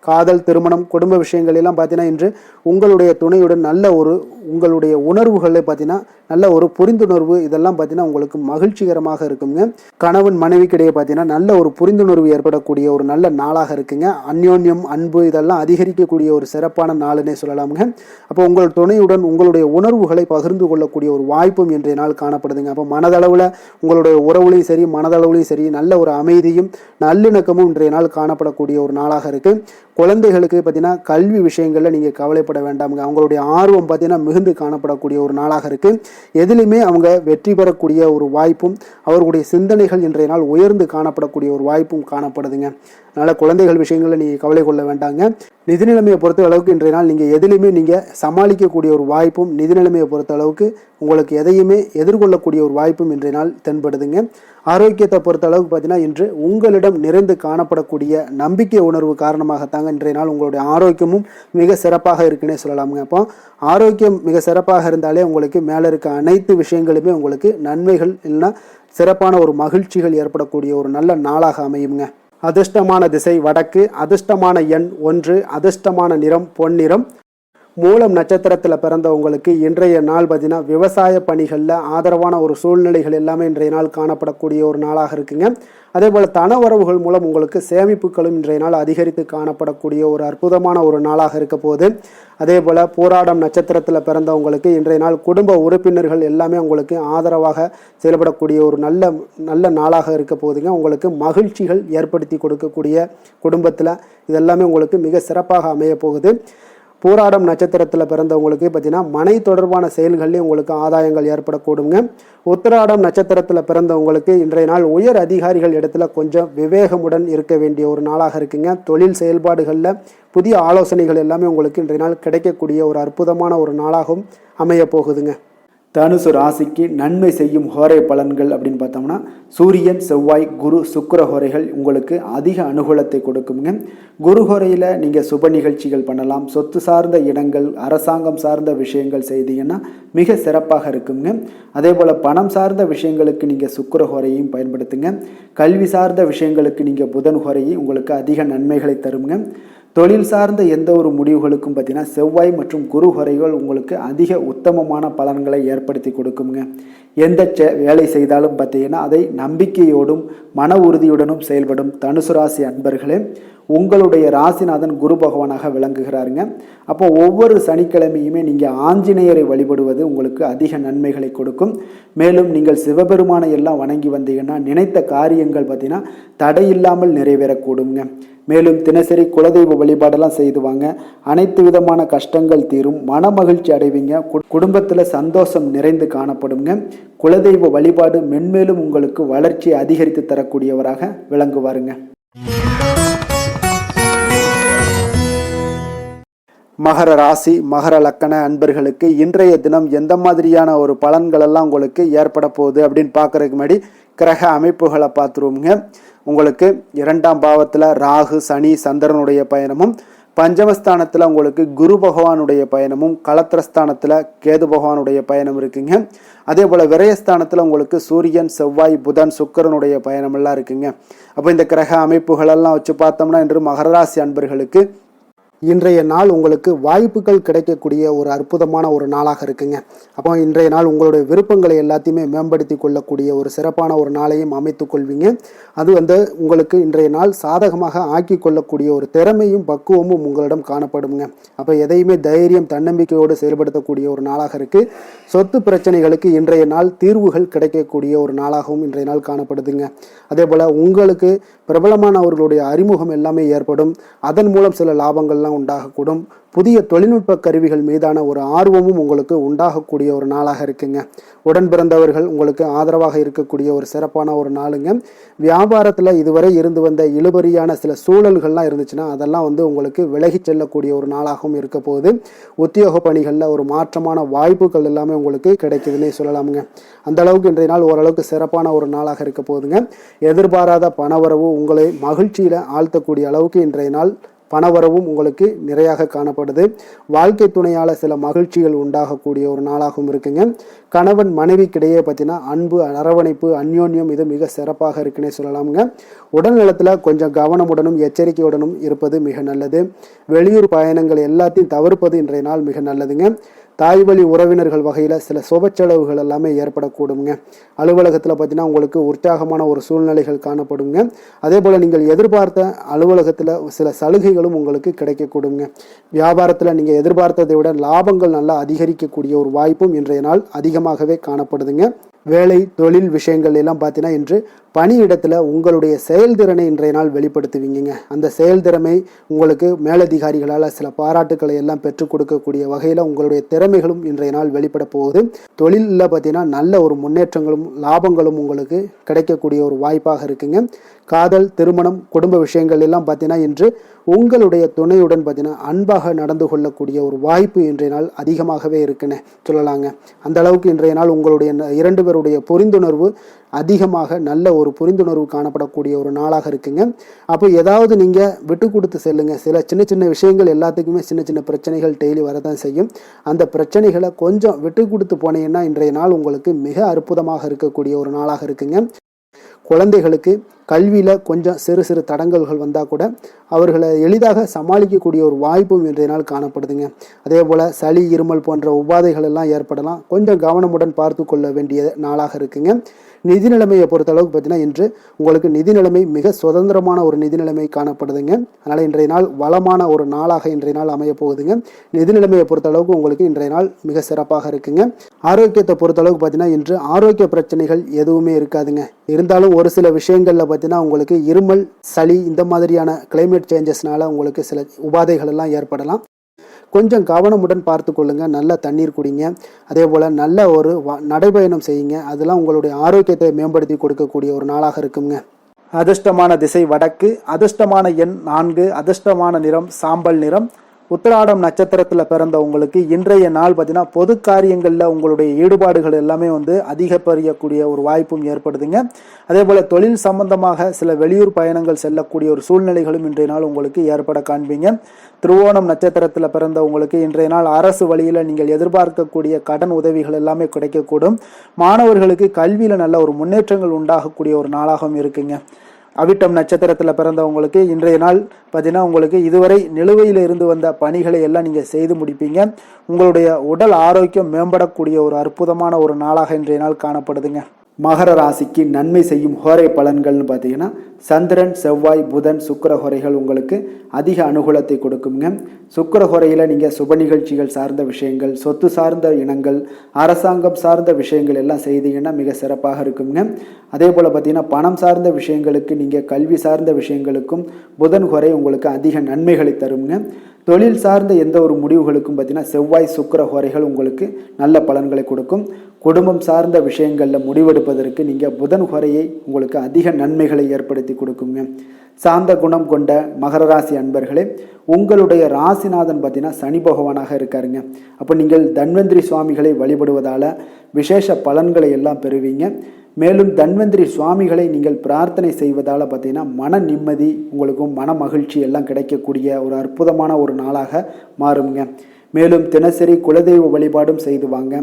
காதல் திருமணம் குடும்ப விஷயங்கள் எல்லாம் பார்த்தீங்கன்னா இன்று உங்களுடைய துணையுடன் நல்ல ஒரு உங்களுடைய உணர்வுகளை பார்த்தீங்கன்னா நல்ல ஒரு புரிந்துணர்வு இதெல்லாம் பார்த்தீங்கன்னா உங்களுக்கு மகிழ்ச்சிகரமாக இருக்குங்க. கணவன் மனைவிக்கிடையே பார்த்தீங்கன்னா நல்ல ஒரு புரிந்துணர்வு ஏற்படக்கூடிய ஒரு நல்ல நாளாக இருக்குங்க. அந்யோன்யம் அன்பு இதெல்லாம் அதிகரிக்கக்கூடிய ஒரு சிறப்பான நாளுன்னே சொல்லலாமுங்க. அப்போ உங்கள் துணையுடன் உங்களுடைய உணர்வுகளை பகிர்ந்து கொள்ளக்கூடிய ஒரு வாய்ப்பும் இன்றைய நாள் காணப்படுதுங்க. அப்போ மனதளவில் உங்களுடைய உறவுலையும் சரி மனதளவுலையும் சரி நல்ல ஒரு அமைதியும் நல்லிணக்கமும் இன்றைய நாள் காணப்படக்கூடிய ஒரு நாளாக இருக்கு. குழந்தைகளுக்கு பார்த்தீங்கன்னா கல்வி விஷயங்களில் நீங்கள் கவலைப்பட வேண்டாமுங்க. அவங்களுடைய ஆர்வம் பார்த்தீங்கன்னா மிகுந்து காணப்படக்கூடிய ஒரு நாளாக இருக்கு. எதிலுமே அவங்க வெற்றி பெறக்கூடிய ஒரு வாய்ப்பும் அவர்களுடைய சிந்தனைகள் இன்றைய நாள் உயர்ந்து காணப்படக்கூடிய ஒரு வாய்ப்பும் காணப்படுதுங்க. அதனால் குழந்தைகள் விஷயங்களில் நீங்கள் கவலை கொள்ள வேண்டாங்க. நிதி நிலைமையை பொறுத்த அளவுக்கு இன்றைய நாள் நீங்கள் எதிலுமே நீங்கள் சமாளிக்கக்கூடிய ஒரு வாய்ப்பும் நிதி நிலைமையை பொறுத்த அளவுக்கு உங்களுக்கு எதையுமே எதிர்கொள்ளக்கூடிய ஒரு வாய்ப்பும் இன்றைய நாள் தென்படுதுங்க. ஆரோக்கியத்தை பொறுத்த அளவுக்கு பார்த்தீங்கன்னா இன்று உங்களிடம் நிறைந்து காணப்படக்கூடிய நம்பிக்கை உணர்வு காரணமாகத்தாங்க இன்றைய நாள் உங்களுடைய ஆரோக்கியமும் மிக சிறப்பாக இருக்குன்னே சொல்லலாமுங்க. அப்போ ஆரோக்கியம் மிக சிறப்பாக இருந்தாலே உங்களுக்கு மேலே இருக்க அனைத்து விஷயங்களுமே உங்களுக்கு நன்மைகள் இல்லைன்னா சிறப்பான ஒரு மகிழ்ச்சிகள் ஏற்படக்கூடிய ஒரு நல்ல நாளாக அமையுங்க. அதிர்ஷ்டமான திசை வடக்கு, அதிர்ஷ்டமான எண் 1, அதிர்ஷ்டமான நிறம் பொன்னிறம். மூலம் நட்சத்திரத்தில் பிறந்தவங்களுக்கு இன்றைய நாள் பார்த்தீங்கன்னா விவசாய பணிகளில் ஆதரவான ஒரு சூழ்நிலைகள் எல்லாமே இன்றைய நாள் காணப்படக்கூடிய ஒரு நாளாக இருக்குங்க. அதே போல் தன வரவுகள் மூலம் உங்களுக்கு சேமிப்புகளும் இன்றைய நாள் அதிகரித்து காணப்படக்கூடிய ஒரு அற்புதமான ஒரு நாளாக இருக்க போகுது. அதே போல் போராடம் நட்சத்திரத்தில் பிறந்தவங்களுக்கு இன்றைய நாள் குடும்ப உறுப்பினர்கள் எல்லாமே உங்களுக்கு ஆதரவாக செயல்படக்கூடிய ஒரு நல்ல நாளாக இருக்க போகுதுங்க. உங்களுக்கு மகிழ்ச்சிகள் ஏற்படுத்தி கொடுக்கக்கூடிய குடும்பத்தில் இதெல்லாமே உங்களுக்கு மிக சிறப்பாக அமைய போகுது. பூராடம் நட்சத்திரத்தில் பிறந்தவங்களுக்கு பார்த்தீங்கன்னா மனை தொடர்பான செயல்கள்லேயும் உங்களுக்கு ஆதாயங்கள் ஏற்படக்கூடுங்க. உத்திராடம் நட்சத்திரத்தில் பிறந்தவங்களுக்கு இன்றைய நாள் உயர் அதிகாரிகள் இடத்துல கொஞ்சம் விவேகமுடன் இருக்க வேண்டிய ஒரு நாளாக இருக்குங்க. தொழில் செயல்பாடுகளில் புதிய ஆலோசனைகள் எல்லாமே உங்களுக்கு இன்றைய நாள் கிடைக்கக்கூடிய ஒரு அற்புதமான ஒரு நாளாகவும் அமைய போகுதுங்க. தனுசு ராசிக்கு நன்மை செய்யும் ஹோரை பலன்கள் அப்படின்னு பார்த்தோம்னா சூரியன் செவ்வாய் குரு சுக்கிர ஹோரைகள் உங்களுக்கு அதிக அனுகூலத்தை கொடுக்குங்க. குரு ஹோரையில் நீங்கள் சுப நிகழ்ச்சிகள் பண்ணலாம். சொத்து சார்ந்த இடங்கள் அரசாங்கம் சார்ந்த விஷயங்கள் செய்தீங்கன்னா மிக சிறப்பாக இருக்குங்க. அதே போல் பணம் சார்ந்த விஷயங்களுக்கு நீங்கள் சுக்கிர ஹோரையும் பயன்படுத்துங்க. கல்வி சார்ந்த விஷயங்களுக்கு நீங்கள் புதன் ஹோரையும் உங்களுக்கு அதிக நன்மைகளை தருங்க. தொழில் சார்ந்த எந்த ஒரு முடிவுகளுக்கும் பார்த்தீங்கன்னா செவ்வாய் மற்றும் குரு ஹோரைகள் உங்களுக்கு அதிக உத்தமமான பலன்களை ஏற்படுத்தி கொடுக்குங்க. எந்த வேலை செய்தாலும் பார்த்தீங்கன்னா அதை நம்பிக்கையோடும் மன உறுதியுடனும் செயல்படும் தனுசு ராசி அன்பர்களே, உங்களுடைய ராசிநாதன் குரு பகவானாக விளங்குகிறாருங்க. அப்போ ஒவ்வொரு சனிக்கிழமையுமே நீங்கள் ஆஞ்சநேயரை வழிபடுவது உங்களுக்கு அதிக நன்மைகளை கொடுக்கும். மேலும் நீங்கள் சிவபெருமானை எல்லாம் வணங்கி வந்தீங்கன்னா நினைத்த காரியங்கள் பார்த்தீங்கன்னா தடையில்லாமல் நிறைவேறக்கூடுங்க. மேலும் தினசரி குலதெய்வ வழிபாடெல்லாம் செய்து வாங்க. அனைத்து விதமான கஷ்டங்கள் தீரும், மன மகிழ்ச்சி அடைவீங்க, குடும்பத்தில் சந்தோஷம் நிறைந்து காணப்படுங்க. குலதெய்வ வழிபாடு மென்மேலும் உங்களுக்கு வளர்ச்சியை அதிகரித்து தரக்கூடியவராக விளங்குவாருங்க. மகர ராசி மகர லக்கண அன்பர்களுக்கு இன்றைய தினம் எந்த மாதிரியான ஒரு பலன்கள் எல்லாம் உங்களுக்கு ஏற்பட போகுது அப்படின்னு பார்க்கறதுக்கு முன்னாடி கிரக அமைப்புகளை பார்த்துருவோங்க. உங்களுக்கு 2ஆம் பாவத்தில் ராகு சனி சந்திரனுடைய பயணமும், பஞ்சமஸ்தானத்தில் உங்களுக்கு குரு பகவானுடைய பயணமும், களத்திரஸ்தானத்தில் கேது பகவானுடைய பயணம் இருக்குங்க. அதே போல் விரயஸ்தானத்தில் உங்களுக்கு சூரியன் செவ்வாய் புதன் சுக்கிரனுடைய பயணமெல்லாம் இருக்குங்க. அப்போ இந்த கிரக அமைப்புகளெல்லாம் வச்சு பார்த்தோம்னா இன்று மகர ராசி அன்பர்களுக்கு இன்றைய நாள் உங்களுக்கு வாய்ப்புகள் கிடைக்கக்கூடிய ஒரு அற்புதமான ஒரு நாளாக இருக்குங்க. அப்போ இன்றைய நாள் உங்களுடைய விருப்பங்களை எல்லாத்தையுமே மேம்படுத்தி கொள்ளக்கூடிய ஒரு சிறப்பான ஒரு நாளையும் அமைத்து கொள்வீங்க. அது உங்களுக்கு இன்றைய நாள் சாதகமாக ஆக்கி கொள்ளக்கூடிய ஒரு திறமையும் பக்குவமும் உங்களிடம் காணப்படுங்க. அப்போ எதையுமே தைரியம் தன்னம்பிக்கையோடு செயல்படுத்தக்கூடிய ஒரு நாளாக இருக்குது. சொத்து பிரச்சனைகளுக்கு இன்றைய நாள் தீர்வுகள் கிடைக்கக்கூடிய ஒரு நாளாகவும் இன்றைய நாள் காணப்படுதுங்க. அதே போல் உங்களுக்கு பிரபலமானவர்களுடைய அறிமுகம் எல்லாமே ஏற்படும். அதன் மூலம் சில லாபங்கள்லாம் உண்டாகக்கூடும். புதிய தொழில்நுட்ப கருவிகள் மீதான ஒரு ஆர்வமும் உங்களுக்கு உண்டாகக்கூடிய ஒரு நாளாக இருக்குங்க. உடன் பிறந்தவர்கள் உங்களுக்கு ஆதரவாக இருக்கக்கூடிய ஒரு சிறப்பான ஒரு நாளுங்க. வியாபாரத்தில் இதுவரை இருந்து வந்த இழுபறியான சில சூழல்கள்லாம் இருந்துச்சுன்னா அதெல்லாம் உங்களுக்கு விலகி செல்லக்கூடிய ஒரு நாளாகவும் இருக்க போகுது. உத்தியோக பணிகளில் ஒரு மாற்றமான வாய்ப்புகள் எல்லாமே உங்களுக்கு கிடைக்குதுன்னே சொல்லலாமுங்க. அந்த அளவுக்கு இன்றைய நாள் ஓரளவுக்கு சிறப்பான ஒரு நாளாக இருக்க போகுதுங்க. எதிர்பாராத பணவரவு உங்களை மகிழ்ச்சியில் ஆழ்த்தக்கூடிய அளவுக்கு இன்றைய நாள் பணவரவும் உங்களுக்கு நிறையாக காணப்படுது. வாழ்க்கை துணையால் சில மகிழ்ச்சிகள் உண்டாகக்கூடிய ஒரு நாளாகவும் இருக்குங்க. கணவன் மனைவிக்கிடையே பார்த்தீங்கன்னா அன்பு அரவணைப்பு அந்யோன்யம் இது மிக சிறப்பாக இருக்குன்னே சொல்லலாமுங்க. உடல் நலத்தில் கொஞ்சம் கவனமுடனும் எச்சரிக்கையுடனும் இருப்பது மிக நல்லது. வெளியூர் பயணங்கள் எல்லாத்தையும் தவிர்ப்பது இன்றைய நாள் மிக நல்லதுங்க. தாய் வழி உறவினர்கள் வகையில் சில சுப செலவுகள் எல்லாமே ஏற்படக்கூடுங்க. அலுவலகத்தில் பார்த்தீங்கன்னா உங்களுக்கு உற்சாகமான ஒரு சூழ்நிலைகள் காணப்படுங்க. அதே போல் நீங்கள் எதிர்பார்த்த அலுவலகத்தில் சில சலுகைகளும் உங்களுக்கு கிடைக்கக்கூடுங்க. வியாபாரத்தில் நீங்கள் எதிர்பார்த்ததை விட லாபங்கள் நல்லா அதிகரிக்கக்கூடிய ஒரு வாய்ப்பும் இன்றைய நாள் அதிகமாகவே காணப்படுதுங்க. வேலை தொழில் விஷயங்கள் எல்லாம் பார்த்தீங்கன்னா இன்று பணியிடத்தில் உங்களுடைய செயல்திறனை இன்றைய நாள் வெளிப்படுத்துவீங்க. அந்த செயல்திறமை உங்களுக்கு மேலதிகாரிகளால் சில பாராட்டுக்களை எல்லாம் பெற்றுக் கொடுக்கக்கூடிய வகையில் உங்களுடைய திறமைகளும் இன்றைய நாள் வெளிப்பட போகுது. தொழிலில் பார்த்தீங்கன்னா நல்ல ஒரு முன்னேற்றங்களும் லாபங்களும் உங்களுக்கு கிடைக்கக்கூடிய ஒரு வாய்ப்பாக இருக்குங்க. காதல் திருமணம் குடும்ப விஷயங்கள் எல்லாம் பார்த்தீங்கன்னா இன்று உங்களுடைய துணையுடன் பார்த்தீங்கன்னா அன்பாக நடந்து கொள்ளக்கூடிய ஒரு வாய்ப்பு இன்றைய நாள் அதிகமாகவே இருக்குன்னு சொல்லலாங்க. அந்த அளவுக்கு இன்றைய நாள் உங்களுடைய 2 பேருடைய புரிந்துணர்வு அதிகமாக நல்ல ஒரு புரிந்துணர்வு காணப்படக்கூடிய ஒரு நாளாக இருக்குங்க. அப்போ ஏதாவது நீங்கள் விட்டு கொடுத்து செல்லுங்க. சில சின்ன சின்ன விஷயங்கள் எல்லாத்துக்குமே சின்ன சின்ன பிரச்சனைகள் டெய்லி வரதான் செய்யும். அந்த பிரச்சனைகளை கொஞ்சம் விட்டு கொடுத்து போனீங்கன்னா இன்றைய நாள் உங்களுக்கு மிக அற்புதமாக இருக்கக்கூடிய ஒரு நாளாக இருக்குங்க. குழந்தைகளுக்கு கல்வியில் கொஞ்சம் சிறு சிறு தடங்கல்கள் வந்தால் கூட அவர்களை எளிதாக சமாளிக்கக்கூடிய ஒரு வாய்ப்பும் இன்றைய நாள் காணப்படுதுங்க. அதே போல் சளி இருமல் போன்ற உபாதைகள் எல்லாம் ஏற்படலாம். கொஞ்சம் கவனமுடன் பார்த்து கொள்ள வேண்டிய நாளாக இருக்குங்க. நிதி நிலைமையை பொறுத்தளவுக்கு பார்த்தீங்கன்னா இன்று உங்களுக்கு நிதி நிலைமை மிக சுதந்திரமான ஒரு நிதி நிலைமை காணப்படுதுங்க. அதனால் இன்றைய நாள் வளமான ஒரு நாளாக இன்றைய நாள் அமைய போகுதுங்க. நிதி நிலைமையை பொறுத்தளவுக்கு உங்களுக்கு இன்றைய நாள் மிக சிறப்பாக இருக்குங்க. ஆரோக்கியத்தை பொறுத்தளவுக்கு பார்த்தீங்கன்னா இன்று ஆரோக்கிய பிரச்சனைகள் எதுவுமே இருக்காதுங்க. இருந்தாலும் ஒரு சில விஷயங்களில் பார்த்தீங்கன்னா உங்களுக்கு இருமல் சளி இந்த மாதிரியான கிளைமேட் சேஞ்சஸ்னால உங்களுக்கு சில உபாதைகள் எல்லாம் ஏற்படலாம். கொஞ்சம் கவனமுடன் பார்த்து கொள்ளுங்க. நல்ல தண்ணீர் குடிங்க. அதே போல் நல்ல ஒரு நடைபயணம் செய்யுங்க. அதெல்லாம் உங்களுடைய ஆரோக்கியத்தை மேம்படுத்தி கொடுக்கக்கூடிய ஒரு நாளாக இருக்குங்க. அதிர்ஷ்டமான திசை வடக்கு, அதிர்ஷ்டமான எண் 4, அதிர்ஷ்டமான நிறம் சாம்பல் நிறம். உத்திராடம் நட்சத்திரத்தில் பிறந்த உங்களுக்கு இன்றைய நாள் பார்த்தீங்கன்னா பொது காரியங்களில் உங்களுடைய ஈடுபாடுகள் எல்லாமே அதிகப்படியக்கூடிய ஒரு வாய்ப்பும் ஏற்படுதுங்க. அதே போல் தொழில் சம்பந்தமாக சில வெளியூர் பயணங்கள் செல்லக்கூடிய ஒரு சூழ்நிலைகளும் இன்றைய நாள் உங்களுக்கு ஏற்பட காண்பீங்க. திருவோணம் நட்சத்திரத்தில் பிறந்த உங்களுக்கு இன்றைய நாள் அரசு வழியில் நீங்கள் எதிர்பார்க்கக்கூடிய கடன் உதவிகள் எல்லாமே கிடைக்கக்கூடும். மாணவர்களுக்கு கல்வியில் நல்ல ஒரு முன்னேற்றங்கள் உண்டாகக்கூடிய ஒரு நாளாகவும் இருக்குங்க. அவிட்டம் நட்சத்திரத்தில் பிறந்தவங்களுக்கு இன்றைய நாள் பார்த்தீங்கன்னா உங்களுக்கு இதுவரை நிலுவையில் இருந்து வந்த பணிகளை எல்லாம் நீங்கள் செய்து முடிப்பீங்க. உங்களுடைய உடல் ஆரோக்கியம் மேம்படக்கூடிய ஒரு அற்புதமான ஒரு நாளாக இன்றைய நாள் காணப்படுதுங்க. மகர ராசிக்கு நன்மை செய்யும் ஹோரை பலன்கள்னு பார்த்தீங்கன்னா சந்திரன், செவ்வாய், புதன், சுக்கிர ஹோரைகள் உங்களுக்கு அதிக அனுகூலத்தை கொடுக்குங்க. சுக்கிர ஹோரையில் நீங்கள் சுப நிகழ்ச்சிகள் சார்ந்த விஷயங்கள், சொத்து சார்ந்த இனங்கள், அரசாங்கம் சார்ந்த விஷயங்கள் எல்லாம் செய்தீங்கன்னா மிக சிறப்பாக இருக்குங்க. அதே போல் பார்த்தீங்கன்னா பணம் சார்ந்த விஷயங்களுக்கு, நீங்கள் கல்வி சார்ந்த விஷயங்களுக்கும் புதன் ஹோரை உங்களுக்கு அதிக நன்மைகளை தருங்க. தொழில் சார்ந்த எந்த ஒரு முடிவுகளுக்கும் பார்த்தீங்கன்னா செவ்வாய், சுக்கிர ஹோரைகள் உங்களுக்கு நல்ல பலன்களை கொடுக்கும். குடும்பம் சார்ந்த விஷயங்களில் முடிவெடுப்பதற்கு நீங்கள் புதன் ஹோரையை உங்களுக்கு அதிக நன்மைகளை ஏற்படுத்தி கொடுக்குங்க. சாந்த குணம் கொண்ட மகர ராசி அன்பர்களே, உங்களுடைய ராசிநாதன் பார்த்தீங்கன்னா சனி பகவானாக இருக்காருங்க. அப்போ நீங்கள் தன்வந்திரி சுவாமிகளை வழிபடுவதால் விசேஷ பலன்களை எல்லாம் பெறுவீங்க. மேலும் தன்வந்திரி சுவாமிகளை நீங்கள் பிரார்த்தனை செய்வதால் பார்த்தீங்கன்னா மன நிம்மதி, உங்களுக்கும் மன மகிழ்ச்சி எல்லாம் கிடைக்கக்கூடிய ஒரு அற்புதமான ஒரு நாளாக மாறுங்க. மேலும் தினசரி குலதெய்வ வழிபாடும் செய்து வாங்க.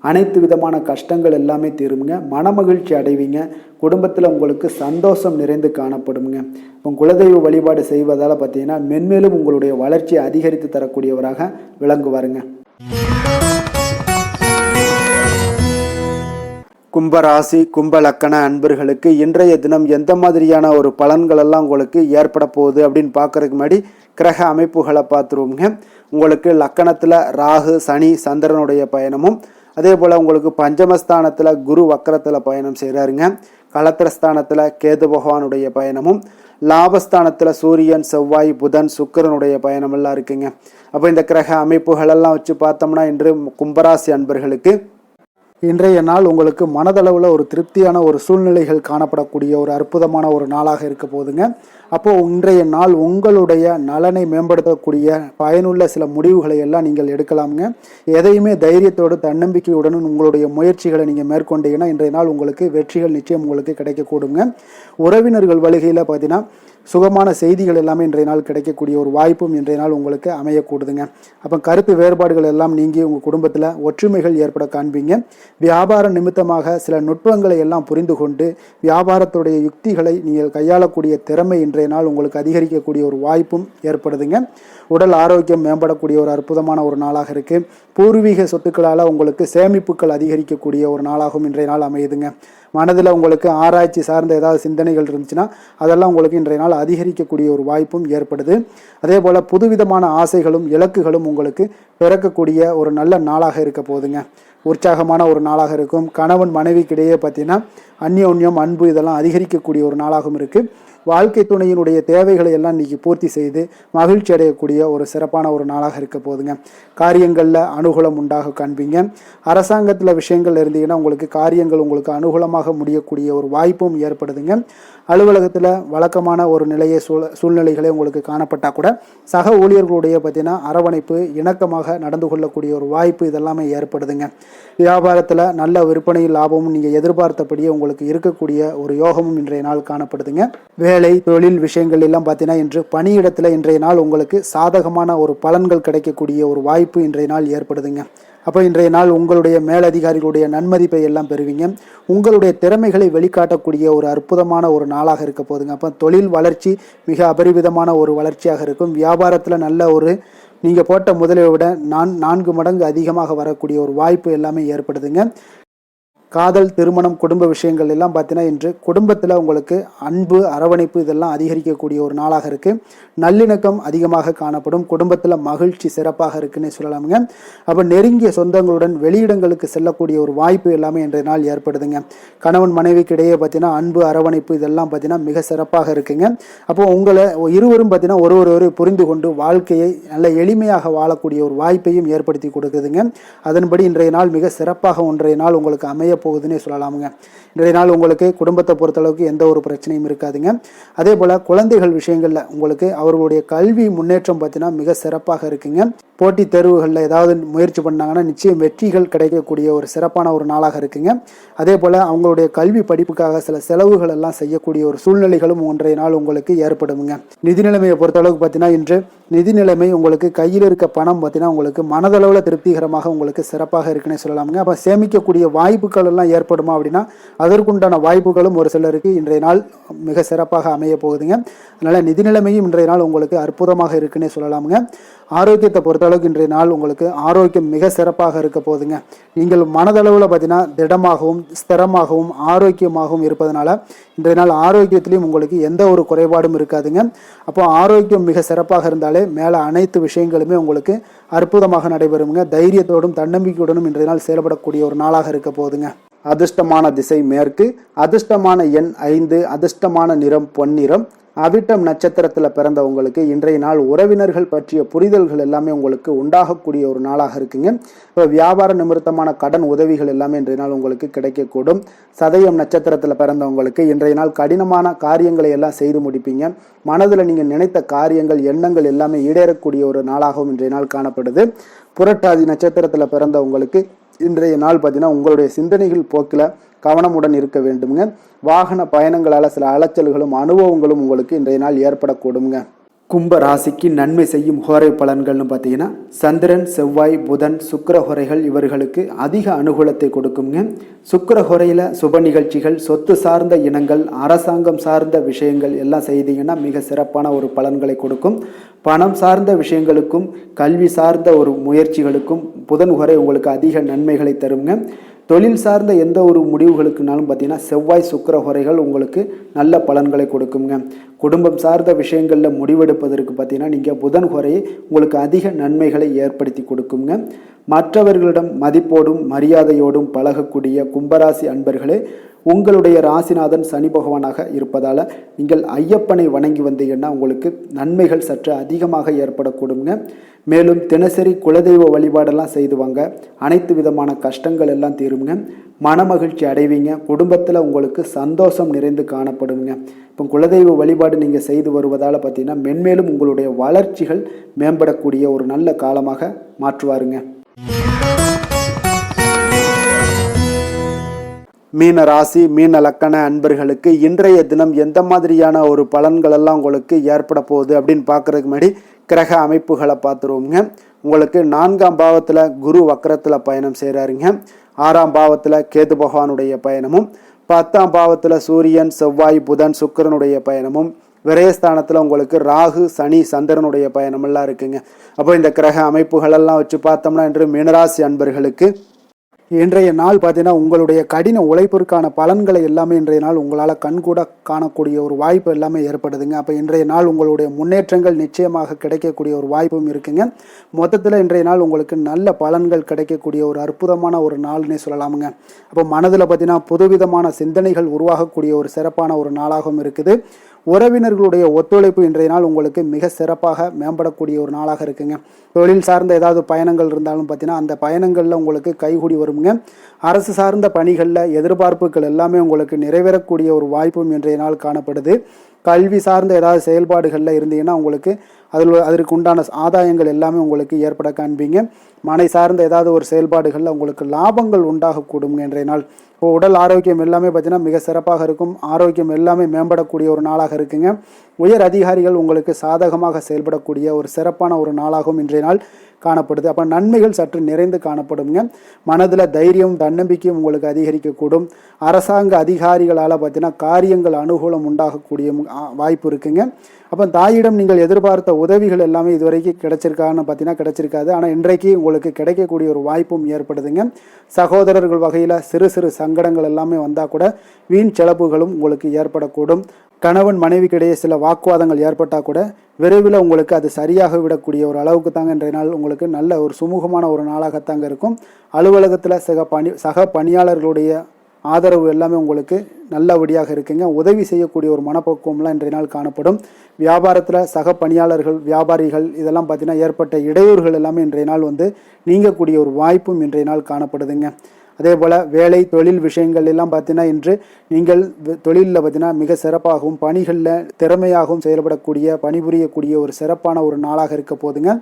அனைத்து விதமான கஷ்டங்கள் எல்லாமே தீருங்க. மனமகிழ்ச்சி அடைவீங்க. குடும்பத்தில் உங்களுக்கு சந்தோஷம் நிறைந்து காணப்படுங்க. இப்போ குலதெய்வ வழிபாடு செய்வதால் பார்த்தீங்கன்னா மென்மேலும் உங்களுடைய வளர்ச்சியை அதிகரித்து தரக்கூடியவராக விளங்குவாருங்க. கும்பராசி, கும்ப லக்கண அன்பர்களுக்கு இன்றைய தினம் எந்த மாதிரியான ஒரு பலன்கள் எல்லாம் உங்களுக்கு ஏற்பட போகுது அப்படின்னு பார்க்கறதுக்கு முன்னாடி கிரக அமைப்புகளை பார்த்துருவோங்க. உங்களுக்கு லக்கணத்தில் ராகு, சனி, சந்திரனுடைய பயணமும், அதே போல் உங்களுக்கு பஞ்சமஸ்தானத்தில் குரு வக்கரத்தில் பயணம் செய்கிறாருங்க. களத்திரஸ்தானத்தில் கேது பகவானுடைய பயணமும், லாபஸ்தானத்தில் சூரியன், செவ்வாய், புதன், சுக்கிரனுடைய பயணம் எல்லாம் இருக்குங்க. அப்போ இந்த கிரக அமைப்புகளெல்லாம் வச்சு பார்த்தோம்னா இன்று கும்பராசி அன்பர்களுக்கு இன்றைய நாள் உங்களுக்கு மனதளவில் ஒரு திருப்தியான ஒரு சூழ்நிலைகள் காணப்படக்கூடிய ஒரு அற்புதமான ஒரு நாளாக இருக்க போதுங்க. அப்போது இன்றைய நாள் உங்களுடைய நலனை மேம்படுத்தக்கூடிய பயனுள்ள சில முடிவுகளை எல்லாம் நீங்கள் எடுக்கலாமுங்க. எதையுமே தைரியத்தோடு தன்னம்பிக்கையுடன் உங்களுடைய முயற்சிகளை நீங்கள் மேற்கொண்டீங்கன்னா இன்றைய நாள் உங்களுக்கு வெற்றிகள் நிச்சயம் உங்களுக்கு கிடைக்கக்கூடுங்க. உறவினர்கள் வழிகையில் பார்த்தீங்கன்னா சுகமான செய்திகள் எல்லாமே இன்றைய நாள் கிடைக்கக்கூடிய ஒரு வாய்ப்பும் இன்றைய நாள் உங்களுக்கு அமையக்கூடுதுங்க. அப்போ கருத்து வேறுபாடுகள் எல்லாம் நீங்கி உங்கள் குடும்பத்தில் ஒற்றுமைகள் ஏற்பட காண்பீங்க. வியாபார நிமித்தமாக சில நுட்பங்களை எல்லாம் புரிந்து கொண்டு வியாபாரத்துடைய யுக்திகளை நீங்கள் கையாளக்கூடிய திறமை இன்றைய நாள் உங்களுக்கு அதிகரிக்கக்கூடிய ஒரு வாய்ப்பும் ஏற்படுதுங்க. உடல் ஆரோக்கியம் மேம்படக்கூடிய ஒரு அற்புதமான ஒரு நாளாக இருக்குது. பூர்வீக சொத்துக்களால் உங்களுக்கு சேமிப்புகள் அதிகரிக்கக்கூடிய ஒரு நாளாகவும் இன்றைய நாள் அமையுதுங்க. மனதில் உங்களுக்கு ஆராய்ச்சி சார்ந்த ஏதாவது சிந்தனைகள் இருந்துச்சுன்னா அதெல்லாம் உங்களுக்கு இன்றைய நாள் அதிகரிக்கக்கூடிய ஒரு வாய்ப்பும் ஏற்படுது. அதே போல் புதுவிதமான ஆசைகளும் இலக்குகளும் உங்களுக்கு பிறக்கக்கூடிய ஒரு நல்ல நாளாக இருக்க போகுதுங்க. உற்சாகமான ஒரு நாளாக இருக்கும். கணவன் மனைவிக்கிடையே பார்த்தீங்கன்னா அந்யோன்யம், அன்பு இதெல்லாம் அதிகரிக்கக்கூடிய ஒரு நாளாகவும் இருக்குது. வாழ்க்கை துணையினுடைய தேவைகளை எல்லாம் இன்றைக்கி பூர்த்தி செய்து மகிழ்ச்சி அடையக்கூடிய ஒரு சிறப்பான ஒரு நாளாக இருக்க போகுதுங்க. காரியங்களில் அனுகூலம் உண்டாக காண்பீங்க. அரசாங்கத்தில் விஷயங்கள் இருந்தீங்கன்னா உங்களுக்கு காரியங்கள் உங்களுக்கு அனுகூலமாக முடியக்கூடிய ஒரு வாய்ப்பும் ஏற்படுதுங்க. அலுவலகத்தில் வழக்கமான ஒரு நிலையை சூழ்நிலைகளே உங்களுக்கு காணப்பட்டால் கூட சக ஊழியர்களுடைய பார்த்தீங்கன்னா அரவணைப்பு, இணக்கமாக நடந்து கொள்ளக்கூடிய ஒரு வாய்ப்பு இதெல்லாமே ஏற்படுதுங்க. வியாபாரத்தில் நல்ல விற்பனை லாபமும் நீங்கள் எதிர்பார்த்தபடியே உங்களுக்கு இருக்கக்கூடிய ஒரு யோகமும் இன்றைய நாள் காணப்படுதுங்க. வேலை தொழில் விஷயங்கள் எல்லாம் பார்த்தீங்கன்னா இன்று பணியிடத்தில் இன்றைய நாள் உங்களுக்கு சாதகமான ஒரு பலன்கள் கிடைக்கக்கூடிய ஒரு வாய்ப்பு இன்றைய நாள் ஏற்படுதுங்க. அப்போ இன்றைய நாள் உங்களுடைய மேலதிகாரிகளுடைய நன்மதிப்பை எல்லாம் பெறுவீங்க. உங்களுடைய திறமைகளை வெளிக்காட்டக்கூடிய ஒரு அற்புதமான ஒரு நாளாக இருக்க போதுங்க. அப்போ தொழில் வளர்ச்சி மிக அபரிவிதமான ஒரு வளர்ச்சியாக இருக்கும். வியாபாரத்தில் நல்ல ஒரு நீங்கள் போட்ட முதலை விட 4 மடங்கு அதிகமாக வரக்கூடிய ஒரு வாய்ப்பு எல்லாமே ஏற்படுதுங்க. காதல், திருமணம், குடும்ப விஷயங்கள் எல்லாம் பார்த்தீங்கன்னா இன்று குடும்பத்தில் உங்களுக்கு அன்பு, அரவணைப்பு இதெல்லாம் அதிகரிக்கக்கூடிய ஒரு நாளாக இருக்குது. நல்லிணக்கம் அதிகமாக காணப்படும். குடும்பத்தில் மகிழ்ச்சி சிறப்பாக இருக்குன்னு சொல்லலாமுங்க. அப்போ நெருங்கிய சொந்தங்களுடன் வெளியிடங்களுக்கு செல்லக்கூடிய ஒரு வாய்ப்பு எல்லாமே இன்றைய நாள் ஏற்படுதுங்க. கணவன் மனைவிக்கு இடையே பார்த்தீங்கன்னா அன்பு, அரவணைப்பு இதெல்லாம் பார்த்தீங்கன்னா மிக சிறப்பாக இருக்குங்க. அப்போ உங்களை இருவரும் பார்த்தீங்கன்னா ஒருவரை புரிந்து கொண்டு வாழ்க்கையை நல்ல எளிமையாக வாழக்கூடிய ஒரு வாய்ப்பையும் ஏற்படுத்தி கொடுக்குதுங்க. அதன்படி இன்றைய நாள் மிக சிறப்பாக ஒன்றைய நாள் உங்களுக்கு அமைய போகுதுன்னே சொல்லலாமுங்க. இன்றைய நாள் உங்களுக்கு குடும்பத்தை பொறுத்தளவுக்கு எந்த ஒரு பிரச்சனையும் இருக்காதுங்க. அதே போல் குழந்தைகள் விஷயங்களில் உங்களுக்கு அவர்களுடைய கல்வி முன்னேற்றம் பார்த்தீங்கன்னா மிக சிறப்பாக இருக்குங்க. போட்டித் தேர்வுகளில் ஏதாவது முயற்சி பண்ணாங்கன்னா நிச்சயம் வெற்றிகள் கிடைக்கக்கூடிய ஒரு சிறப்பான ஒரு நாளாக இருக்குங்க. அதே போல் அவங்களுடைய கல்வி படிப்புக்காக சில செலவுகள் எல்லாம் செய்யக்கூடிய ஒரு சூழ்நிலைகளும் ஒன்றைய நாள் உங்களுக்கு ஏற்படுங்க. நிதி நிலைமையை பொறுத்தளவுக்கு பார்த்தீங்கன்னா இன்று நிதி நிலைமை உங்களுக்கு கையில் இருக்க பணம் பார்த்தீங்கன்னா உங்களுக்கு மனதளவில் திருப்திகரமாக உங்களுக்கு சிறப்பாக இருக்குன்னே சொல்லலாமுங்க. அப்போ சேமிக்கக்கூடிய வாய்ப்புகள் எல்லாம் ஏற்படுமா அப்படின்னா அதற்குண்டான வாய்ப்புகளும் ஒரு சிலருக்கு இன்றைய நாள் மிக சிறப்பாக அமைய போகுதுங்க. அதனால் நிதி நிலைமையும் இன்றைய நாள் உங்களுக்கு அற்புதமாக இருக்குன்னே சொல்லலாமுங்க. ஆரோக்கியத்தை பொறுத்தளவுக்கு இன்றைய நாள் உங்களுக்கு ஆரோக்கியம் மிக சிறப்பாக இருக்க போகுதுங்க. நீங்கள் மனதளவில் பார்த்தீங்கன்னா திடமாகவும் ஸ்திரமாகவும் ஆரோக்கியமாகவும் இருப்பதனால இன்றைய நாள் ஆரோக்கியத்திலையும் உங்களுக்கு எந்த ஒரு குறைபாடும் இருக்காதுங்க. அப்போ ஆரோக்கியம் மிக சிறப்பாக இருந்தாலே மேலே அனைத்து விஷயங்களுமே உங்களுக்கு அற்புதமாக நடைபெறுங்க. தைரியத்தோடும் தன்னம்பிக்கையுடனும் இன்றைய நாள் செயல்படக்கூடிய ஒரு நாளாக இருக்க போகுதுங்க. அதிர்ஷ்டமான திசை மேற்கு, அதிர்ஷ்டமான எண் 5, அதிர்ஷ்டமான நிறம் பொன்னிறம். அவிட்டம் நட்சத்திரத்தில் பிறந்தவங்களுக்கு இன்றைய நாள் உறவினர்கள் பற்றிய புரிதல்கள் எல்லாமே உங்களுக்கு உண்டாகக்கூடிய ஒரு நாளாக இருக்குங்க. இப்போ வியாபார நிமித்தமான கடன் உதவிகள் எல்லாமே இன்றைய நாள் உங்களுக்கு கிடைக்கக்கூடும். சதயம் நட்சத்திரத்தில் பிறந்தவங்களுக்கு இன்றைய நாள் கடினமான காரியங்களை எல்லாம் செய்து முடிப்பீங்க. மனதில் நீங்கள் நினைத்த காரியங்கள் எண்ணங்கள் எல்லாமே ஈடேறக்கூடிய ஒரு நாளாகவும் இன்றைய நாள் காணப்படுது. புரட்டாதி நட்சத்திரத்தில் பிறந்தவங்களுக்கு இன்றைய நாள் பார்த்தீங்கன்னா உங்களுடைய சிந்தனைகள் போக்கில் கவனமுடன் இருக்க வேண்டுங்க. வாகன பயணங்களால் சில அலைச்சல்களும் அனுபவங்களும் உங்களுக்கு இன்றைய நாள் ஏற்படக்கூடுங்க. கும்ப ராசிக்கு நன்மை செய்யும் ஹோரை பலன்கள்னு பார்த்தீங்கன்னா சந்திரன், செவ்வாய், புதன், சுக்கிர ஹோரைகள் இவர்களுக்கு அதிக அனுகூலத்தை கொடுக்குங்க. சுக்கிர ஹோரையில் சுப நிகழ்ச்சிகள், சொத்து சார்ந்த இனங்கள், அரசாங்கம் சார்ந்த விஷயங்கள் எல்லாம் செய்தீங்கன்னா மிக சிறப்பான ஒரு பலன்களை கொடுக்கும். பணம் சார்ந்த விஷயங்களுக்கும் கல்வி சார்ந்த ஒரு முயற்சிகளுக்கும் புதன் ஹோரை உங்களுக்கு அதிக நன்மைகளை தருங்க. தொழில் சார்ந்த எந்த ஒரு முடிவுகளுக்குனாலும் பார்த்தீங்கன்னா செவ்வாய் சுக்கிர ஹோரைகள் உங்களுக்கு நல்ல பலன்களை கொடுக்குங்க. குடும்பம் சார்ந்த விஷயங்களில் முடிவெடுப்பதற்கு பார்த்தீங்கன்னா நீங்கள் புதன் ஹோரையை உங்களுக்கு அதிக நன்மைகளை ஏற்படுத்தி கொடுக்குங்க. மற்றவர்களிடம் மதிப்போடும் மரியாதையோடும் பழகக்கூடிய கும்பராசி அன்பர்களே, உங்களுடைய ராசிநாதன் சனி பகவானாக இருப்பதால் நீங்கள் ஐயப்பனை வணங்கி வந்தீங்கன்னா உங்களுக்கு நன்மைகள் சற்று அதிகமாக ஏற்படக்கூடுங்க. மேலும் தினசரி குலதெய்வ வழிபாடெல்லாம் செய்துவாங்க. அனைத்து விதமான கஷ்டங்கள் எல்லாம் தீருங்க. மனமகிழ்ச்சி அடைவீங்க. குடும்பத்தில் உங்களுக்கு சந்தோஷம் நிறைந்து காணப்படுங்க. இப்போ குலதெய்வ வழிபாடு நீங்கள் செய்து வருவதால் பார்த்தீங்கன்னா மென்மேலும் உங்களுடைய வளர்ச்சிகள் மேம்படக்கூடிய ஒரு நல்ல காலமாக மாற்றுவாருங்க. மீன ராசி மீன லக்கண அன்பர்களுக்கு இன்றைய தினம் எந்த மாதிரியான ஒரு பலன்கள் எல்லாம் உங்களுக்கு ஏற்பட போகுது அப்படின்னு பார்க்கறதுக்கு முன்னாடி கிரக அமைப்புகளை பார்த்துருவோங்க. உங்களுக்கு 4ஆம் பாவத்தில் குரு வக்கரத்தில் பயணம் செய்கிறாருங்க. 6ஆம் பாவத்தில் கேது பகவானுடைய பயணமும், 10ஆம் பாவத்தில் சூரியன், செவ்வாய், புதன், சுக்கிரனுடைய பயணமும், விரயஸ்தானத்தில் உங்களுக்கு ராகு, சனி, சந்திரனுடைய பயணமெல்லாம் இருக்குங்க. அப்போ இந்த கிரக அமைப்புகளெல்லாம் வச்சு பார்த்தோம்னா இன்று மீனராசி அன்பர்களுக்கு இன்றைய நாள் பார்த்தீங்கன்னா உங்களுடைய கடின உழைப்பிற்கான பலன்களை எல்லாமே இன்றைய நாள் உங்களால் கண்கூட காணக்கூடிய ஒரு வாய்ப்பு எல்லாமே ஏற்படுதுங்க. அப்போ இன்றைய நாள் உங்களுடைய முன்னேற்றங்கள் நிச்சயமாக கிடைக்கக்கூடிய ஒரு வாய்ப்பும் இருக்குங்க. மொத்தத்தில் இன்றைய நாள் உங்களுக்கு நல்ல பலன்கள் கிடைக்கக்கூடிய ஒரு அற்புதமான ஒரு நாள்னே சொல்லலாமுங்க. அப்போ மனதில் பார்த்தீங்கன்னா புதுவிதமான சிந்தனைகள் உருவாகக்கூடிய ஒரு சிறப்பான ஒரு நாளாகவும் இருக்குது. உறவினர்களுடைய ஒத்துழைப்பு இன்றைய நாள் உங்களுக்கு மிக சிறப்பாக மேம்படக்கூடிய ஒரு நாளாக இருக்குங்க. தொழில் சார்ந்த ஏதாவது பயணங்கள் இருந்தாலும் பார்த்தீங்கன்னா அந்த பயணங்களில் உங்களுக்கு கைகூடி வருங்க. அரசு சார்ந்த பணிகளில் எதிர்பார்ப்புகள் எல்லாமே உங்களுக்கு நிறைவேறக்கூடிய ஒரு வாய்ப்பும் இன்றைய நாள் காணப்படுது. கல்வி சார்ந்த ஏதாவது செயல்பாடுகளில் இருந்தீங்கன்னா உங்களுக்கு அதற்கு உண்டான ஆதாயங்கள் எல்லாமே உங்களுக்கு ஏற்பட காண்பீங்க. மனை சார்ந்த ஏதாவது ஒரு செயல்பாடுகளில் உங்களுக்கு லாபங்கள் உண்டாகக்கூடுங்க இன்றைய நாள். இப்போ உடல் ஆரோக்கியம் எல்லாமே பார்த்தீங்கன்னா மிக சிறப்பாக இருக்கும். ஆரோக்கியம் எல்லாமே மேம்படக்கூடிய ஒரு நாளாக இருக்குங்க. உயர் அதிகாரிகள் உங்களுக்கு சாதகமாக செயல்படக்கூடிய ஒரு சிறப்பான ஒரு நாளாகவும் இன்றைய நாள் காணப்படுது. அப்போ நன்மைகள் சற்று நிறைந்து காணப்படுங்க. மனதில் தைரியம் தன்னம்பிக்கையும் உங்களுக்கு அதிகரிக்கக்கூடும். அரசாங்க அதிகாரிகளால் பார்த்தீங்கன்னா காரியங்கள் அனுகூலம் உண்டாகக்கூடிய வாய்ப்பு இருக்குங்க. அப்போ தாயிடம் நீங்கள் எதிர்பார்த்த உதவிகள் எல்லாமே இதுவரைக்கும் கிடைச்சிருக்கான்னு பார்த்தீங்கன்னா கிடைச்சிருக்காது. ஆனால் இன்றைக்கு உங்களுக்கு கிடைக்கக்கூடிய ஒரு வாய்ப்பும் ஏற்படுதுங்க. சகோதரர்கள் வகையில் சிறு சிறு சங்கடங்கள் எல்லாமே வந்தால் கூட வீண் செலவுகளும் உங்களுக்கு ஏற்படக்கூடும். கணவன் மனைவிக்கிடையே சில வாக்குவாதங்கள் ஏற்பட்டால் கூட விரைவில் உங்களுக்கு அது சரியாக விடக்கூடிய ஒரு அளவுக்கு தாங்க இன்றைய நாள் உங்களுக்கு நல்ல ஒரு சுமூகமான ஒரு நாளாகத்தாங்க இருக்கும். அலுவலகத்தில் சக பணியாளர்களுடைய ஆதரவு எல்லாமே உங்களுக்கு நல்லபடியாக இருக்குங்க. உதவி செய்யக்கூடிய ஒரு மனப்பக்குவம்லாம் இன்றைய நாள் காணப்படும். வியாபாரத்தில் சக பணியாளர்கள், வியாபாரிகள் இதெல்லாம் பார்த்தீங்கன்னா ஏற்பட்ட இடையூறுகள் எல்லாமே இன்றைய நாள் நீங்கக்கூடிய ஒரு வாய்ப்பும் இன்றைய நாள் காணப்படுதுங்க. அதே போல் வேலை தொழில் விஷயங்கள் எல்லாம் பார்த்தீங்கன்னா இன்று நீங்கள் தொழிலில் பார்த்தீங்கன்னா மிக சிறப்பாகவும் பணிகளில் திறமையாகவும் செயல்படக்கூடிய பணிபுரியக்கூடிய ஒரு சிறப்பான ஒரு நாளாக இருக்க போதுங்க.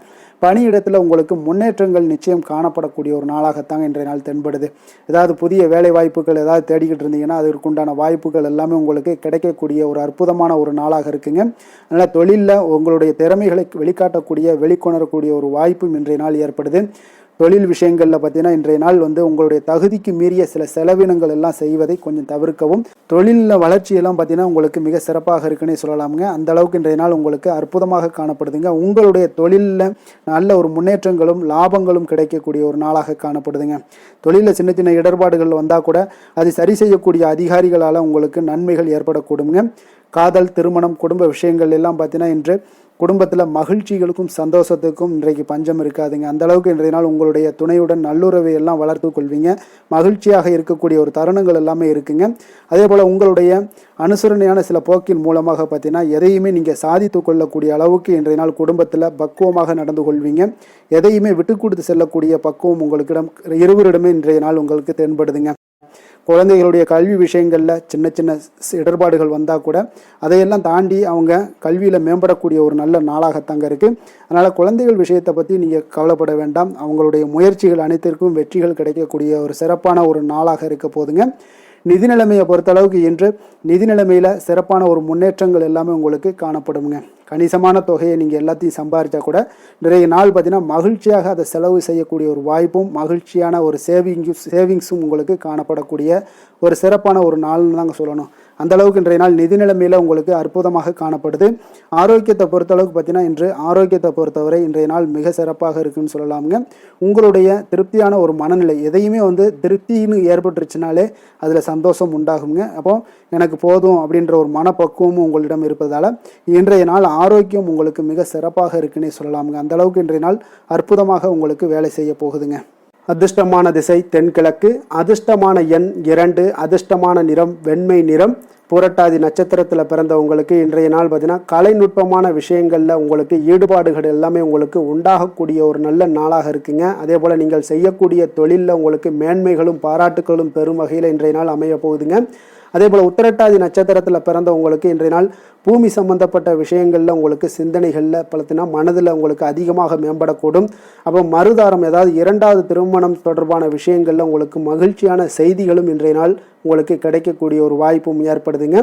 பணியிடத்தில் உங்களுக்கு முன்னேற்றங்கள் நிச்சயம் காணப்படக்கூடிய ஒரு நாளாகத்தாங்க இன்றைய நாள் தென்படுது. ஏதாவது புதிய வேலை வாய்ப்புகள் ஏதாவது தேடிக்கிட்டு இருந்தீங்கன்னா அதற்குண்டான வாய்ப்புகள் எல்லாமே உங்களுக்கு கிடைக்கக்கூடிய ஒரு அற்புதமான ஒரு நாளாக இருக்குங்க. அதனால் தொழிலில் உங்களுடைய திறமைகளை வெளிக்காட்டக்கூடிய வெளிக்கொணரக்கூடிய ஒரு வாய்ப்பும் இன்றைய நாள் ஏற்படுது. தொழில் விஷயங்களில் பார்த்தீங்கன்னா இன்றைய நாள் வந்து உங்களுடைய தகுதிக்கு மீறிய சில செலவினங்கள் எல்லாம் செய்வதை கொஞ்சம் தவிர்க்கவும். தொழிலில் வளர்ச்சியெல்லாம் பார்த்தீங்கன்னா உங்களுக்கு மிக சிறப்பாக இருக்குன்னே சொல்லலாமுங்க. அந்த அளவுக்கு இன்றைய நாள் உங்களுக்கு அற்புதமாக காணப்படுதுங்க. உங்களுடைய தொழிலில் நல்ல ஒரு முன்னேற்றங்களும் லாபங்களும் கிடைக்கக்கூடிய ஒரு நாளாக காணப்படுதுங்க. தொழிலில் சின்ன சின்ன இடர்பாடுகள் வந்தால் கூட அது சரி செய்யக்கூடிய அதிகாரிகளால் உங்களுக்கு நன்மைகள் ஏற்படக்கூடுங்க. காதல், திருமணம், குடும்ப விஷயங்கள் எல்லாம் பார்த்தீங்கன்னா இன்று குடும்பத்தில் மகிழ்ச்சிகளுக்கும் சந்தோஷத்துக்கும் இன்றைக்கு பஞ்சம் இருக்காதுங்க. அந்த அளவுக்கு இன்றைய நாள் உங்களுடைய துணையுடன் நல்லுறவை எல்லாம் வளர்த்து கொள்வீங்க. மகிழ்ச்சியாக இருக்கக்கூடிய ஒரு தருணங்கள் எல்லாமே இருக்குங்க. அதே போல் உங்களுடைய அனுசரணையான சில போக்கின் மூலமாக பார்த்தீங்கன்னா எதையுமே நீங்கள் சாதித்து கொள்ளக்கூடிய அளவுக்கு இன்றைய நாள் குடும்பத்தில் பக்குவமாக நடந்து கொள்வீங்க. எதையுமே விட்டு கொடுத்து செல்லக்கூடிய பக்குவம் உங்களுக்கிடம் இருவரிடமே இன்றைய நாள் உங்களுக்கு தென்படுதுங்க. குழந்தைகளுடைய கல்வி விஷயங்களில் சின்ன சின்ன இடர்பாடுகள் வந்தால் கூட அதையெல்லாம் தாண்டி அவங்க கல்வியில் மேம்படக்கூடிய ஒரு நல்ல நாளாகத்தாங்க இருக்குது. அதனால் குழந்தைகள் விஷயத்தை பற்றி நீங்கள் கவலைப்பட வேண்டாம். அவங்களுடைய முயற்சிகள் அனைத்திற்கும் வெற்றிகள் கிடைக்கக்கூடிய ஒரு சிறப்பான ஒரு நாளாக இருக்க போதுங்க. நிதி நிலைமையை பொறுத்தளவுக்கு இன்று நிதி நிலைமையில் சிறப்பான ஒரு முன்னேற்றங்கள் எல்லாமே உங்களுக்கு காணப்படுங்க. கணிசமான தொகையை நீங்கள் எல்லாத்தையும் சம்பாதிச்சா கூட நிறைய நாள் பார்த்தீங்கன்னா மகிழ்ச்சியாக அதை செலவு செய்யக்கூடிய ஒரு வாய்ப்பும் மகிழ்ச்சியான ஒரு சேவிங்ஸும் உங்களுக்கு காணப்படக்கூடிய ஒரு சிறப்பான ஒரு நாள்னு தாங்க சொல்லணும். அந்த அளவுக்கு இன்றைய நாள் நிதி நிலைமையில் உங்களுக்கு அற்புதமாக காணப்படுது. ஆரோக்கியத்தை பொறுத்தளவுக்கு பார்த்தீங்கன்னா இன்று ஆரோக்கியத்தை பொறுத்தவரை இன்றைய நாள் மிக சிறப்பாக இருக்குன்னு சொல்லலாமுங்க. உங்களுடைய திருப்தியான ஒரு மனநிலை எதையுமே வந்து திருப்தின்னு ஏற்பட்டுருச்சுனாலே அதில் சந்தோஷம் உண்டாகுங்க. அப்போ எனக்கு போதும் அப்படின்ற ஒரு மனப்பக்குவமும் உங்களிடம் இருப்பதால் இன்றைய நாள் ஆரோக்கியம் உங்களுக்கு மிக சிறப்பாக இருக்குன்னே சொல்லலாமுங்க. அந்த அளவுக்கு இன்றைய நாள் அற்புதமாக உங்களுக்கு வேலை செய்ய போகுதுங்க. அதிர்ஷ்டமான திசை தென்கிழக்கு, அதிர்ஷ்டமான எண் 2, அதிர்ஷ்டமான நிறம் வெண்மை நிறம். புரட்டாதி நட்சத்திரத்தில் பிறந்தவங்களுக்கு இன்றைய நாள் பார்த்தீங்கன்னா கலைநுட்பமான விஷயங்களில் உங்களுக்கு ஈடுபாடுகள் எல்லாமே உங்களுக்கு உண்டாகக்கூடிய ஒரு நல்ல நாளாக இருக்குங்க. அதே போல் நீங்கள் செய்யக்கூடிய தொழிலில் உங்களுக்கு மேன்மைகளும் பாராட்டுகளும் பெரும் வகையில் இன்றைய நாள் அமைய போகுதுங்க. அதே போல் உத்திரட்டாதி நட்சத்திரத்தில் பிறந்தவங்களுக்கு இன்றைய நாள் பூமி சம்பந்தப்பட்ட விஷயங்களில் உங்களுக்கு சிந்தனைகளில் பார்த்தீங்கன்னா மனதில் உங்களுக்கு அதிகமாக மேம்படக்கூடும். அப்போ மறுதாரம் ஏதாவது 2வது திருமணம் தொடர்பான விஷயங்களில் உங்களுக்கு மகிழ்ச்சியான செய்திகளும் இன்றைய நாள் உங்களுக்கு கிடைக்கக்கூடிய ஒரு வாய்ப்பும் ஏற்படுதுங்க.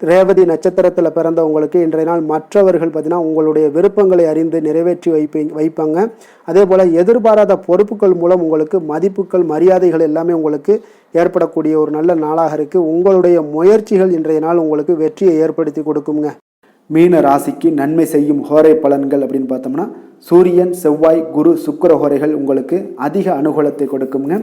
ரேவதி நட்சத்திரத்தில் பிறந்தவங்களுக்கு இன்றைய நாள் மற்றவர்கள் பார்த்தீங்கன்னா உங்களுடைய விருப்பங்களை அறிந்து நிறைவேற்றி வைப்பாங்க. அதே போல் எதிர்பாராத பொறுப்புகள் மூலம் உங்களுக்கு மதிப்புகள் மரியாதைகள் எல்லாமே உங்களுக்கு ஏற்படக்கூடிய ஒரு நல்ல நாளாக இருக்குது. உங்களுடைய முயற்சிகள் இன்றைய நாள் உங்களுக்கு வெற்றியை ஏற்படுத்தி கொடுக்குங்க. மீன ராசிக்கு நன்மை செய்யும் ஹோரை பலன்கள் அப்படின்னு பார்த்தோம்னா சூரியன், செவ்வாய், குரு, சுக்கிர ஹோரைகள் உங்களுக்கு அதிக அனுகூலத்தை கொடுக்குங்க.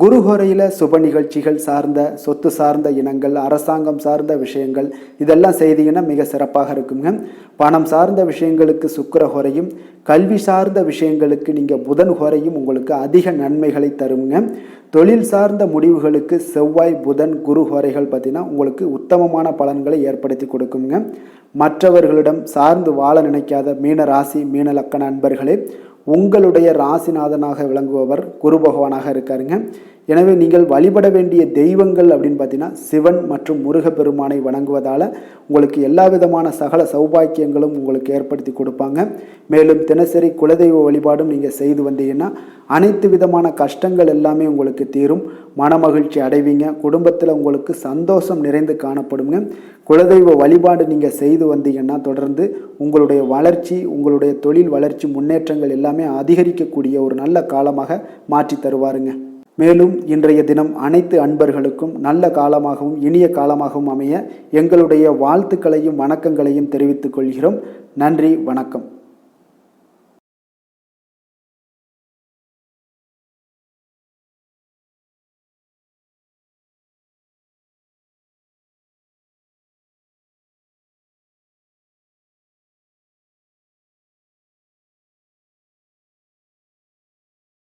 குரு ஹோரையில் சுப நிகழ்ச்சிகள் சார்ந்த சொத்து சார்ந்த இனங்கள், அரசாங்கம் சார்ந்த விஷயங்கள் இதெல்லாம் செய்தீங்கன்னா மிக சிறப்பாக இருக்குங்க. பணம் சார்ந்த விஷயங்களுக்கு சுக்கிர ஹோரையும், கல்வி சார்ந்த விஷயங்களுக்கு நீங்கள் புதன் ஹோரையும் உங்களுக்கு அதிக நன்மைகளை தருங்க. தொழில் சார்ந்த முடிவுகளுக்கு செவ்வாய், புதன், குரு ஹோரைகள் பார்த்தீங்கன்னா உங்களுக்கு உத்தமமான பலன்களை ஏற்படுத்தி கொடுக்குங்க. மற்றவர்களிடம் சார்ந்து வாழ நினைக்காத மீன ராசி, மீன லக்கண அன்பர்களே, உங்களுடைய ராசிநாதனாக விளங்குபவர் குரு பகவானாக இருக்காருங்க. எனவே நீங்கள் வழிபட வேண்டிய தெய்வங்கள் அப்படின்னு பார்த்தீங்கன்னா சிவன் மற்றும் முருகப்பெருமானை வணங்குவதால் உங்களுக்கு எல்லா விதமான சகல சௌபாக்கியங்களும் உங்களுக்கு ஏற்படுத்தி கொடுப்பாங்க. மேலும் தினசரி குலதெய்வ வழிபாடும் நீங்கள் செய்து வந்தீங்கன்னா அனைத்து விதமான கஷ்டங்கள் எல்லாமே உங்களுக்கு தீரும். மனமகிழ்ச்சி அடைவீங்க. குடும்பத்தில் உங்களுக்கு சந்தோஷம் நிறைந்து காணப்படுங்க. குலதெய்வ வழிபாடு நீங்கள் செய்து வந்தீங்கன்னா தொடர்ந்து உங்களுடைய வளர்ச்சி, உங்களுடைய தொழில் வளர்ச்சி, முன்னேற்றங்கள் எல்லாமே அதிகரிக்கக்கூடிய ஒரு நல்ல காலமாக மாற்றி தருவாருங்க. மேலும் இன்றைய தினம் அனைத்து அன்பர்களுக்கும் நல்ல காலமாகவும் இனிய காலமாகவும் அமைய எங்களுடைய வாழ்த்துக்களையும் வணக்கங்களையும் தெரிவித்துக் கொள்கிறோம். நன்றி, வணக்கம்.